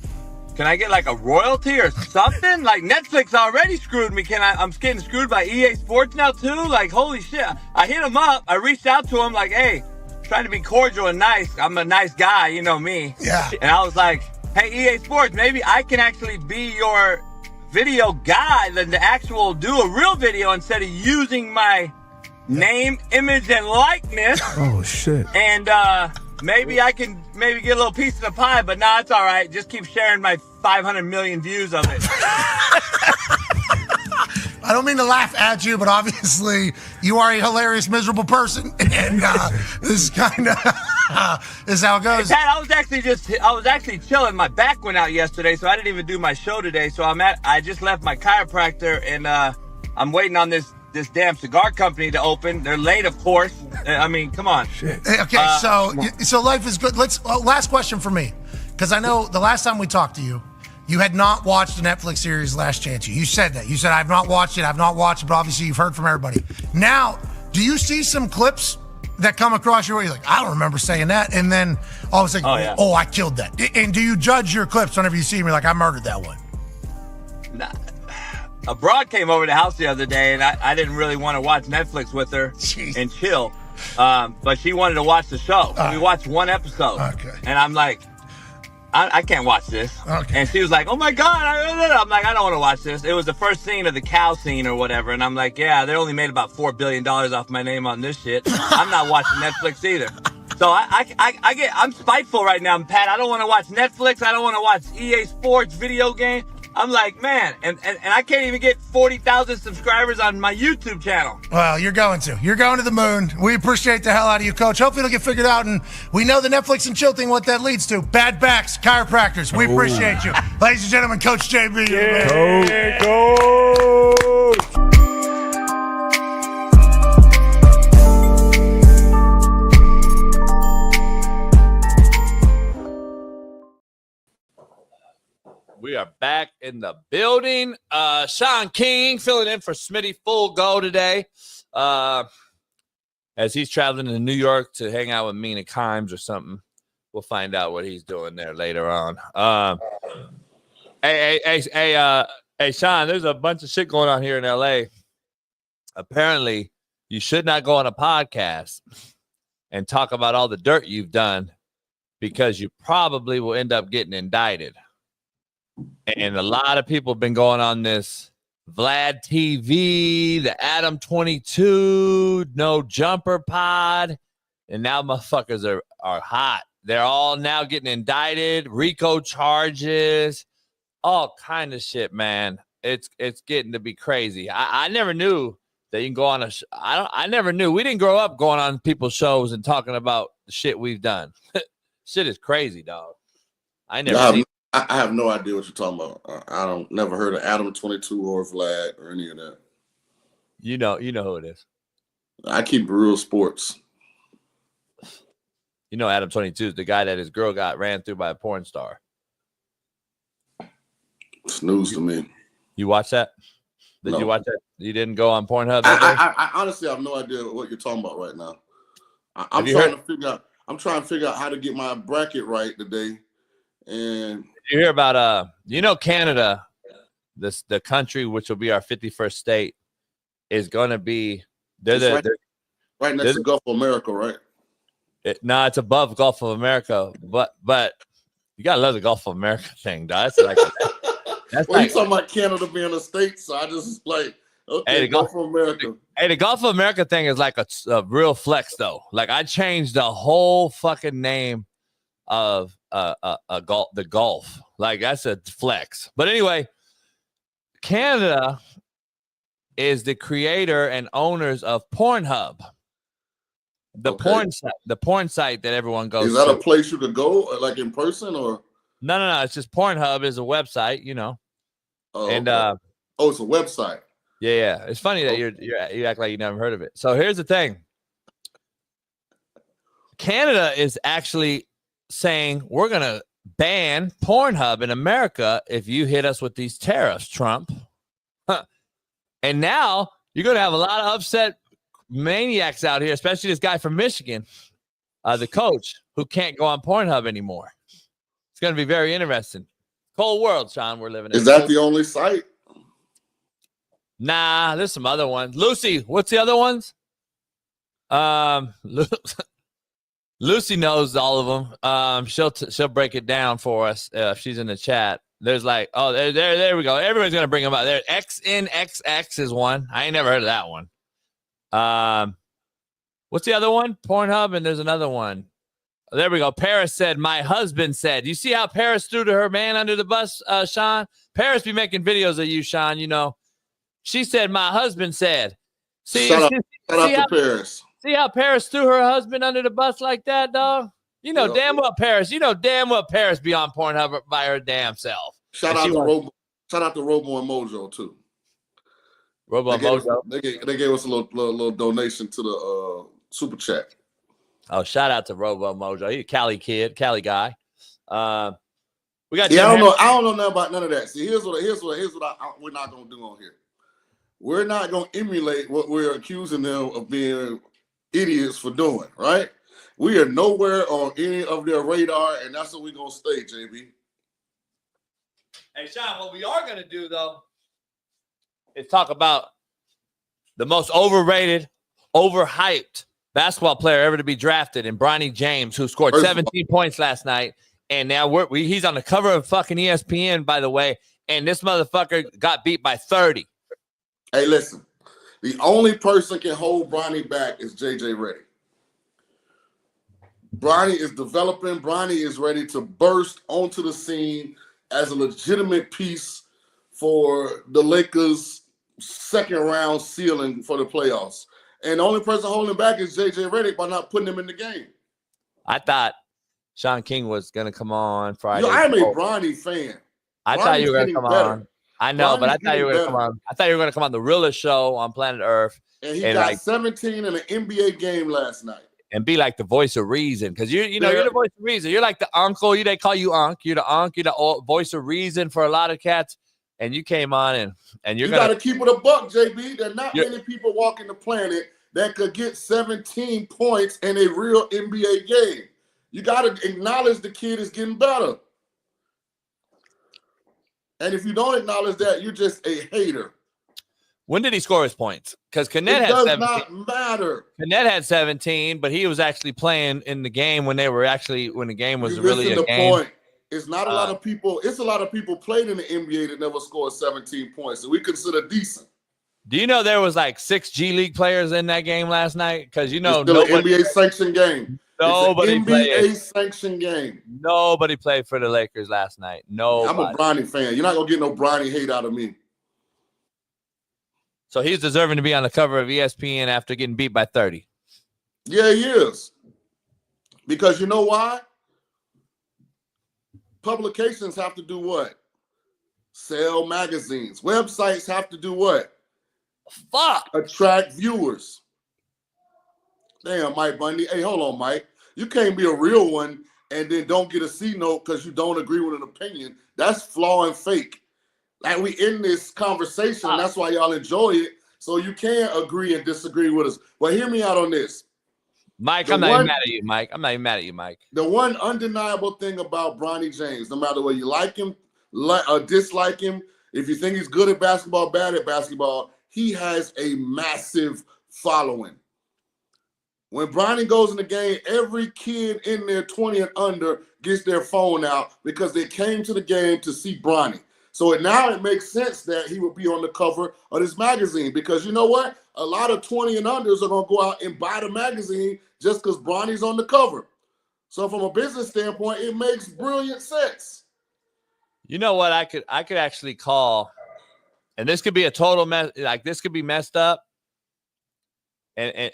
royalty or something? Like, Netflix already screwed me. I'm getting screwed by EA Sports now too? Like, holy shit. I hit him up. I reached out to him like, hey, trying to be cordial and nice. I'm a nice guy, you know me. Yeah. And I was like, hey, EA Sports, maybe I can actually be your video guy than to actual do a real video instead of using my name, image, and likeness. Oh, shit. And maybe I can get a little piece of the pie, but nah, it's all right. Just keep sharing my 500 million views of it. I don't mean to laugh at you, but obviously you are a hilarious, miserable person, and this is kind of is how it goes. Hey, Pat, I was actually chilling. My back went out yesterday, so I didn't even do my show today. So I just left my chiropractor, and I'm waiting on this damn cigar company to open. They're late, of course. I mean, come on. Shit. Okay, so life is good. Last question for me, because I know the last time we talked to you, you had not watched the Netflix series Last Chance U. You said that. You said, I've not watched it, but obviously you've heard from everybody. Now, do you see some clips that come across your way? You're like, I don't remember saying that. And then all of a sudden, oh, I killed that. And do you judge your clips whenever you see me like, I murdered that one? Nah. a broad came over to the house the other day, and I didn't really want to watch Netflix with her and chill. But she wanted to watch the show. We watched one episode. Okay. And I'm like, I can't watch this. Okay. And she was like, oh my God. I'm like, I don't want to watch this. It was the first scene of the cow scene or whatever. And I'm like, yeah, they only made about $4 billion off my name on this shit. I'm not watching Netflix either. So I'm spiteful right now, Pat. I don't want to watch Netflix. I don't want to watch EA Sports video game. I'm like, man, and I can't even get 40,000 subscribers on my YouTube channel. Well, you're going to the moon. We appreciate the hell out of you, Coach. Hopefully it'll get figured out, and we know the Netflix and chill thing, what that leads to. Bad backs, chiropractors. We appreciate you. Ladies and gentlemen, Coach JB. Yeah, Coach. We are back in the building. Shaun King filling in for Smitty full go today. As he's traveling to New York to hang out with Mina Kimes or something. We'll find out what he's doing there later on. Hey, Shaun, there's a bunch of shit going on here in LA. Apparently, you should not go on a podcast and talk about all the dirt you've done because you probably will end up getting indicted. And a lot of people have been going on this Vlad TV, the Adam 22, No Jumper Pod, and now motherfuckers are hot. They're all now getting indicted, RICO charges, all kind of shit, man. It's getting to be crazy. I never knew that you can go on a I never knew. We didn't grow up going on people's shows and talking about the shit we've done. Shit is crazy, dog. I have no idea what you're talking about. I don't never heard of Adam 22 or Vlad or any of that. You know who it is. I keep real sports. You know Adam 22 is the guy that his girl got ran through by a porn star. It's news to me. You watch that? Did you watch that? You didn't go on Pornhub? I honestly have no idea what you're talking about right now. I'm trying to figure out how to get my bracket right today. And you hear about Canada, the country which will be our 51st state is going to be right next to Gulf of America, right? It's above Gulf of America, but you gotta love the Gulf of America thing, dog. That's well, you talking about Canada being a state, so I just like okay, Gulf of America. Hey, the Gulf of America thing is like a real flex though. Like I changed the whole fucking name of the Gulf. Like that's a flex. But anyway, Canada is the creator and owners of Pornhub. The porn site that everyone goes to. Is that a place you could go like in person or? No. It's just Pornhub is a website, you know. Oh, and okay. It's a website. Yeah. It's funny that you act like you never heard of it. So here's the thing. Canada is actually saying we're gonna ban Pornhub in America if you hit us with these tariffs, Trump. And now you're gonna have a lot of upset maniacs out here, especially this guy from Michigan, the coach, who can't go on Pornhub anymore. It's going to be very interesting. Cold world, Shaun, we're living in. Is that the only site? Nah, there's some other ones. Lucy, what's the other ones? Lucy knows all of them. She'll break it down for us if she's in the chat. There's like, there we go. Everybody's going to bring them out. There, XNXX is one. I ain't never heard of that one. What's the other one? Pornhub, and there's another one. There we go. Paris said, my husband said. You see how Paris threw to her man under the bus, Shaun? Paris be making videos of you, Shaun, you know. She said, my husband said. Shout out to Paris. See how Paris threw her husband under the bus like that, dog? You know damn well Paris. You know damn well Paris be on Pornhub by her damn self. Shout out to Robo and Mojo, too. Robo Mojo. They gave us a little donation to the super chat. Oh, shout out to Robo Mojo. He's a Cali kid, Cali guy. We got. Yeah, I don't know nothing about none of that. See, here's what we're not gonna do on here. We're not gonna emulate what we're accusing them of being idiots for doing. Right? We are nowhere on any of their radar, and that's what we're gonna stay, JB. Hey, Shaun, what we are gonna do though. is talk about the most overrated, overhyped basketball player ever to be drafted, and Bronny James, who scored 17 points last night, and now he's on the cover of fucking ESPN, by the way, and this motherfucker got beat by 30. Hey, listen, the only person can hold Bronny back is JJ Redick. Bronny is developing. Bronny is ready to burst onto the scene as a legitimate piece for the Lakers' second-round ceiling for the playoffs. And the only person holding back is JJ Redick by not putting him in the game. I thought Shaun King was going to come on Friday. I'm a Bronny fan. I thought you were going to come on. I know, but I thought you were going to come on. I thought you were going to come on the realest show on Planet ERF. And he got 17 in an NBA game last night. And be like the voice of reason, because you're the voice of reason. You're like the uncle. They call you Unc. You're the Unc. You're the voice of reason for a lot of cats. And you came on and you got to keep it a buck, JB. There are not many people walking the planet that could get 17 points in a real NBA game. You got to acknowledge the kid is getting better. And if you don't acknowledge that, you're just a hater. When did he score his points? Because Kenneth had 17. It does not matter. Kenneth had 17, but he was actually playing in the game when the game was really a game. Point. It's not a lot of people. It's a lot of people played in the NBA that never scored 17 points, and we consider decent. Do you know there was like 6 G League players in that game last night? Because it's still an NBA sanctioned game. Nobody it's an NBA sanctioned game. Nobody played for the Lakers last night. No, I'm a Bronny fan. You're not gonna get no Bronny hate out of me. So he's deserving to be on the cover of ESPN after getting beat by 30. Yeah, he is. Because you know why? Publications have to do what? Sell magazines. Websites have to do what? Attract viewers. Damn, Mike Bundy. Hey, hold on, Mike. You can't be a real one and then don't get a C note because you don't agree with an opinion. That's flaw and fake. Like, we in this conversation, that's why y'all enjoy it, so you can agree and disagree with us. But hear me out on this. Mike, I'm not even mad at you, Mike. I'm not even mad at you, Mike. The one undeniable thing about Bronny James, no matter whether you like him or dislike him, if you think he's good at basketball, bad at basketball, he has a massive following. When Bronny goes in the game, every kid in there 20 and under gets their phone out because they came to the game to see Bronny. So now it makes sense that he would be on the cover of this magazine because you know what? A lot of 20 and unders are going to go out and buy the magazine just because Bronny's on the cover. So from a business standpoint, it makes brilliant sense. You know what? I could actually call, and this could be a total mess. Like this could be messed up, and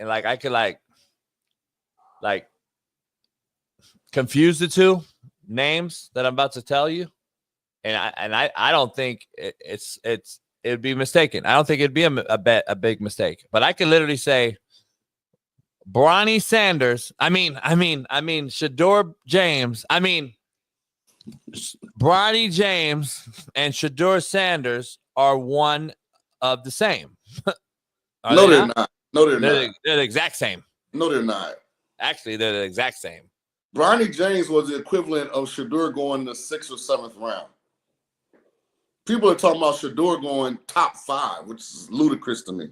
like I could like confuse the two names that I'm about to tell you. And I don't think it'd be mistaken. I don't think it'd be a big mistake. But I could literally say Bronny Sanders. I mean Shador James. I mean Bronny James and Shador Sanders are one of the same. No, they're not. No, they're not. They're the exact same. No, they're not. Actually, they're the exact same. Bronny James was the equivalent of Shador going the 6th or 7th round. People are talking about Shador going top 5, which is ludicrous to me.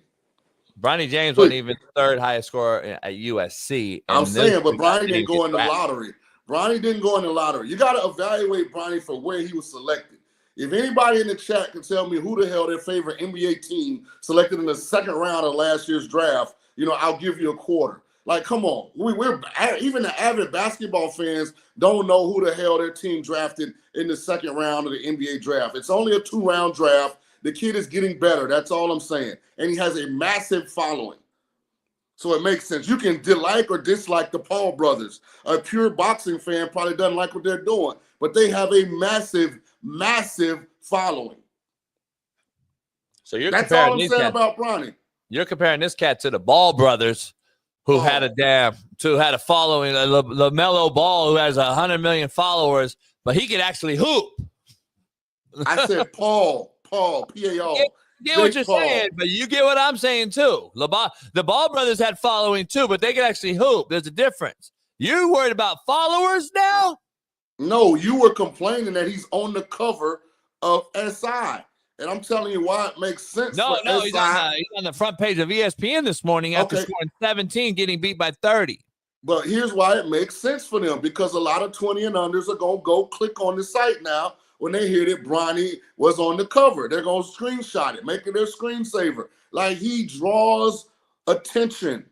Bronny James wasn't even the 3rd highest scorer at USC. I'm saying, but Bronny didn't go in the lottery. Bronny didn't go in the lottery. You got to evaluate Bronny for where he was selected. If anybody in the chat can tell me who the hell their favorite NBA team selected in the 2nd round of last year's draft, I'll give you a quarter. Like, come on. We're even the avid basketball fans don't know who the hell their team drafted in the 2nd round of the NBA draft. It's only a 2-round draft. The kid is getting better. That's all I'm saying. And he has a massive following. So it makes sense. You can like or dislike the Paul brothers. A pure boxing fan probably doesn't like what they're doing, but they have a massive, massive following. So that's all I'm saying about Bronny. You're comparing this cat to the Ball brothers, who had a following, LaMelo Ball, who has 100 million followers, but he could actually hoop. I said Paul, P-A-R. Get what you're saying, but you get what I'm saying too. The Ball brothers had following too, but they could actually hoop. There's a difference. You worried about followers now? No, you were complaining that he's on the cover of SI. And I'm telling you why it makes sense. No, for he's SI. on the front page of ESPN this morning after scoring 17, getting beat by 30. But here's why it makes sense for them, because a lot of 20 and unders are going to go click on the site now when they hear that Bronny was on the cover. They're going to screenshot it, make it their screensaver. Like, he draws attention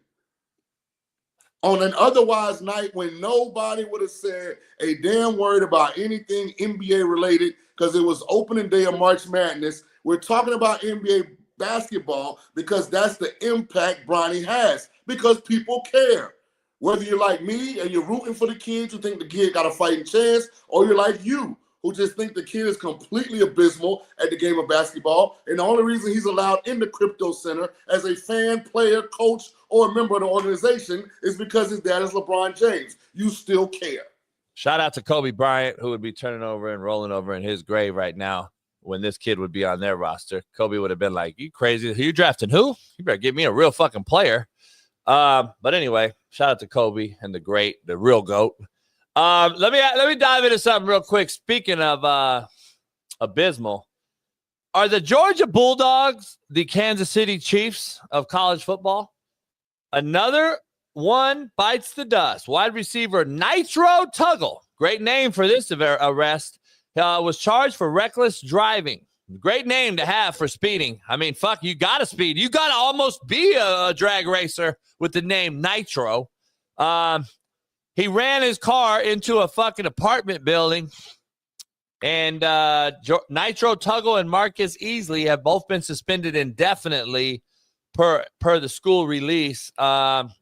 on an otherwise night when nobody would have said a damn word about anything NBA related, because it was opening day of March Madness. We're talking about NBA basketball because that's the impact Bronny has, because people care. Whether you're like me and you're rooting for the kid, you think the kid got a fighting chance, or you're like you, who just think the kid is completely abysmal at the game of basketball, and the only reason he's allowed in the Crypto Center as a fan, player, coach, or a member of the organization is because his dad is LeBron James. You still care. Shout out to Kobe Bryant, who would be turning over and rolling over in his grave right now when this kid would be on their roster. Kobe would have been like, you crazy? You drafting who? You better give me a real fucking player. But anyway, shout out to Kobe and the real GOAT. Let me dive into something real quick. Speaking of abysmal, are the Georgia Bulldogs the Kansas City Chiefs of college football? Another one bites the dust. Wide receiver Nitro Tuggle, great name for this arrest, was charged for reckless driving. Great name to have for speeding. I mean, fuck, you got to speed. You got to almost be a drag racer with the name Nitro. He ran his car into a fucking apartment building, and Nitro Tuggle and Marcus Easley have both been suspended indefinitely per the school release. Kirby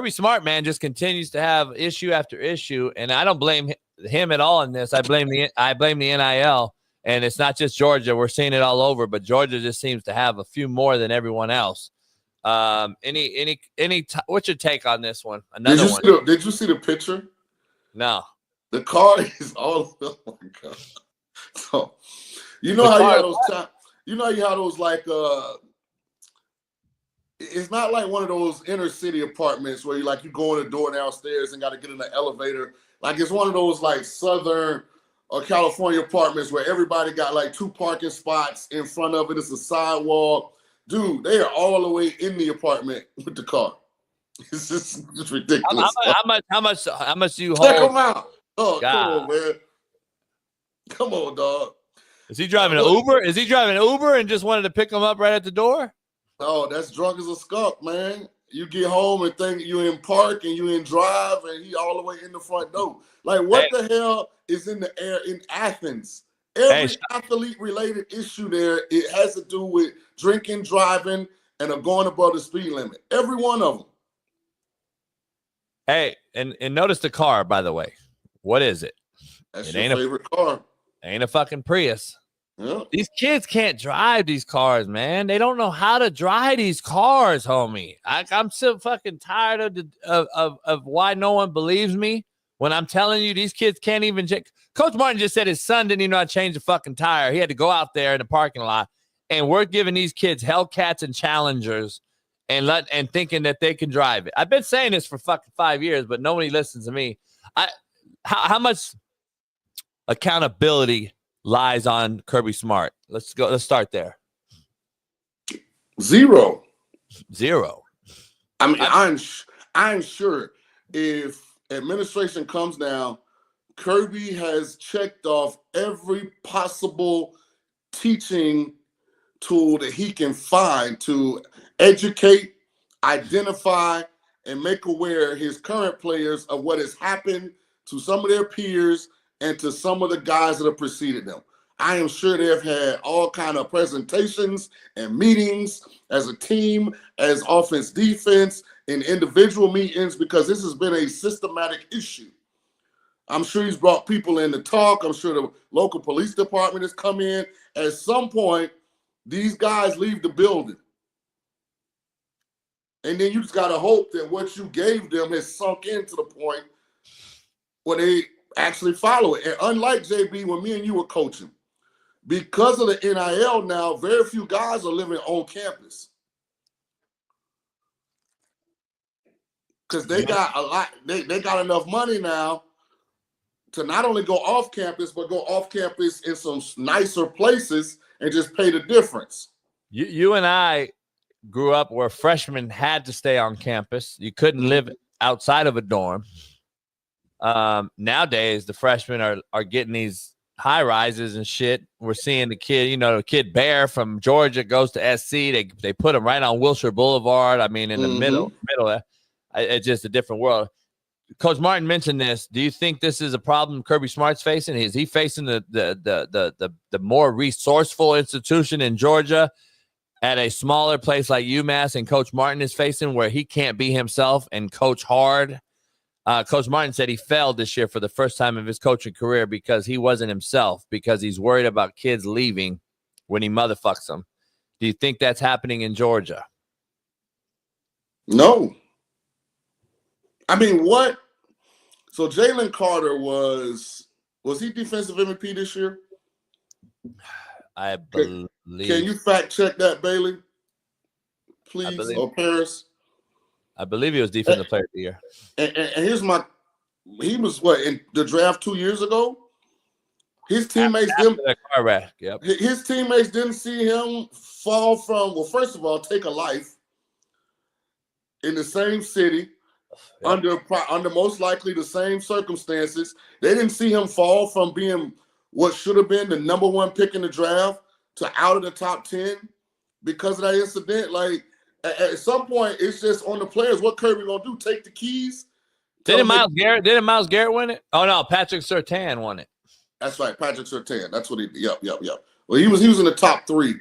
Smart, man, just continues to have issue after issue, and I don't blame him at all in this. I blame the NIL, and it's not just Georgia. We're seeing it all over, but Georgia just seems to have a few more than everyone else. What's your take on this one? Another one. Did you see the picture? No. The car is all. Oh my god! So, you know how you have those. You know you have those like. It's not like one of those inner city apartments where you go in the door downstairs and got to get in the elevator. Like, it's one of those like Southern or California apartments where everybody got like 2 parking spots in front of it. It's a sidewalk. Dude, they are all the way in the apartment with the car. It's just ridiculous. How much do you hold? Check them out. Oh, God. come on, man. Come on, dog. Is he driving an Uber? Is he driving an Uber and just wanted to pick him up right at the door? Oh, that's drunk as a skunk, man. You get home and think you in park and you in drive and he all the way in the front door. Like, what the hell is in the air in Athens? Every athlete-related issue there, it has to do with drinking, driving, and going above the speed limit. Every one of them. Hey, and notice the car, by the way. What is it? That's your favorite car. Ain't a fucking Prius. Yeah. These kids can't drive these cars, man. They don't know how to drive these cars, homie. I'm so fucking tired of why no one believes me when I'm telling you these kids can't even check. Coach Martin just said his son didn't even know how to change the fucking tire. He had to go out there in the parking lot, and we're giving these kids Hellcats and Challengers and thinking that they can drive it. I've been saying this for fucking 5 years, but nobody listens to me. How much accountability lies on Kirby Smart? Let's start there. Zero. I mean, I'm sure if administration comes down, Kirby has checked off every possible teaching tool that he can find to educate, identify, and make aware his current players of what has happened to some of their peers and to some of the guys that have preceded them. I am sure they've had all kind of presentations and meetings as a team, as offense, defense, in individual meetings, because this has been a systematic issue. I'm sure he's brought people in to talk. I'm sure the local police department has come in. At some point, these guys leave the building. And then you just got to hope that what you gave them has sunk into the point where they actually follow it. And unlike JB, when me and you were coaching, because of the NIL now, very few guys are living on campus. Because they got a lot, they got enough money now to not only go off campus, but go off campus in some nicer places and just pay the difference. You and I grew up where freshmen had to stay on campus. You couldn't live outside of a dorm. Nowadays, the freshmen are getting these high rises and shit. We're seeing the kid Bear from Georgia goes to SC. They put him right on Wilshire Boulevard. I mean, in the middle. It's just a different world. Coach Martin mentioned this. Do you think this is a problem Kirby Smart's facing? Is he facing the more resourceful institution in Georgia at a smaller place like UMass, and Coach Martin is facing where he can't be himself and coach hard? Coach Martin said he failed this year for the first time of his coaching career because he wasn't himself, because he's worried about kids leaving when he motherfucks them. Do you think that's happening in Georgia? No. I mean, what? So Jalen Carter was he defensive MVP this year? I believe. Can you fact check that, Bailey? Please, or Paris? I believe he was defensive player of the year. And here's he was what, in the draft 2 years ago? His teammates his teammates didn't see him fall from, well, first of all, take a life in the same city, under most likely the same circumstances. They didn't see him fall from being what should have been the number 1 pick in the draft to out of the top 10 because of that incident. Like, at some point, it's just on the players. What Kirby gonna do? Take the keys? Didn't Miles Garrett win it? Oh no, Patrick Surtain won it. That's right, Patrick Surtain. That's what he. Yep. Well, he was in the top 3.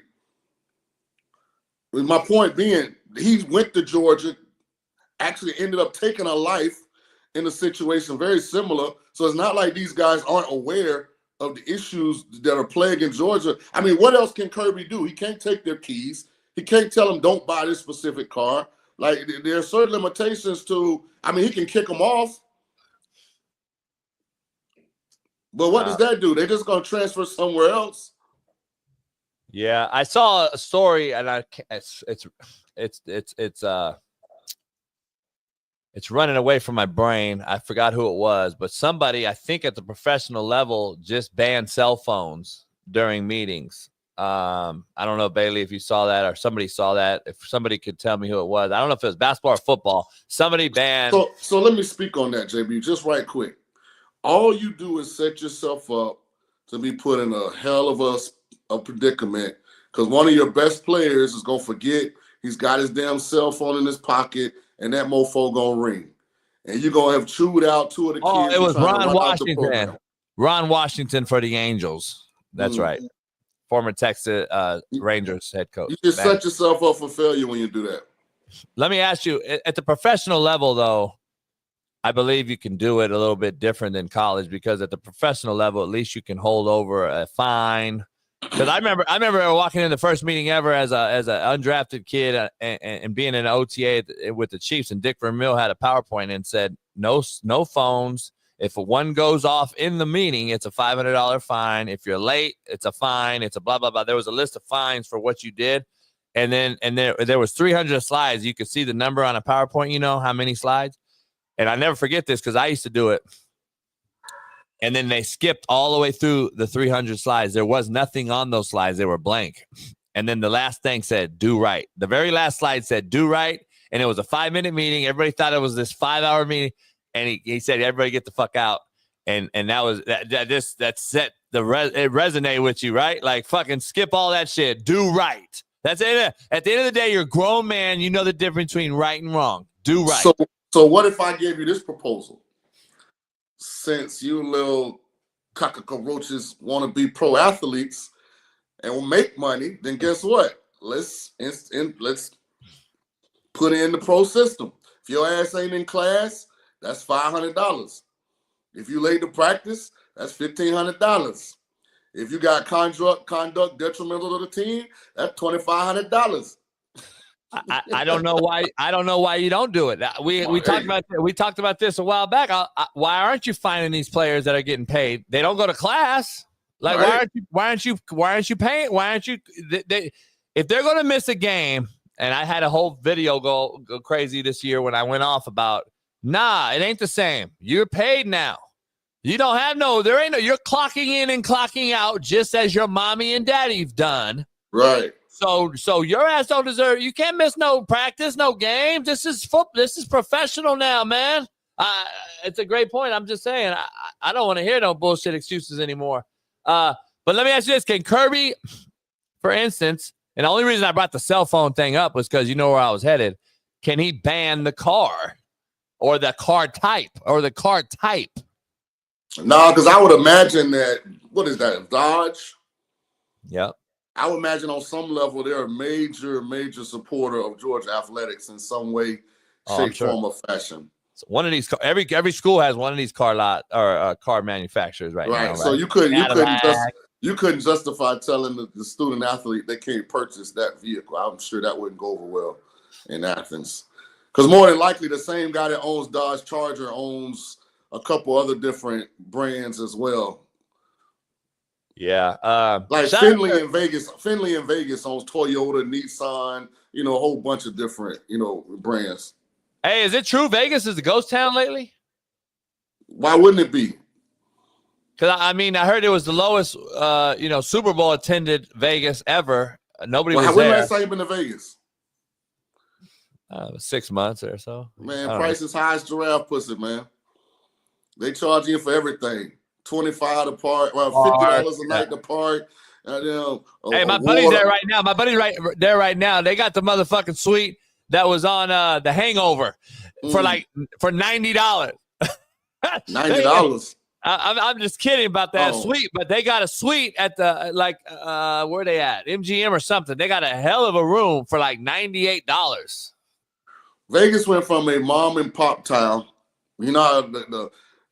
With my point being, he went to Georgia, actually ended up taking a life in a situation very similar. So it's not like these guys aren't aware of the issues that are plaguing Georgia. I mean, what else can Kirby do? He can't take their keys. He can't tell them don't buy this specific car. Like, there are certain limitations to, I mean, he can kick them off. But what does that do? They're just going to transfer somewhere else? Yeah, I saw a story, and it's running away from my brain. I forgot who it was, but somebody, I think at the professional level, just banned cell phones during meetings. I don't know, Bailey, if you saw that or somebody saw that. If somebody could tell me who it was. I don't know if it was basketball or football. Somebody banned. So let me speak on that, JB, just right quick. All you do is set yourself up to be put in a hell of a predicament, because one of your best players is going to forget he's got his damn cell phone in his pocket, and that mofo going to ring. And you're going to have chewed out 2 of the kids. Oh, it was Ron Washington. Ron Washington for the Angels. That's right. Former Texas Rangers head coach. You just set yourself up for failure when you do that. Let me ask you, at the professional level, though, I believe you can do it a little bit different than college, because at the professional level, at least you can hold over a fine. Because I remember walking in the first meeting ever as an undrafted kid and being in an OTA with the Chiefs, and Dick Vermeil had a PowerPoint and said, no phones. If one goes off in the meeting, it's a $500 fine. If you're late, it's a fine. It's a blah, blah, blah. There was a list of fines for what you did. And then there was 300 slides. You could see the number on a PowerPoint, how many slides. And I never forget this because I used to do it. And then they skipped all the way through the 300 slides. There was nothing on those slides. They were blank. And then the last thing said, do right. The very last slide said, do right. And it was a 5-minute meeting. Everybody thought it was this 5-hour meeting. And he said, everybody get the fuck out. And that was that set it resonated with you, right? Like, fucking skip all that shit. Do right. That's it. At the end of the day, you're a grown man. You know the difference between right and wrong. Do right. So what if I gave you this proposal? Since you little cockroaches want to be pro athletes and will make money, then guess what? Let's put in the pro system. If your ass ain't in class, that's $500. If you late to practice, that's $1,500. If you got conduct detrimental to the team, that's $2,500. I don't know why. I don't know why you don't do it. We talked about this a while back. Why aren't you finding these players that are getting paid? They don't go to class. Like, right. why aren't you paying? Why aren't you? If they're going to miss a game, and I had a whole video go crazy this year when I went off about, nah, it ain't the same. You're paid now. You don't have there ain't no, you're clocking in and clocking out just as your mommy and daddy've done. Right. So your ass don't deserve, you can't miss no practice, no games. This is professional now, man. It's a great point. I'm just saying, I don't want to hear no bullshit excuses anymore. But let me ask you this. Can Kirby, for instance, and the only reason I brought the cell phone thing up was because you know where I was headed. Can he ban the car or the car type No, because I would imagine that, what is that, Dodge? Yep. I would imagine on some level they're a major supporter of Georgia athletics in some way, shape, form, or fashion. So one of these, every school has one of these car manufacturers right now. Right. So you couldn't justify telling the student athlete they can't purchase that vehicle. I'm sure that wouldn't go over well in Athens, because more than likely the same guy that owns Dodge Charger owns a couple other different brands as well. Yeah. Like Finley in Vegas owns Toyota, Nissan, a whole bunch of different, brands. Hey, is it true Vegas is a ghost town lately? Why wouldn't it be? Because, I heard it was the lowest, Super Bowl attended Vegas ever. Nobody was there. When last time you been to Vegas? 6 months or so. Man, price is high as giraffe pussy, man. They charge you for everything. $25 to park, $50 a night to park. Hey, my buddy's there right now. My buddy's right there right now. They got the motherfucking suite that was on The Hangover for $90. $90. I'm just kidding about that suite, but they got a suite at the where they at? MGM or something. They got a hell of a room for like $98. Vegas went from a mom and pop town. You know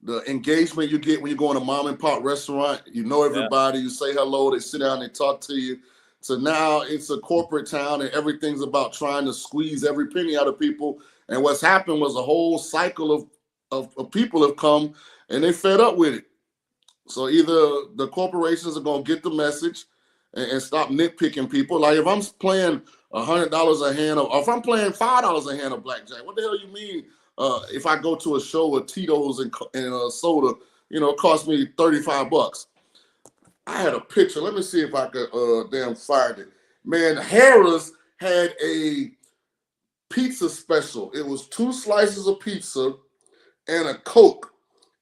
the engagement you get when you go in a mom and pop restaurant. You know everybody. You say hello. They sit down. They talk to you. So now it's a corporate town, and everything's about trying to squeeze every penny out of people. And what's happened was a whole cycle of people have come, and they fed up with it. So either the corporations are going to get the message and stop nitpicking people. Like if I'm playing $100 a hand, or if I'm playing $5 a hand of blackjack, what the hell you mean? If I go to a show with Tito's and soda, it cost me $35. I had a picture. Let me see if I could find it. Man, Harris had a pizza special. It was 2 slices of pizza and a Coke.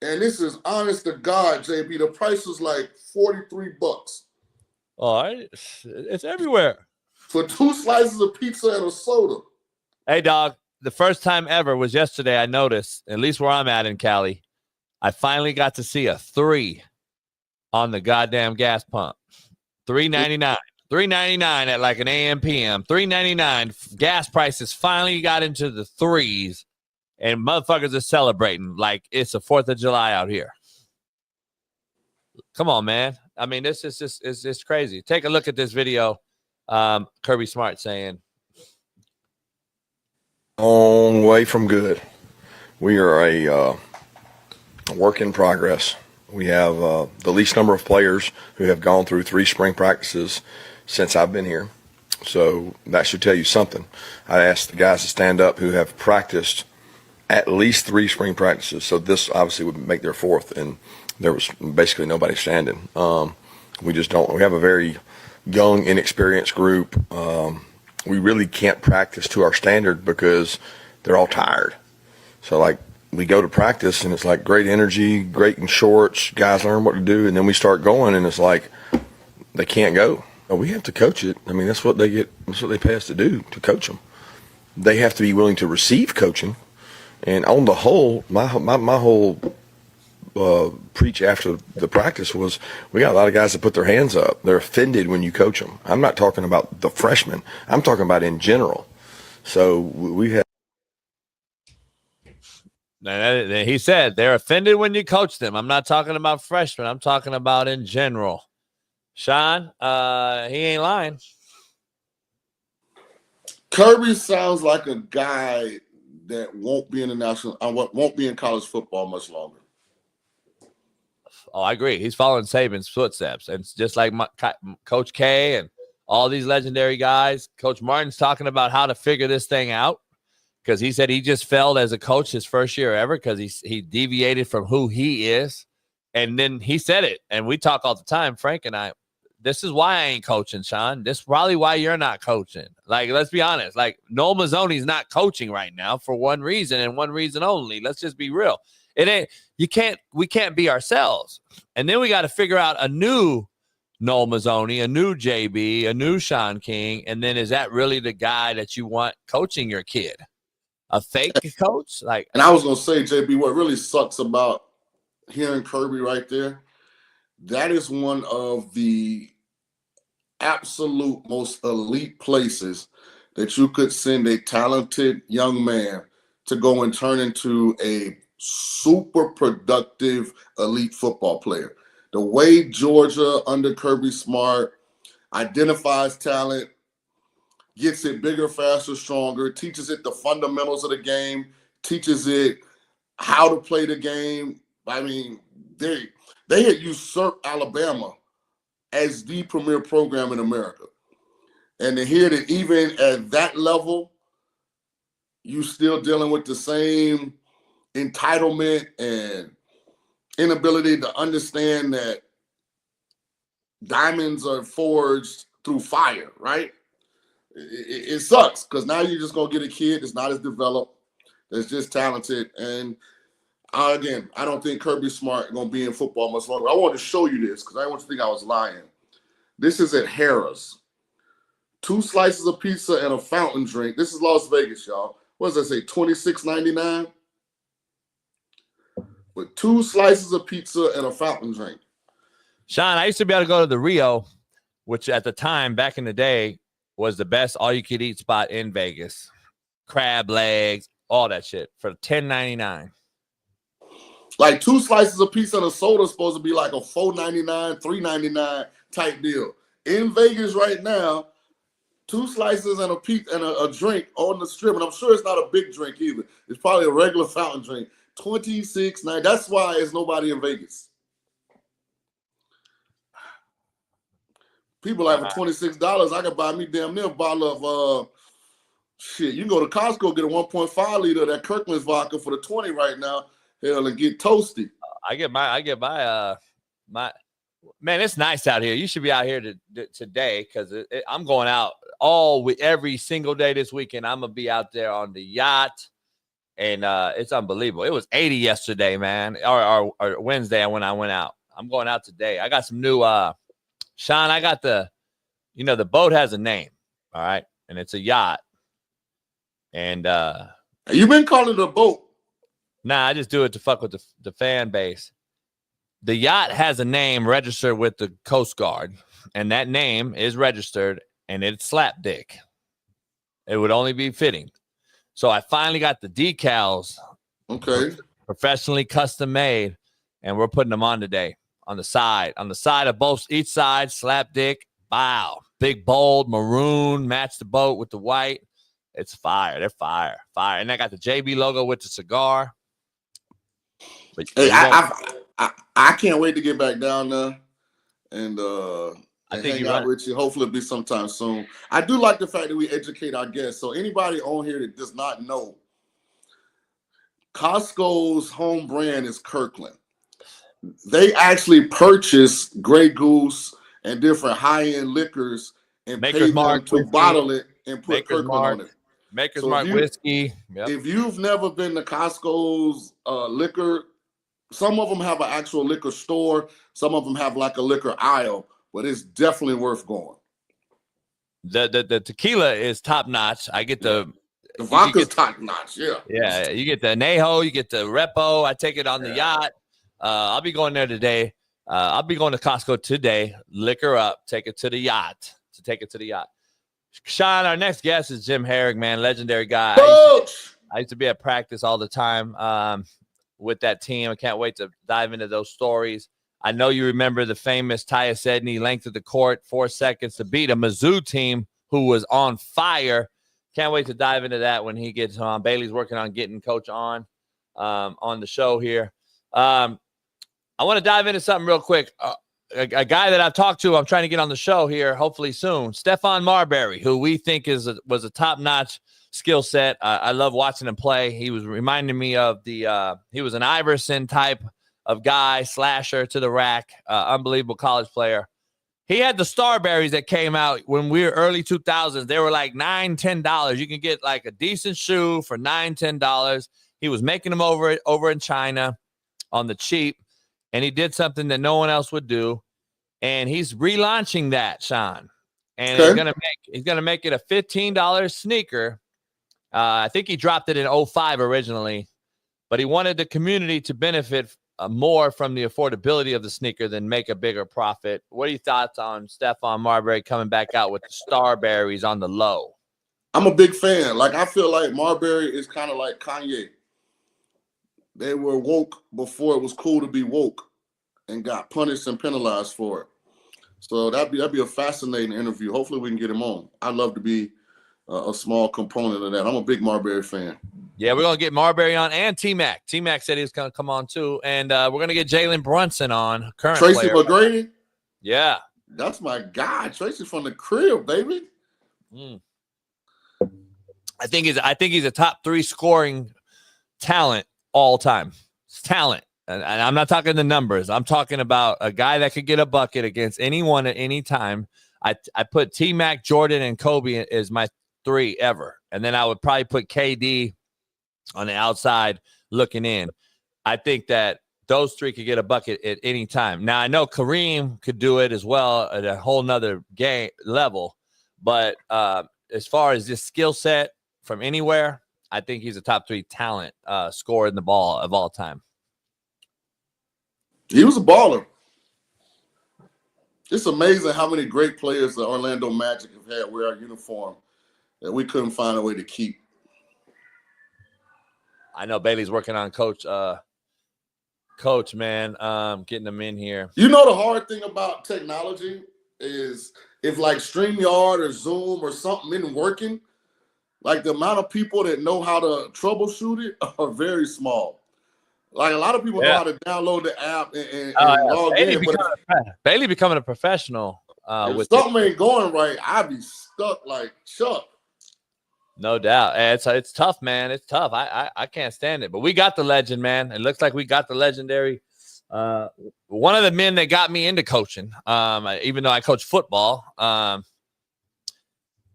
And this is honest to God, JB. The price was like $43. All right. It's everywhere. For 2 slices of pizza and a soda. Hey, dog. The first time ever was yesterday. I noticed, at least where I'm at in Cali, I finally got to see a 3 on the goddamn gas pump. $3.99. $3.99 at like an AM PM. $3.99. Gas prices finally got into the 3s, and motherfuckers are celebrating like it's the 4th of July out here. Come on, man. This is just it's crazy. Take a look at this video. Kirby Smart saying, long way from good. We are a work in progress. We have the least number of players who have gone through 3 spring practices since I've been here. So that should tell you something. I asked the guys to stand up who have practiced at least 3 spring practices. So this obviously would make their 4th, and there was basically nobody standing. We have a very young, inexperienced group. We really can't practice to our standard because they're all tired. So like we go to practice and it's like great energy, great in shorts, guys learn what to do, and then we start going and it's like they can't go. We have to coach it. That's what they get. That's what they pay us to do, to coach them. They have to be willing to receive coaching. And on the whole, my whole preach after the practice was we got a lot of guys that put their hands up. They're offended when you coach them. I'm not talking about the freshmen. I'm talking about in general. So we had. He said they're offended when you coach them. I'm not talking about freshmen. I'm talking about in general. Shaun, he ain't lying. Kirby sounds like a guy that won't be in won't be in college football much longer. Oh, I agree. He's following Saban's footsteps. And it's just like Coach K and all these legendary guys. Coach Martin's talking about how to figure this thing out because he said he just failed as a coach his first year ever because he deviated from who he is. And then he said it, and we talk all the time, Frank and I. This is why I ain't coaching, Shaun. This is probably why you're not coaching. Like, let's be honest. Like, Noel Mazzoni's not coaching right now for one reason and one reason only. Let's just be real. We can't be ourselves. And then we got to figure out a new Noel Mazzoni, a new JB, a new Shaun King. And then is that really the guy that you want coaching your kid? A fake coach? Like, and I was going to say, JB, what really sucks about hearing Kirby right there, that is one of the absolute most elite places that you could send a talented young man to go and turn into a super productive elite football player. The way Georgia under Kirby Smart identifies talent, gets it bigger, faster, stronger, teaches it the fundamentals of the game, teaches it how to play the game. I mean, they had usurped Alabama as the premier program in America. And to hear that even at that level, you still dealing with the same entitlement and inability to understand that diamonds are forged through fire, right? It sucks because now you're just going to get a kid that's not as developed, that's just talented. And again, I don't think Kirby Smart going to be in football much longer. I wanted to show you this because I didn't want you to think I was lying. This is at Harrah's. 2 slices of pizza and a fountain drink. This is Las Vegas, y'all. What does that say, $26.99? With 2 slices of pizza and a fountain drink. Shaun, I used to be able to go to the Rio, which at the time, back in the day, was the best all-you-could-eat spot in Vegas. Crab legs, all that shit for $10.99. Like 2 slices of pizza and a soda is supposed to be like a $4.99, $3.99 type deal. In Vegas right now, 2 slices and a pizza and a drink on the strip, and I'm sure it's not a big drink either. It's probably a regular fountain drink. $26.99. That's why there's nobody in Vegas. People like for $26, I could buy me damn near a bottle of shit. You can go to Costco, get a 1.5 liter of that Kirkland's vodka for the 20 right now. Hell, and get toasty. I get my man. It's nice out here. You should be out here today because I'm going out every single day this weekend. I'm gonna be out there on the yacht, and it's unbelievable. It was 80 yesterday, man, or Wednesday when I went out. I'm going out today. I got some new Shaun. I got the boat has a name, all right, and it's a yacht. And you've been calling it a boat. Nah, I just do it to fuck with the fan base. The yacht has a name registered with the Coast Guard, and that name is registered, and it's Slapdick. It would only be fitting. So I finally got the decals. Okay. Professionally custom made, and we're putting them on today on the side of each side. Slapdick. Wow. Big, bold, maroon, match the boat with the white. It's fire. They're fire. And I got the JB logo with the cigar. But hey, I can't wait to get back down there and hang out with you. Hopefully it'll be sometime soon. I do like the fact that we educate our guests. So anybody on here that does not know, Costco's home brand is Kirkland. They actually purchase Grey Goose and different high-end liquors and pay them to bottle it and put Kirkland on it. Maker's Mark whiskey. Yep. If you've never been to Costco's liquor, some of them have an actual liquor store. Some of them have like a liquor aisle, but it's definitely worth going. The tequila is top notch. I get the vodka's top notch. Yeah. Yeah. You get the Añejo, you get the Repo. I take it on the yacht. I'll be going there today. I'll be going to Costco today. Liquor up, take it to the yacht. Shaun, our next guest is Jim Harrick, man, legendary guy. I used to be at practice all the time with that team. I can't wait to dive into those stories. I know you remember the famous Tyus Edney length of the court, 4 seconds to beat a Mizzou team who was on fire. Can't wait to dive into that when he gets on. Bailey's working on getting Coach on the show here. I want to dive into something real quick. A guy that I've talked to, I'm trying to get on the show here, hopefully soon, Stephon Marbury, who we think was a top-notch skill set. I love watching him play. He was reminding me of he was an Iverson type of guy, slasher to the rack, unbelievable college player. He had the Starberries that came out when we were early 2000s. They were like $9, $10. You can get like a decent shoe for $9, $10. He was making them over in China on the cheap, and he did something that no one else would do. And he's relaunching that, Shaun. And he's gonna make it a $15 sneaker. I think he dropped it in 05 originally, but he wanted the community to benefit more from the affordability of the sneaker than make a bigger profit. What are your thoughts on Stephon Marbury coming back out with the Starberries on the low? I'm a big fan. Like, I feel like Marbury is kind of like Kanye. They were woke before it was cool to be woke and got punished and penalized for it. So that'd be a fascinating interview. Hopefully we can get him on. I'd love to be a small component of that. I'm a big Marbury fan. Yeah, we're going to get Marbury on and T-Mac. T-Mac said he was going to come on too. And we're going to get Jalen Brunson on, current Tracy player. McGrady? Yeah. That's my guy. Tracy from the crib, baby. I think he's a top 3 scoring talent all time. It's talent. And I'm not talking the numbers. I'm talking about a guy that could get a bucket against anyone at any time. I put T-Mac, Jordan, and Kobe as my 3 ever. And then I would probably put KD on the outside looking in. I think that those 3 could get a bucket at any time. Now, I know Kareem could do it as well at a whole nother game level. But as far as this skill set from anywhere, I think he's a top 3 talent scorer in the ball of all time. He was a baller. It's amazing how many great players the Orlando Magic have had wear our uniform that we couldn't find a way to keep. I know Bailey's working on Coach, man, getting them in here. You know, the hard thing about technology is if like StreamYard or Zoom or something isn't working, like the amount of people that know how to troubleshoot it are very small. Like a lot of people know how to download the app and log in. Bailey becoming a professional. If something ain't going right, I'd be stuck like Chuck. No doubt. It's tough, man. It's tough. I can't stand it. But we got the legend, man. It looks like we got the legendary. One of the men that got me into coaching, even though I coach football,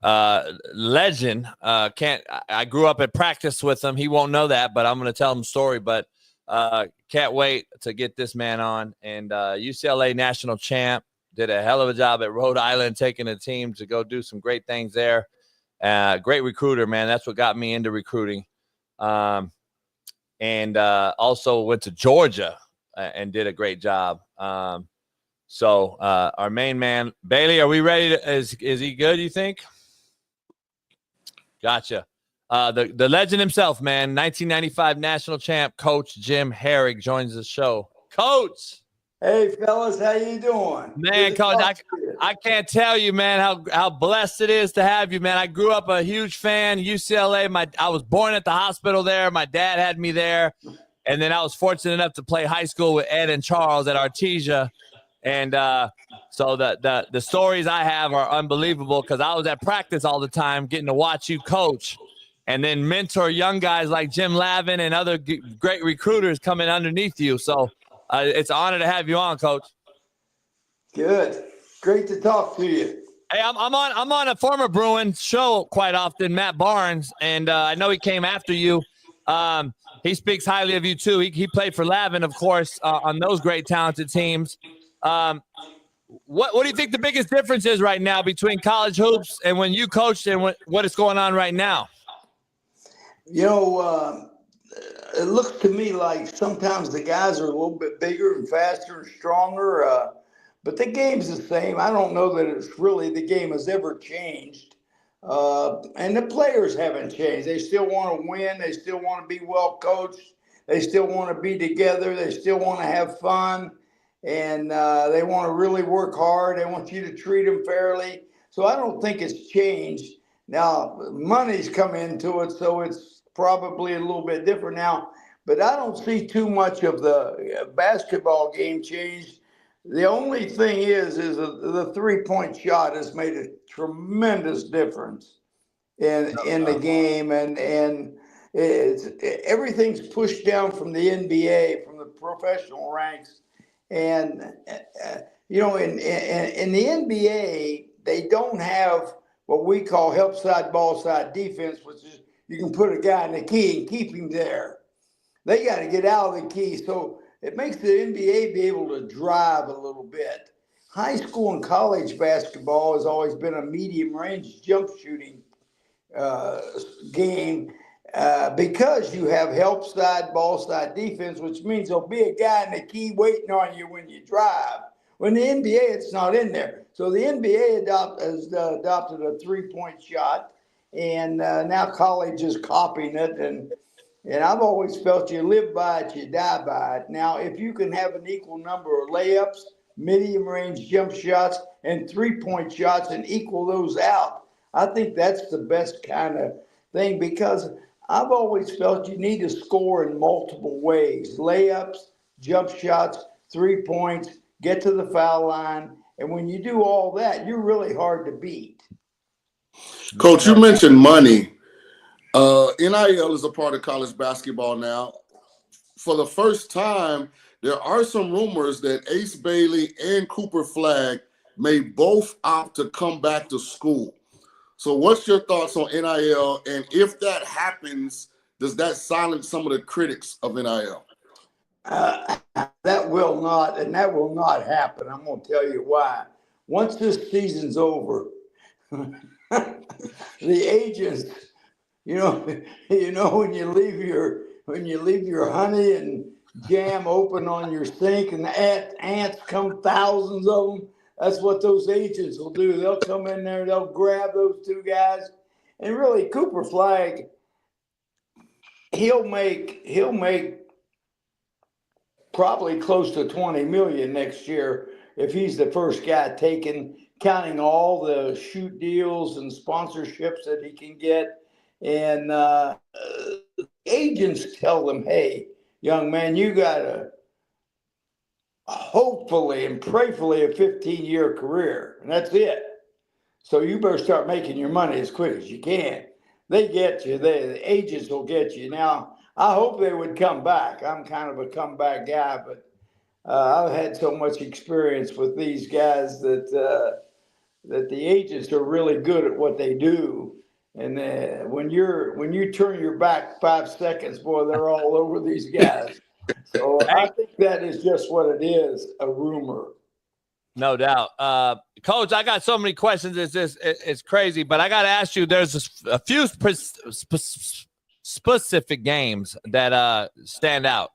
legend. I grew up at practice with him. He won't know that, but I'm going to tell him the story. But can't wait to get this man on. And UCLA national champ, did a hell of a job at Rhode Island, taking a team to go do some great things there. Great recruiter, man. That's what got me into recruiting. And also went to Georgia and did a great job. So our main man, Bailey, are we ready? Is he good, you think? Gotcha. The legend himself, man, 1995 national champ, Coach Jim Harrick joins the show. Coach. Hey, fellas, how you doing? Man, Coach, I can't tell you, man, how blessed it is to have you, man. I grew up a huge fan, UCLA. I was born at the hospital there. My dad had me there. And then I was fortunate enough to play high school with Ed and Charles at Artesia. And so the stories I have are unbelievable because I was at practice all the time getting to watch you coach and then mentor young guys like Jim Lavin and other great recruiters coming underneath you. So it's an honor to have you on, Coach. Good. Great to talk to you. Hey, I'm on a former Bruin show quite often, Matt Barnes, and I know he came after you. He speaks highly of you, too. He played for Lavin, of course, on those great, talented teams. What do you think the biggest difference is right now between college hoops and when you coached and what is going on right now? You know, it looks to me like sometimes the guys are a little bit bigger and faster and stronger, but the game's the same. I don't know that it's really the game has ever changed. And the players haven't changed. They still want to win. They still want to be well coached. They still want to be together. They still want to have fun. And they want to really work hard. They want you to treat them fairly. So I don't think it's changed. Now, money's come into it, so it's probably a little bit different now. But I don't see too much of the basketball game changed. The only thing is the three-point shot has made a tremendous difference in the game. And everything's pushed down from the NBA, from the professional ranks. And, in the NBA, they don't have what we call help side, ball side defense, which is you can put a guy in the key and keep him there. They got to get out of the key. So it makes the NBA be able to drive a little bit. High school and college basketball has always been a medium range jump shooting game because you have help side, ball side defense, which means there'll be a guy in the key waiting on you when you drive. When the NBA, it's not in there. So the NBA has adopted a 3-point shot, and now college is copying it. And I've always felt you live by it, you die by it. Now, if you can have an equal number of layups, medium range jump shots, and 3-point shots and equal those out, I think that's the best kind of thing, because I've always felt you need to score in multiple ways. Layups, jump shots, 3 points, get to the foul line. And when you do all that, you're really hard to beat. Coach, you mentioned money. NIL is a part of college basketball now. For the first time, there are some rumors that Ace Bailey and Cooper Flagg may both opt to come back to school. So what's your thoughts on NIL? And if that happens, does that silence some of the critics of NIL? That will not, and that will not happen. I'm going to tell you why. Once this season's over, the agents, when you leave your honey and jam open on your sink and the ants come, thousands of them, that's what those agents will do. They'll come in there, they'll grab those two guys. And really, Cooper Flagg, he'll make probably close to $20 million next year if he's the first guy taken, counting all the shoot deals and sponsorships that he can get. And agents tell them, hey, young man, you got to hopefully and prayerfully a 15-year career, and that's it. So you better start making your money as quick as you can. They get you. The agents will get you. Now, I hope they would come back. I'm kind of a comeback guy, but I've had so much experience with these guys that the agents are really good at what they do. And when you turn your back 5 seconds, boy, they're all over these guys. So I think that is just what it is, a rumor. No doubt. Coach, I got so many questions. It's crazy, but I got to ask you, there's a few specific games that stand out.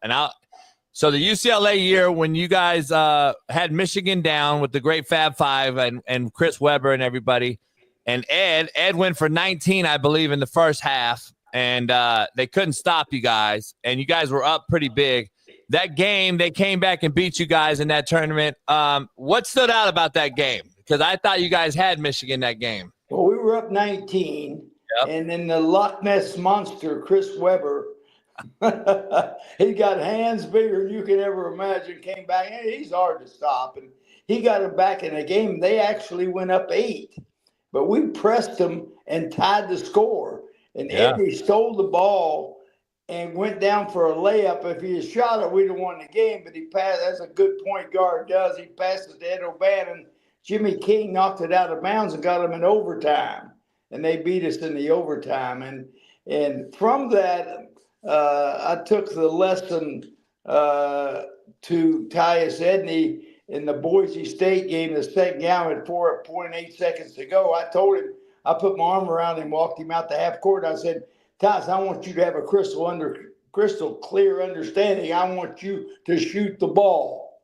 So the UCLA year when you guys had Michigan down with the great Fab Five and Chris Webber and everybody, and Ed went for 19, I believe, in the first half, and they couldn't stop you guys, and you guys were up pretty big. That game, they came back and beat you guys in that tournament. What stood out about that game? Because I thought you guys had Michigan that game. Well, we were up 19, and then the Loch Ness Monster, Chris Webber, he got hands bigger than you can ever imagine, came back. He's hard to stop, and he got him back in the game. They actually went up 8, but we pressed them and tied the score. And Eddie stole the ball and went down for a layup. If he had shot it, we'd have won the game, but he passed, as a good point guard does, he passed it to Ed O'Bannon. Jimmy King knocked it out of bounds and got him in overtime, and they beat us in the overtime. And from that, I took the lesson to Tyus Edney in the Boise State game, the second game at 4.8 seconds to go. I told him, I put my arm around him, walked him out the half court. I said, Tyus, I want you to have a crystal clear understanding. I want you to shoot the ball.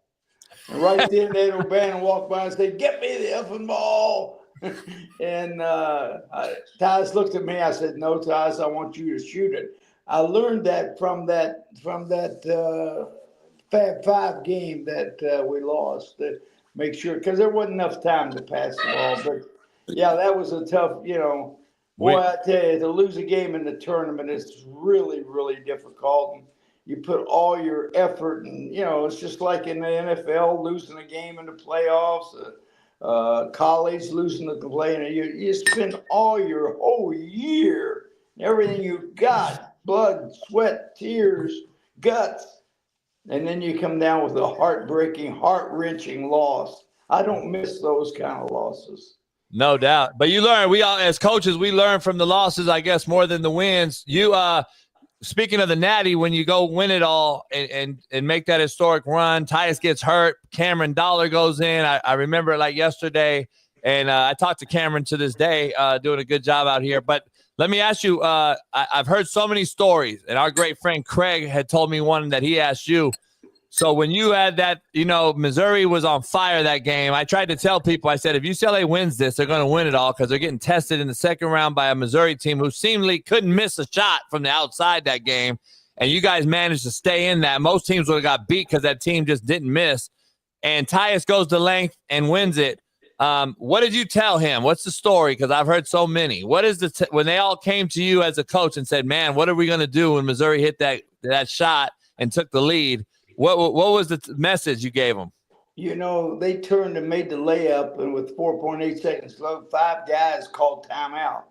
And right then, Ed O'Bannon walked by and said, get me the effing ball. And Tyus looked at me. I said, no, Tyus, I want you to shoot it. I learned that from that Fab Five game that we lost, to make sure, because there wasn't enough time to pass the ball. But yeah, that was a tough, boy, I tell you, to lose a game in the tournament is really, really difficult. And you put all your effort, and it's just like in the NFL, losing a game in the playoffs, college losing the play, and you spend all your whole year, everything you got, blood, sweat, tears, guts. And then you come down with a heartbreaking, heart-wrenching loss. I don't miss those kind of losses. No doubt. But you learn, we all, as coaches, we learn from the losses, I guess, more than the wins. You, speaking of the Natty, when you go win it all and make that historic run, Tyus gets hurt, Cameron Dollar goes in. I remember it like yesterday, and I talked to Cameron to this day, doing a good job out here. But let me ask you, I've heard so many stories, and our great friend Craig had told me one that he asked you. So when you had that, Missouri was on fire that game. I tried to tell people, I said, if UCLA wins this, they're going to win it all because they're getting tested in the second round by a Missouri team who seemingly couldn't miss a shot from the outside that game. And you guys managed to stay in that. Most teams would have got beat because that team just didn't miss. And Tyus goes to length and wins it. What did you tell him? What's the story? Because I've heard so many. What is when they all came to you as a coach and said, man, what are we going to do when Missouri hit that shot and took the lead? What was the message you gave them? They turned and made the layup, and with 4.8 seconds left, 5 guys called timeout.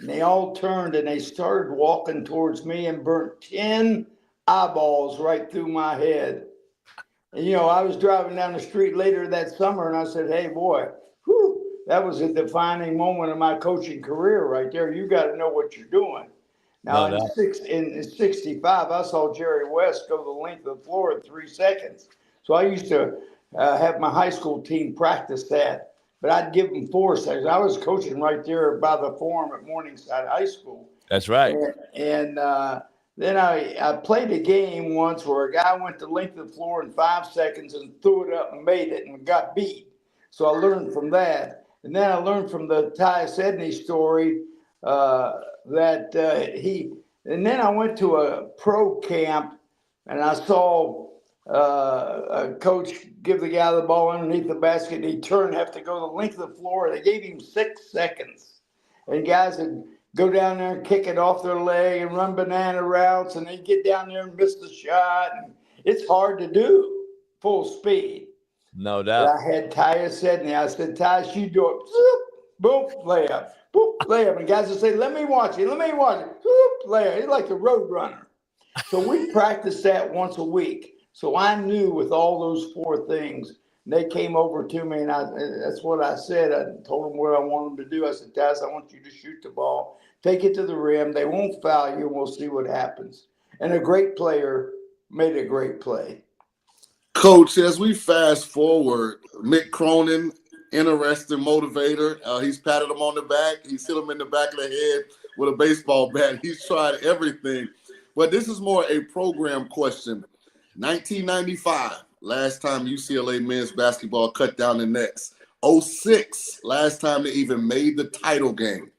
And they all turned and they started walking towards me and burnt 10 eyeballs right through my head. And, I was driving down the street later that summer, and I said, hey, boy, that was a defining moment of my coaching career right there. You got to know what you're doing. Now, in 65, I saw Jerry West go the length of the floor in 3 seconds. So I used to have my high school team practice that, but I'd give them 4 seconds. I was coaching right there by the Forum at Morningside High School. That's right. And then I played a game once where a guy went the length of the floor in 5 seconds and threw it up and made it and got beat. So I learned from that. And then I learned from the Tyus Edney story and then I went to a pro camp and I saw a coach give the guy the ball underneath the basket and he turned, have to go the length of the floor. They gave him 6 seconds. And guys would go down there and kick it off their leg and run banana routes, and they'd get down there and miss the shot. And it's hard to do full speed. No doubt. But I had Tyus Edney. I said, Tyus, you do it. Zoop, boom, layup. Boop, layup. And guys would say, let me watch it. Let me watch it. Boop, layup. He's like a road runner. So we practiced that once a week. So I knew with all those 4 things, they came over to me, and that's what I said. I told them what I wanted them to do. I said, Tyus, I want you to shoot the ball. Take it to the rim. They won't foul you, and we'll see what happens. And a great player made a great play. Coach, as we fast forward, Mick Cronin, interesting motivator. He's patted him on the back. He's hit him in the back of the head with a baseball bat. He's tried everything. But this is more a program question. 1995, last time UCLA men's basketball cut down the nets. 06, last time they even made the title game.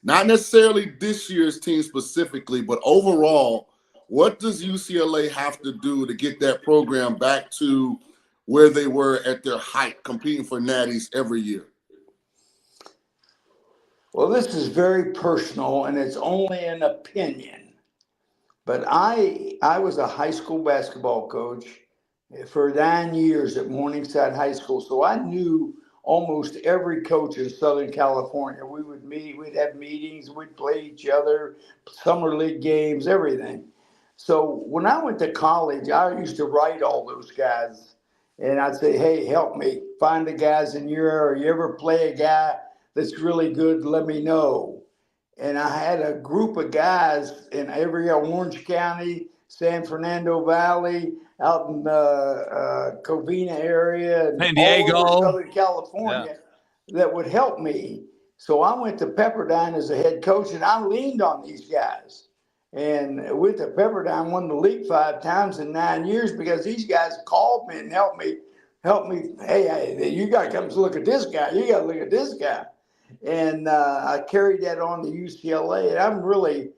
Not necessarily this year's team specifically, but overall, what does UCLA have to do to get that program back to where they were at their height, competing for natties every year? Well, this is very personal, and it's only an opinion. But I was a high school basketball coach for 9 years at Morningside High School, so I knew almost every coach in Southern California. We would meet, we'd have meetings, we'd play each other, summer league games, everything. So when I went to college, I used to write all those guys, and I'd say, hey, help me find the guys in your area. You ever play a guy that's really good, let me know. And I had a group of guys in every Orange County, San Fernando Valley, out in the Covina area, and San Diego, all over Southern California, that would help me. So I went to Pepperdine as a head coach, and I leaned on these guys. And went to Pepperdine, won the league 5 times in 9 years because these guys called me and helped me. Hey, you got to come look at this guy. You got to look at this guy. And I carried that on to UCLA. And I'm really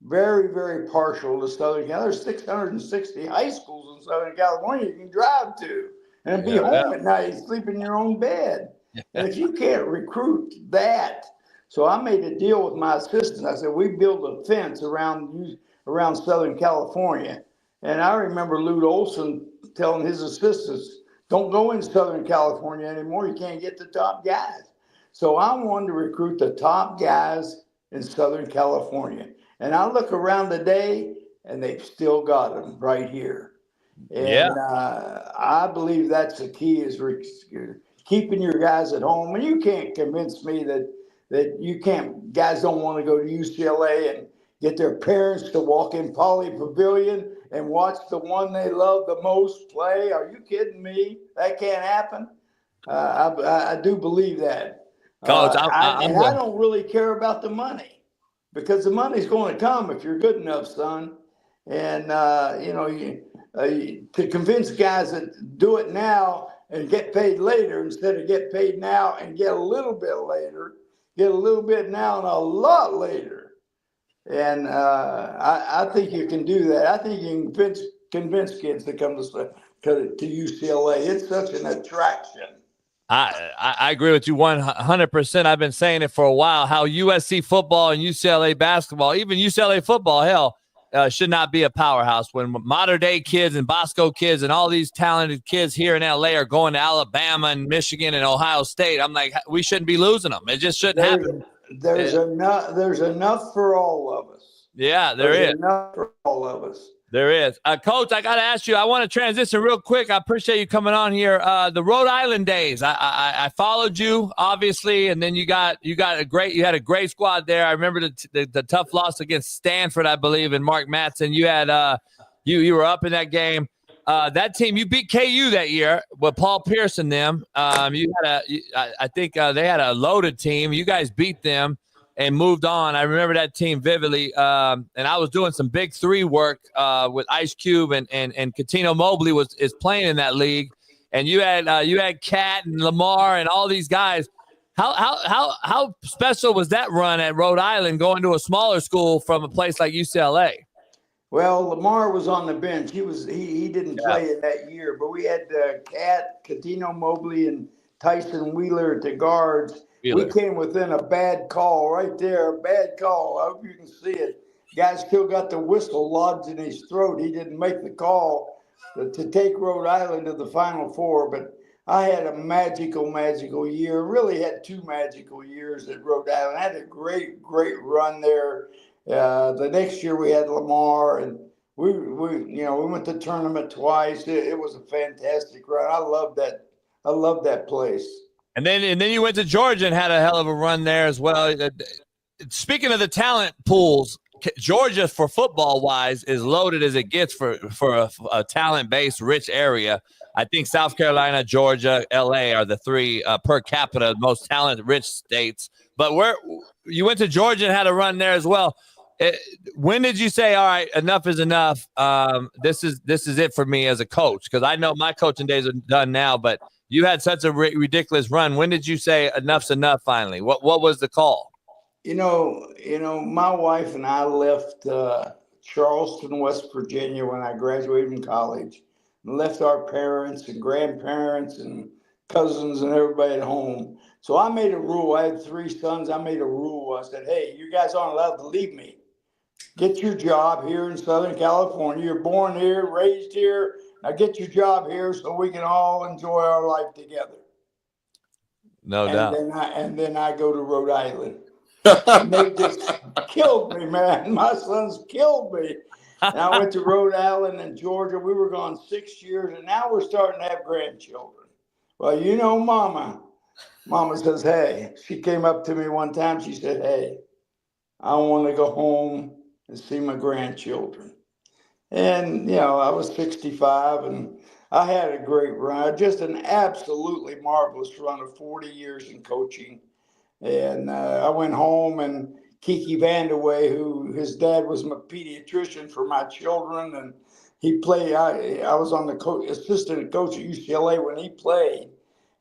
very, very partial to Southern California. There's 660 high schools in Southern California you can drive to and be home at night and sleep in your own bed. And if you can't recruit that, so I made a deal with my assistant. I said, we build a fence around Southern California. And I remember Lute Olson telling his assistants, don't go in Southern California anymore. You can't get the top guys. So I wanted to recruit the top guys in Southern California. And I look around today, and they've still got them right here. And I believe that's the key is keeping your guys at home. And you can't convince me that you can't. Guys don't want to go to UCLA and get their parents to walk in Poly Pavilion and watch the one they love the most play. Are you kidding me? That can't happen. I do believe that. Coach, I don't really care about the money because the money's going to come if you're good enough, son. And, to convince guys that do it now and get paid later instead of get paid now and get a little bit later, get a little bit now and a lot later. And I think you can do that. I think you can convince kids to come to UCLA. It's such an attraction. I agree with you 100%. I've been saying it for a while, how USC football and UCLA basketball, even UCLA football, hell, should not be a powerhouse. When modern day kids and Bosco kids and all these talented kids here in LA are going to Alabama and Michigan and Ohio State, I'm like, we shouldn't be losing them. It just shouldn't happen. There's enough for all of us. Yeah, there's enough for all of us. There is. Coach, I got to ask you, I want to transition real quick. I appreciate you coming on here. The Rhode Island days, I followed you, obviously, and then you had a great squad there. I remember the tough loss against Stanford, I believe, and Mark Matson. You had you were up in that game. That team, you beat KU that year with Paul Pierce and them. I think they had a loaded team. You guys beat them and moved on. I remember that team vividly. And I was doing some big three work with Ice Cube and Catino Mobley is playing in that league. And you had Cat and Lamar and all these guys. How special was that run at Rhode Island going to a smaller school from a place like UCLA? Well, Lamar was on the bench. He didn't play it that year, but we had Cat, Catino Mobley, and Tyson Wheeler at the guards. We came within a bad call right there, a bad call. I hope you can see it. Guy still got the whistle lodged in his throat. He didn't make the call to take Rhode Island to the Final Four, but I had a magical year. Really had two magical years at Rhode Island. I had a great run there. The next year we had Lamar, and we went to tournament twice. It was a fantastic run. I love that place. And then you went to Georgia and had a hell of a run there as well. Speaking of the talent pools, Georgia for football wise is loaded as it gets for a talent based rich area. I think South Carolina, Georgia, LA are the three per capita most talent rich states. But you went to Georgia and had a run there as well. When did you say, all right, enough is enough? This is it for me as a coach? Because I know my coaching days are done now, but you had such a ridiculous run. When did you say enough's enough finally? What was the call? My wife and I left Charleston, West Virginia when I graduated from college, and left our parents and grandparents and cousins and everybody at home. So I made a rule. I had three sons. I made a rule. I said, hey, you guys aren't allowed to leave me. Get your job here in Southern California. You're born here, raised here. Now get your job here so we can all enjoy our life together. No doubt. And then I go to Rhode Island. And they just killed me, man. My sons killed me. And I went to Rhode Island and Georgia. We were gone 6 years, and now we're starting to have grandchildren. Well, Mama says, hey, she came up to me one time. She said, hey, I want to go home and see my grandchildren. And, I was 65 and I had a great run, just an absolutely marvelous run of 40 years in coaching. And I went home, and Kiki Vandaway, who his dad was my pediatrician for my children, and he played. I was on the assistant coach at UCLA when he played,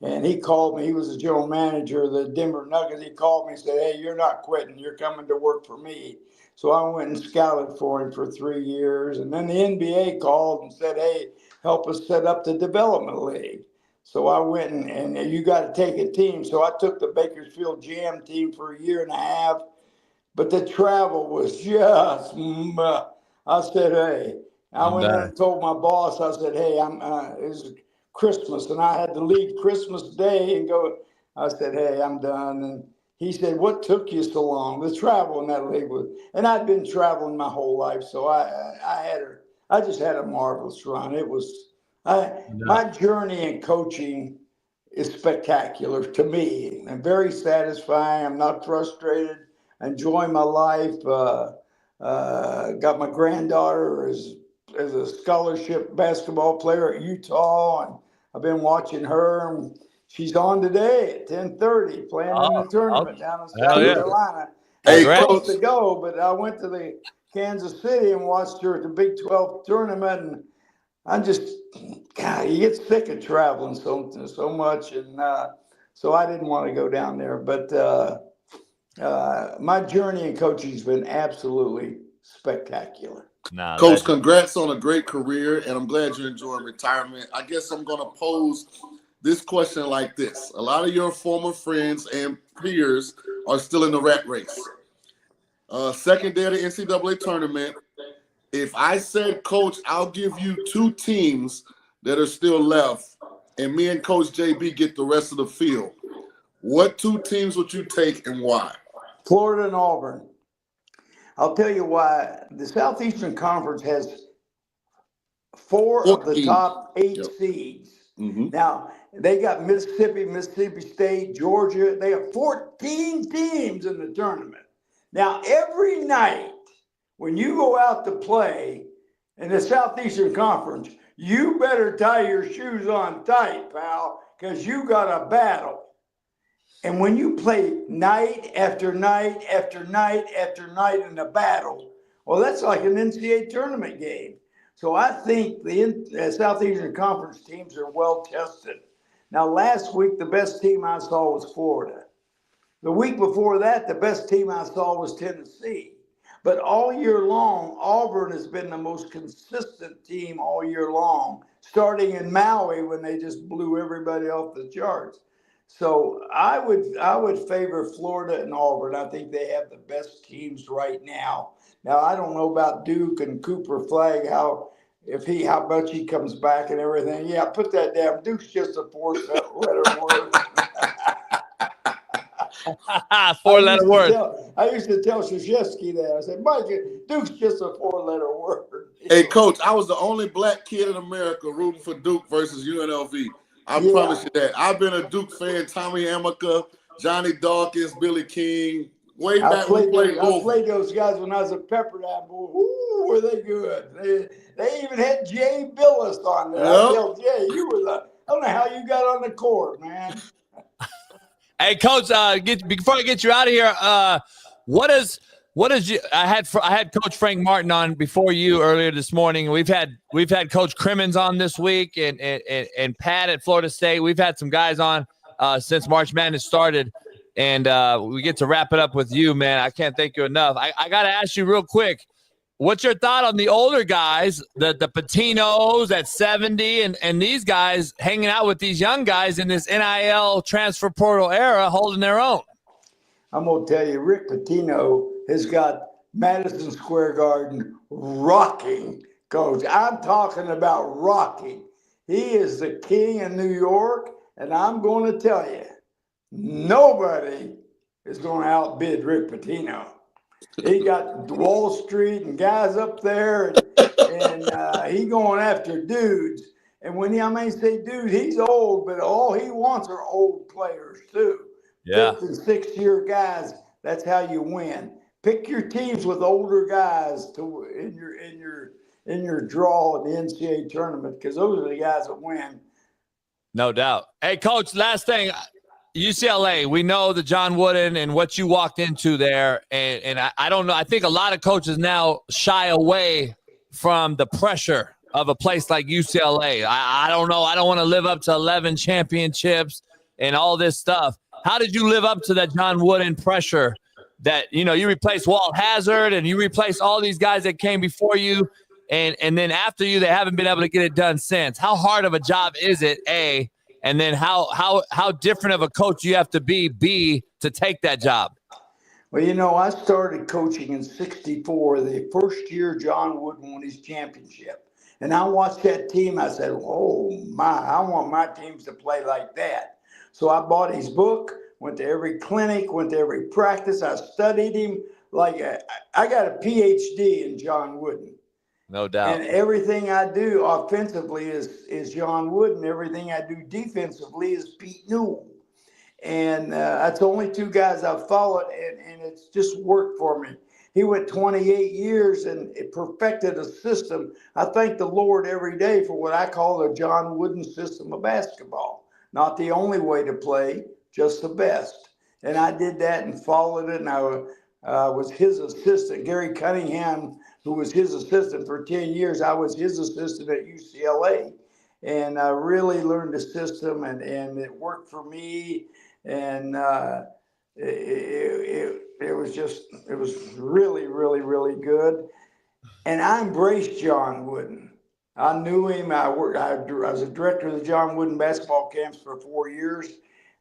and he called me. He was the general manager of the Denver Nuggets. He called me and said, "Hey, you're not quitting. You're coming to work for me." So I went and scouted for him for 3 years, and then the NBA called and said, "Hey, help us set up the development league." So I went and you got to take a team. So I took the Bakersfield Jam team for a year and a half, but the travel was just, I said, hey, I went in and told my boss, I said, hey, it's Christmas, and I had to leave Christmas Day and go. I said, hey, I'm done. And he said, "What took you so long to travel in that league?" And I'd been traveling my whole life, so I just had a marvelous run. It was my journey in coaching is spectacular to me and very satisfying. I'm not frustrated. I enjoy my life. Got my granddaughter as a scholarship basketball player at Utah, and I've been watching her. And she's on today at 10:30 playing in the tournament down in South Carolina. I was supposed to go, but I went to the Kansas City and watched her at the Big 12 tournament, and I'm just, God, you get sick of traveling so much, and so I didn't want to go down there. But my journey in coaching has been absolutely spectacular. Coach, congrats on a great career, and I'm glad you're enjoying retirement. I guess I'm going to pose this question like this. A lot of your former friends and peers are still in the rat race. Second day of the NCAA tournament, if I said, Coach, I'll give you 2 teams that are still left, and me and Coach JB get the rest of the field, what 2 teams would you take and why? Florida and Auburn. I'll tell you why. The Southeastern Conference has 4 of the top 8 seeds. Mm-hmm. Now, they got Mississippi State, Georgia. They have 14 teams in the tournament. Now, every night when you go out to play in the Southeastern Conference, you better tie your shoes on tight, pal, because you got a battle. And when you play night after night after night after night in a battle, well, that's like an NCAA tournament game. So I think the Southeastern Conference teams are well tested. Now, last week, the best team I saw was Florida. The week before that, the best team I saw was Tennessee. But all year long, Auburn has been the most consistent team all year long, starting in Maui when they just blew everybody off the charts. So I would favor Florida and Auburn. I think they have the best teams right now. Now, I don't know about Duke and Cooper Flagg, how much he comes back and everything. Yeah, put that down. Duke's just a 4-letter word. 4-letter word. I used to tell Krzyzewski that. I said, Mike, Duke's just a 4-letter word. Hey, Coach, I was the only black kid in America rooting for Duke versus UNLV. I promise you that. I've been a Duke fan. Tommy Amaker, Johnny Dawkins, Billy King. Way back when we played both. I played those guys when I was at Pepperdine. Boy, ooh, were they good. They even had Jay Billis on there. I tell Jay, you were I don't know how you got on the court, man. Hey, Coach, before I get you out of here, what is you? I had Coach Frank Martin on before you earlier this morning. We've had Coach Crimmins on this week, and Pat at Florida State. We've had some guys on since March Madness started, and we get to wrap it up with you, man. I can't thank you enough. I got to ask you real quick. What's your thought on the older guys, the Patinos at 70 and these guys hanging out with these young guys in this NIL transfer portal era holding their own? I'm going to tell you, Rick Pitino has got Madison Square Garden rocking, Coach. I'm talking about rocking. He is the king of New York, and I'm going to tell you, nobody is going to outbid Rick Pitino. He got Wall Street and guys up there, and he going after dudes. And when I say dude, he's old, but all he wants are old players too. Yeah. 5th and 6th year guys. That's how you win. Pick your teams with older guys in your draw in the NCAA tournament, because those are the guys that win. No doubt. Hey, Coach, last thing. UCLA, we know the John Wooden and what you walked into there, and I don't know. I think a lot of coaches now shy away from the pressure of a place like UCLA. I don't know. I don't want to live up to 11 championships and all this stuff. How did you live up to that John Wooden pressure that, you replaced Walt Hazard and you replaced all these guys that came before you, and then after you, they haven't been able to get it done since? How hard of a job is it, A? And then how different of a coach you have to be, B, to take that job? Well, I started coaching in '64, the first year John Wooden won his championship. And I watched that team. I said, oh, my, I want my teams to play like that. So I bought his book, went to every clinic, went to every practice. I studied him. Like I got a PhD in John Wooden. No doubt. And everything I do offensively is John Wooden. Everything I do defensively is Pete Newell. And that's the only two guys I've followed, and it's just worked for me. He went 28 years and it perfected a system. I thank the Lord every day for what I call the John Wooden system of basketball. Not the only way to play, just the best. And I did that and followed it, and I was his assistant. Gary Cunningham, who was his assistant for 10 years, I was his assistant at UCLA. And I really learned the system, and it worked for me. And it was really, really, really good. And I embraced John Wooden. I knew him. I was a director of the John Wooden basketball camps for 4 years.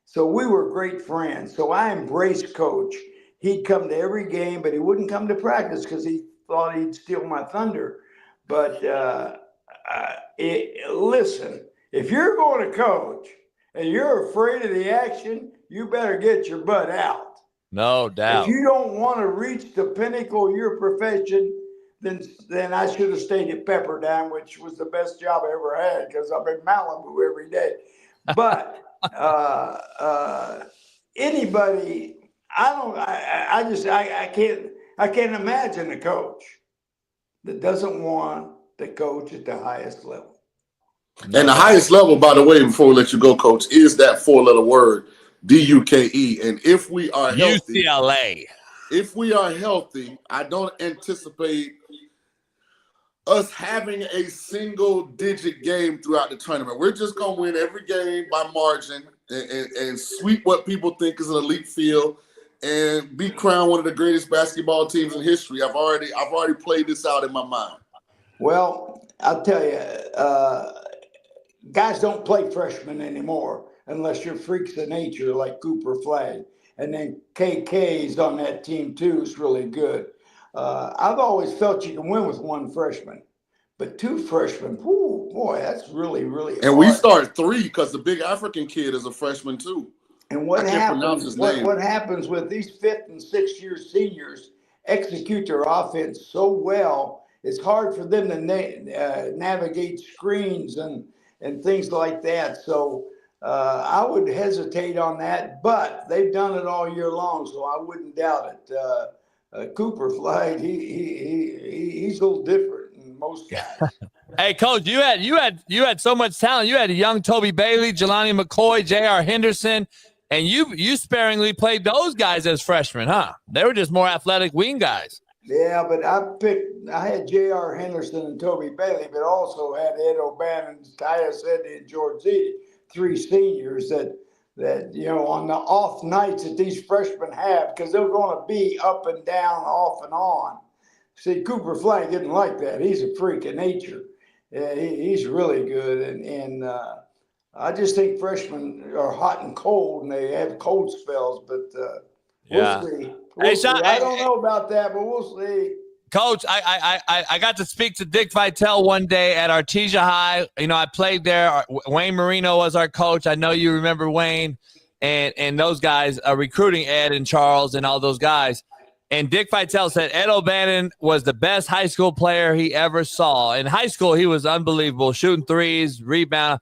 So we were great friends. So I embraced Coach. He'd come to every game, but he wouldn't come to practice because he thought he'd steal my thunder. But listen, if you're going to coach and you're afraid of the action, you better get your butt out. No doubt. If you don't want to reach the pinnacle of your profession, then I should have stayed at Pepperdine, which was the best job I ever had because I'm in Malibu every day. But anybody, I can't imagine a coach that doesn't want to coach at the highest level. And the highest level, by the way, before we let you go, Coach, is that 4-letter word, DUKE. And if we are healthy, UCLA. If we are healthy, I don't anticipate us having a single-digit game throughout the tournament. We're just going to win every game by margin and sweep what people think is an elite field and be crowned one of the greatest basketball teams in history. I've already played this out in my mind. Well, I'll tell you, guys don't play freshmen anymore unless you're freaks of nature like Cooper Flagg. And then KK's on that team too is really good. I've always felt you can win with one freshman, but two freshmen, whoo, boy, that's really, really hard. And we start 3 because the big African kid is a freshman too. And what I can't pronounce happens? his name. What happens with these 5th and 6th year seniors execute their offense so well? It's hard for them to navigate screens and things like that. So I would hesitate on that, but they've done it all year long, so I wouldn't doubt it. Cooper Flagg, he's a little different than most guys. Hey, Coach, you had so much talent. You had a young Toby Bailey, Jelani McCoy, J.R. Henderson, and you sparingly played those guys as freshmen, huh? They were just more athletic wing guys. Yeah, but I had J.R. Henderson and Toby Bailey, but also had Ed O'Bannon, Tyus Edney, and George Ziti, 3 seniors that on the off nights that these freshmen have, because they're going to be up and down, off and on. See, Cooper Flagg didn't like that. He's a freak of nature. He's really good, and I just think freshmen are hot and cold, and they have cold spells. But we'll see. We'll see. I don't know about that, but we'll see. Coach, I got to speak to Dick Vitale one day at Artesia High. I played there. Wayne Marino was our coach. I know you remember Wayne and those guys recruiting Ed and Charles and all those guys. And Dick Vitale said Ed O'Bannon was the best high school player he ever saw. In high school, he was unbelievable, shooting threes, rebound.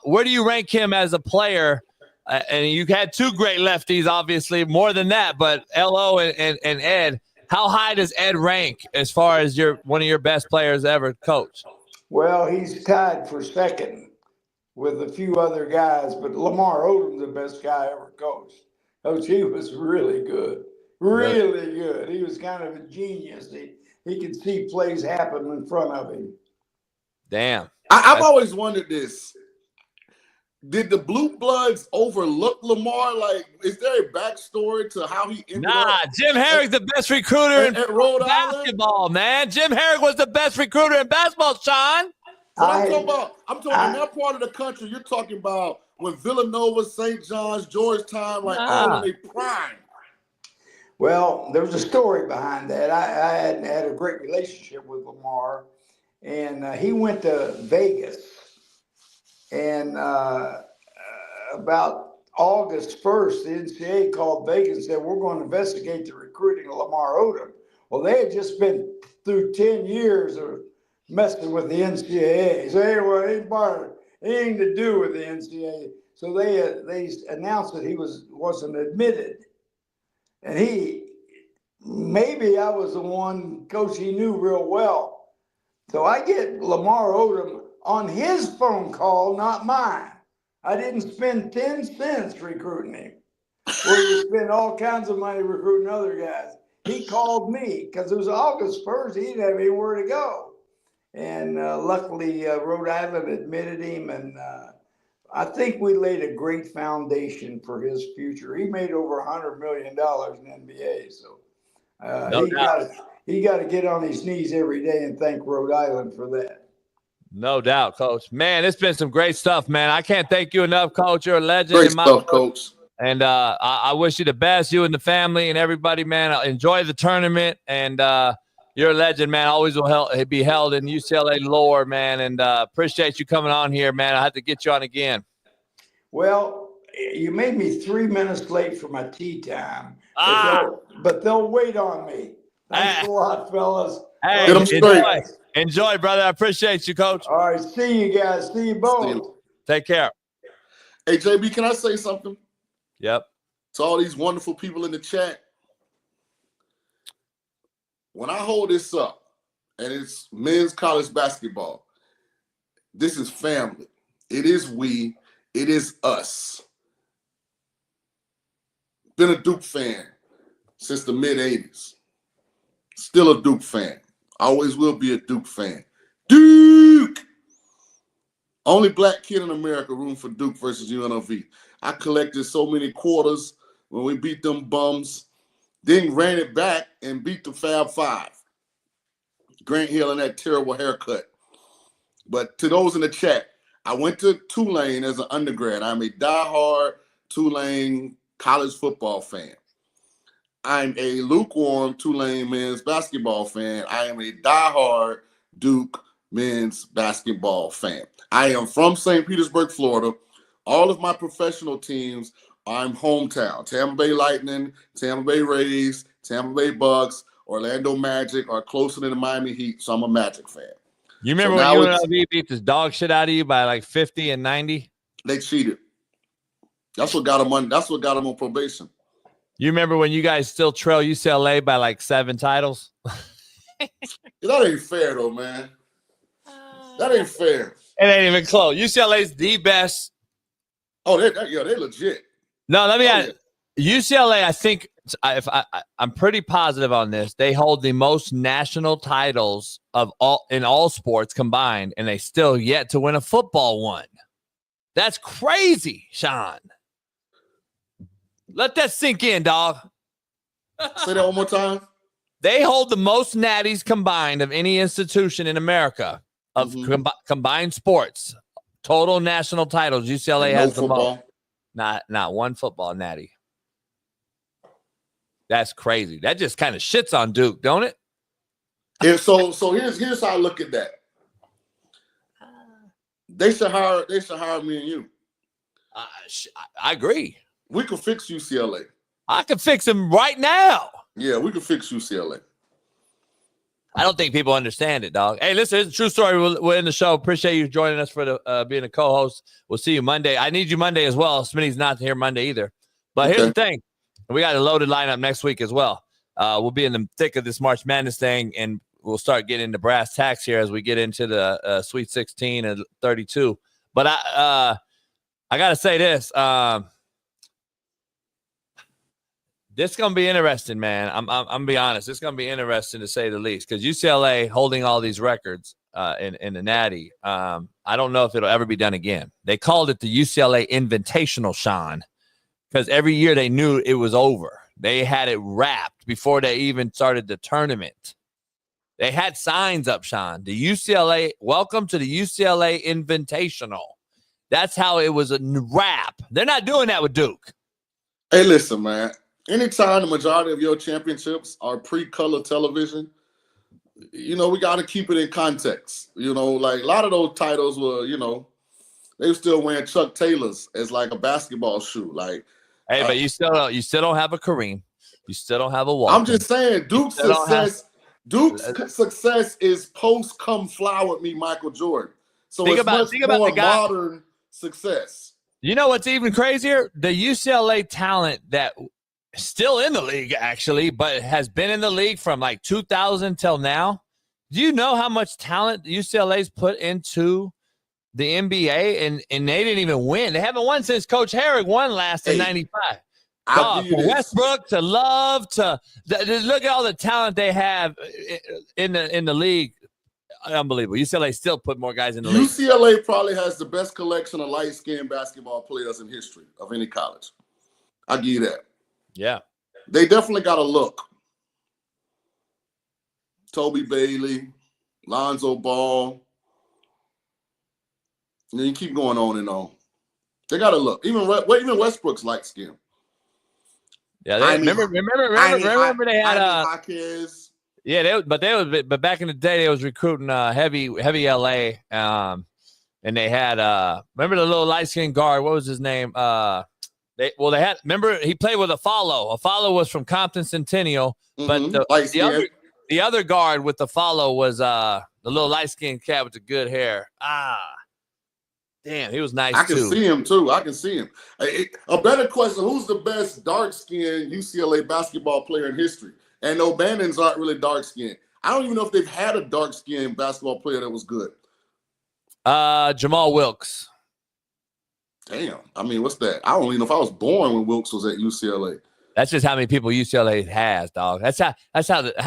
Where do you rank him as a player? And you had 2 great lefties, obviously, more than that. But L.O. and Ed, how high does Ed rank as far as one of your best players ever coached? Well, he's tied for second with a few other guys, but Lamar Odom's the best guy I ever coached. Coach, he was really good. Really good. He was kind of a genius. He could see plays happen in front of him. Damn. I've always wondered this. Did the Blue Bloods overlook Lamar? Like, is there a backstory to how he ended up? Jim Harrick's the best recruiter in Rhode basketball, man. Jim Harrick was the best recruiter in basketball, Shaun. I'm talking in that part of the country. You're talking about when Villanova, St. John's, Georgetown, all in their prime. Well, there was a story behind that. I had a great relationship with Lamar, and he went to Vegas. And about August 1st, the NCAA called Vegas and said, we're going to investigate the recruiting of Lamar Odom. Well, they had just been through 10 years of messing with the NCAA. So anyway, it had anything to do with the NCAA. So they announced that he wasn't admitted. And maybe I was the one coach he knew real well. So I get Lamar Odom on his phone call, not mine. I didn't spend 10 cents recruiting him. Where you spend all kinds of money recruiting other guys. He called me because it was August 1st. He didn't have anywhere to go. And luckily, Rhode Island admitted him. And I think we laid a great foundation for his future. He made over $100 million in NBA. So he got to get on his knees every day and thank Rhode Island for that. No doubt, Coach. Man, it's been some great stuff, man. I can't thank you enough, Coach. You're a legend. Great stuff, Coach. And I wish you the best, you and the family and everybody, man. Enjoy the tournament. And you're a legend, man. Always will be held in UCLA lore, man. And appreciate you coming on here, man. I have to get you on again. Well, you made me 3 minutes late for my tea time. But they'll wait on me. Thanks a lot, fellas. Hey, get them straight. Enjoy, brother. I appreciate you, Coach. All right. See you guys. See you both. Take care. Hey, JB, can I say something? Yep. To all these wonderful people in the chat. When I hold this up, and it's men's college basketball, this is family. It is we. It is us. Been a Duke fan since the mid-'80s. Still a Duke fan. Always will be a Duke fan. Duke! Only black kid in America room for Duke versus UNLV. I collected so many quarters when we beat them bums. Then ran it back and beat the Fab Five. Grant Hill and that terrible haircut. But to those in the chat, I went to Tulane as an undergrad. I'm a diehard Tulane college football fan. I'm a lukewarm Tulane men's basketball fan. I am a diehard Duke men's basketball fan. I am from St. Petersburg, Florida. All of my professional teams, I'm hometown. Tampa Bay Lightning, Tampa Bay Rays, Tampa Bay Bucks, Orlando Magic are closer than the Miami Heat, so I'm a Magic fan. You remember when UNLV beat this dog shit out of you by like 50 and 90? They cheated. That's what got them on probation. You remember when you guys still trail UCLA by like 7 titles? That ain't fair, though, man. That ain't fair. It ain't even close. UCLA's the best. Oh, they legit. No, let me add. UCLA, I think, I'm pretty positive on this. They hold the most national titles of all sports combined, and they still yet to win a football one. That's crazy, Shaun. Let that sink in, dog. Say that one more time. They hold the most natties combined of any institution in America of combined sports. Total national titles. UCLA has the most. Not one football natty. That's crazy. That just kind of shits on Duke, don't it? Yeah, so here's how I look at that. They should hire me and you. I agree. We can fix UCLA. I can fix them right now. Yeah, we can fix UCLA. I don't think people understand it, dog. Hey, listen, it's a true story. We're in the show. Appreciate you joining us for the being a co-host. We'll see you Monday. I need you Monday as well. Smitty's not here Monday either. But here's the thing. We got a loaded lineup next week as well. We'll be in the thick of this March Madness thing, and we'll start getting into brass tacks here as we get into the Sweet 16 and 32. But I got to say this. This is going to be interesting, man. I'm going to be honest. It's going to be interesting to say the least because UCLA holding all these records in the Natty. I don't know if it'll ever be done again. They called it the UCLA Invitational, Shaun, because every year they knew it was over. They had it wrapped before they even started the tournament. They had signs up, Shaun. The UCLA, welcome to the UCLA Invitational. That's how it was a wrap. They're not doing that with Duke. Hey, listen, man. Anytime the majority of your championships are pre-color television, we got to keep it in context. Like a lot of those titles were, They were still wearing Chuck Taylors as like a basketball shoe. Like, hey, but you still don't have a Kareem. You still don't have a Walton. I'm just saying, Duke's success is post "Come Fly with Me," Michael Jordan. So think it's much more modern success. You know what's even crazier? The UCLA talent that still in the league, actually, but has been in the league from like 2000 till now. Do you know how much talent UCLA's put into the NBA? And they didn't even win. They haven't won since Coach Harrick won last in 95. From Westbrook to Love to look at all the talent they have in the league. Unbelievable. UCLA still put more guys in the league. UCLA probably has the best collection of light-skinned basketball players in history of any college. I'll give you that. Yeah. They definitely got a look. Toby Bailey, Lonzo Ball. And then you keep going on and on. They got a look. Even Westbrook's light-skinned. Yeah, remember they had Jaquez. Yeah, but back in the day they was recruiting heavy LA, and they had remember the little light skinned guard, what was his name? Remember he played with Afalo. Afalo was from Compton Centennial, but the other guard with Afalo was the little light skinned cat with the good hair. Damn, he was nice too. I can see him too. I can see him. A better question: who's the best dark-skinned UCLA basketball player in history? And O'Bannons aren't really dark-skinned. I don't even know if they've had a dark-skinned basketball player that was good. Jamal Wilkes. Damn. I mean, what's that? I don't even know if I was born when Wilkes was at UCLA. That's just how many people UCLA has, dog. That's how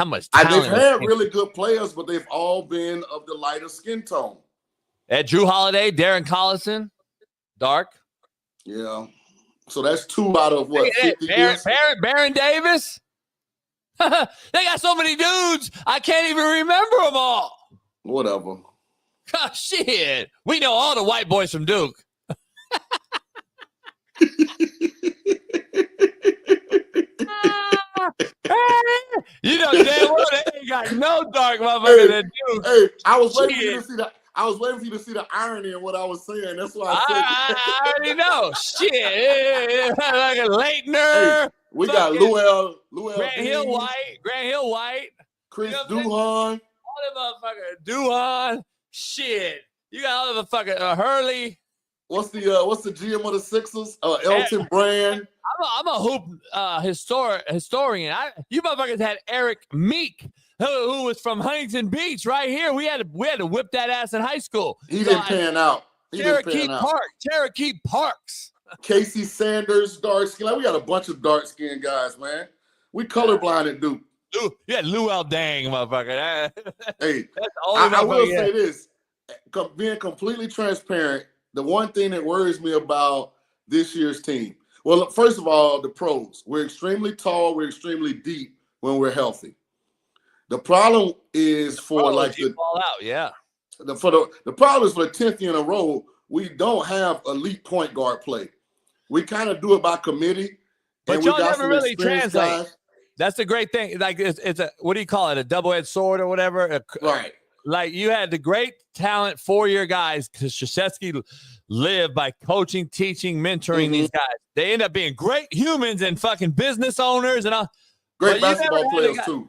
much talent. They've had really good players, but they've all been of the lighter skin tone. Drew Holiday, Darren Collison, dark. Yeah. So that's 2 out of what? 50 years? Baron Davis. They got so many dudes, I can't even remember them all. Whatever. Oh, shit. We know all the white boys from Duke. You know damn well they ain't got no dark motherfucker than Duke. Hey, I was waiting for you to see the irony in what I was saying. That's why I said I already know. Shit. Like a Leitner. Hey, we got Luell Grant Hill White. Chris Duhon. All them motherfuckers. Duhon. Shit. You got all the fucking Hurley. What's the GM of the Sixers? Elton Brand. I'm a hoop historian. You motherfuckers had Eric Meek, who was from Huntington Beach, right here. We had to whip that ass in high school. He didn't pan out. Cherokee Parks. Casey Sanders, dark skin. Like, we got a bunch of dark skinned guys, man. We colorblind at Duke. You had Luol Deng, motherfucker. Hey, I will say this. Being completely transparent, the one thing that worries me about this year's team, well, first of all, the pros. We're extremely tall. We're extremely deep when we're healthy. The problem is the problem is for the 10th year in a row, we don't have elite point guard play. We kind of do it by committee. But y'all never really translate. Guys. That's the great thing. Like it's a, what do you call it? A double-edged sword or whatever. Right. Like you had the great talent 4-year guys because Krzyzewski lived by coaching, teaching, mentoring these guys. They end up being great humans and fucking business owners and all. Great basketball players too.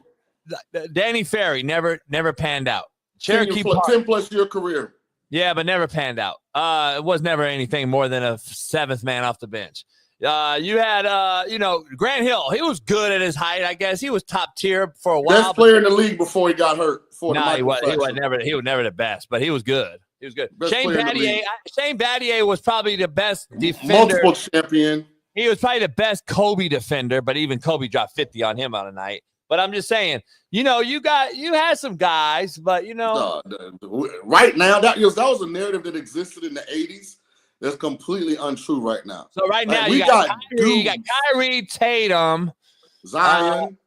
Danny Ferry never panned out. 10+ year career. Yeah, but never panned out. It was never anything more than a 7th man off the bench. You had, Grant Hill. He was good at his height, I guess. He was top tier for a while. Best player in the league before he got hurt. He was never the best, but he was good. He was good. Shane Battier was probably the best defender. Multiple champion. He was probably the best Kobe defender, but even Kobe dropped 50 on him on a night. But I'm just saying, you had some guys, but right now that was a narrative that existed in the 80s. That's completely untrue right now. So right now you got Kyrie, Tatum, Zion,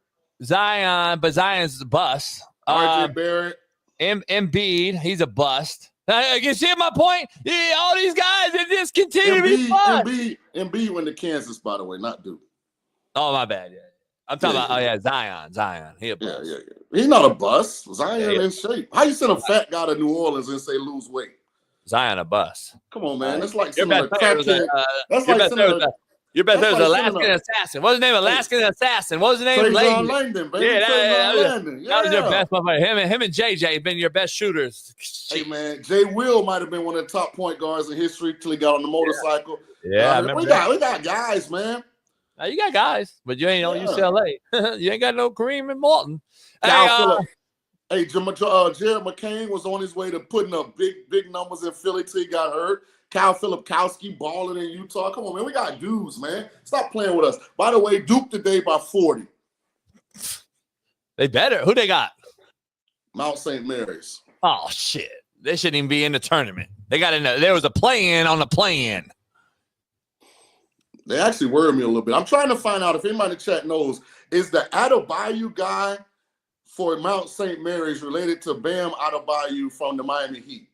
but Zion's a bust. RJ Barrett, Embiid, he's a bust. You see my point? Yeah, all these guys, they just continue to be bust. Embiid went to Kansas, by the way, not Duke. Oh, my bad. Yeah. I'm talking about Zion. He a bust. Yeah. He's not a bust. Zion in shape. How you send a fat guy to New Orleans and say lose weight? Zion a bust. Come on, man. That's like Your sending best a player was crackhead. That's like sending a. Your best player was That's like Alaskan sending a- Assassin. What's his name? Alaskan Assassin. What was his name? Trayvon Langdon, baby. Yeah, Trayvon Langdon. that was your Yeah. best player. Him and JJ have been your best shooters. Hey, man, Jay Will might have been one of the top point guards in history till he got on the motorcycle. Yeah, I remember we that. got guys, man. Now, you got guys, but you ain't on UCLA. You ain't got no Kareem and Morton. Hey, Jared McCain was on his way to putting up big numbers in Philly till he got hurt. Kyle Filipkowski balling in Utah. Come on, man. We got dudes, man. Stop playing with us. By the way, Duke today by 40. They better. Who they got? Mount St. Mary's. Oh, shit. They shouldn't even be in the tournament. They got in there was a play-in on the play-in. They actually worried me a little bit. I'm trying to find out if anybody in the chat knows, is the Adebayo guy for Mount St. Mary's related to Bam Adebayo from the Miami Heat?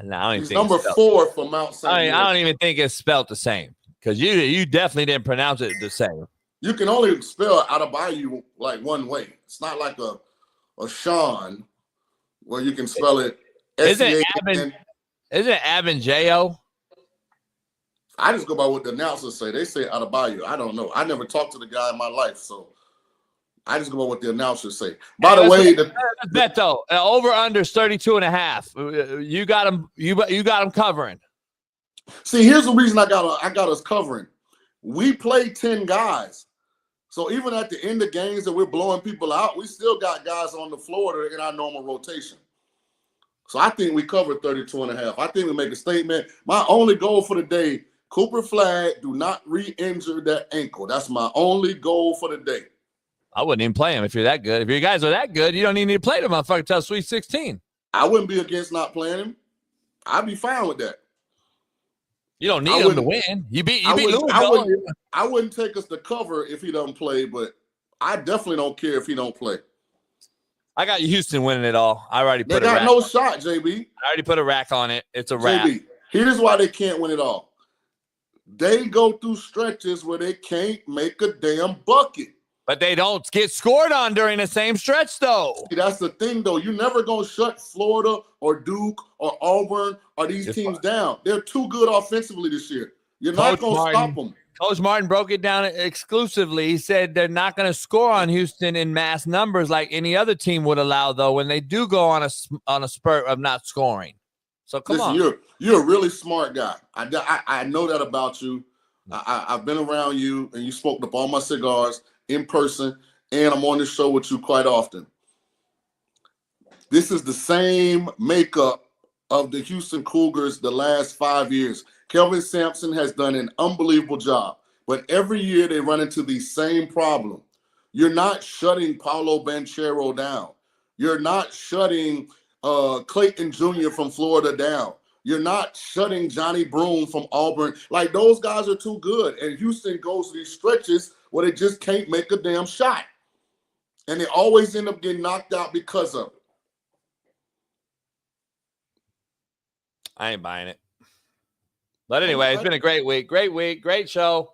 No, I don't He's even think number 4 for Mount St. Mary's. I don't even think it's spelled the same because you definitely didn't pronounce it the same. You can only spell Adebayo like one way. It's not like a Shaun where you can spell it. Isn't it Abenjayo? I just go by what the announcers say. They say Adebayo. I don't know. I never talked to the guy in my life, so I just go by what the announcers say. By the way, let's bet though. Over under 32.5. You got him. You got him covering. See, here's the reason I got us covering. We play 10 guys, so even at the end of games that we're blowing people out, we still got guys on the floor that are in our normal rotation. So I think we covered 32.5. I think we make a statement. My only goal for the day, Cooper Flag, do not re-injure that ankle. That's my only goal for the day. I wouldn't even play him if you're that good. If you guys are that good, you don't even need to play the motherfucker till Sweet 16. I wouldn't be against not playing him. I'd be fine with that. You don't need him to win. You beat Louisville. I wouldn't take us to cover if he doesn't play, but I definitely don't care if he don't play. I got Houston winning it all. I already put They got no shot, JB. I already put a rack on it. It's a wrap. JB, here's why they can't win it all. They go through stretches where they can't make a damn bucket. But they don't get scored on during the same stretch, though. See, that's the thing, though. You're never going to shut Florida or Duke or Auburn or these teams down. They're too good offensively this year. You're not going to stop them. Coach Martin broke it down exclusively. He said they're not going to score on Houston in mass numbers like any other team would allow, though, when they do go on a spurt of not scoring. So come on. You're a really smart guy. I know that about you. I've been around you, and you smoked up all my cigars in person, and I'm on this show with you quite often. This is the same makeup of the Houston Cougars the last 5 years. Kelvin Sampson has done an unbelievable job, but every year they run into the same problem. You're not shutting Paolo Banchero down. You're not shutting Clayton Jr. from Florida down. You're not shutting Johnny Broome from Auburn. Like, those guys are too good. And Houston goes to these stretches where they just can't make a damn shot. And they always end up getting knocked out because of it. I ain't buying it. But anyway, it's been a great week. Great week. Great show.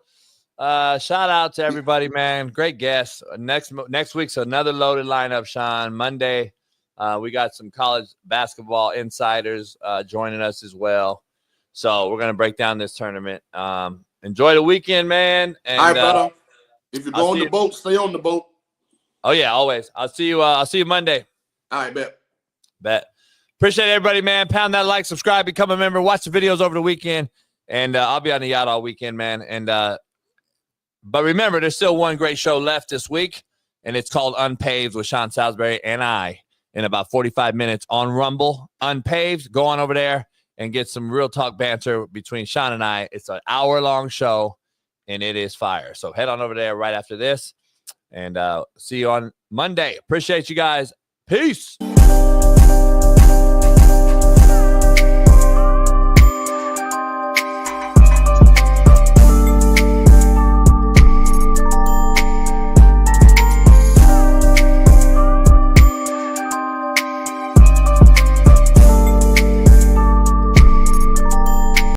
Shout out to everybody, man. Great guests. Next week's another loaded lineup, Shaun. Monday, we got some college basketball insiders joining us as well. So we're going to break down this tournament. Enjoy the weekend, man. And, all right, brother. If you go on the boat, stay on the boat. Oh, yeah, always. I'll see you Monday. All right, Bet. Appreciate everybody, man. Pound that like, subscribe, become a member, watch the videos over the weekend. And I'll be on the yacht all weekend, man. And but remember, there's still one great show left this week, and it's called Unpaved with Shaun Salisbury and I in about 45 minutes on Rumble. Unpaved. Go on over there and get some real talk banter between Shaun and I. It's an hour-long show, and it is fire. So head on over there right after this, and see you on Monday. Appreciate you guys. Peace.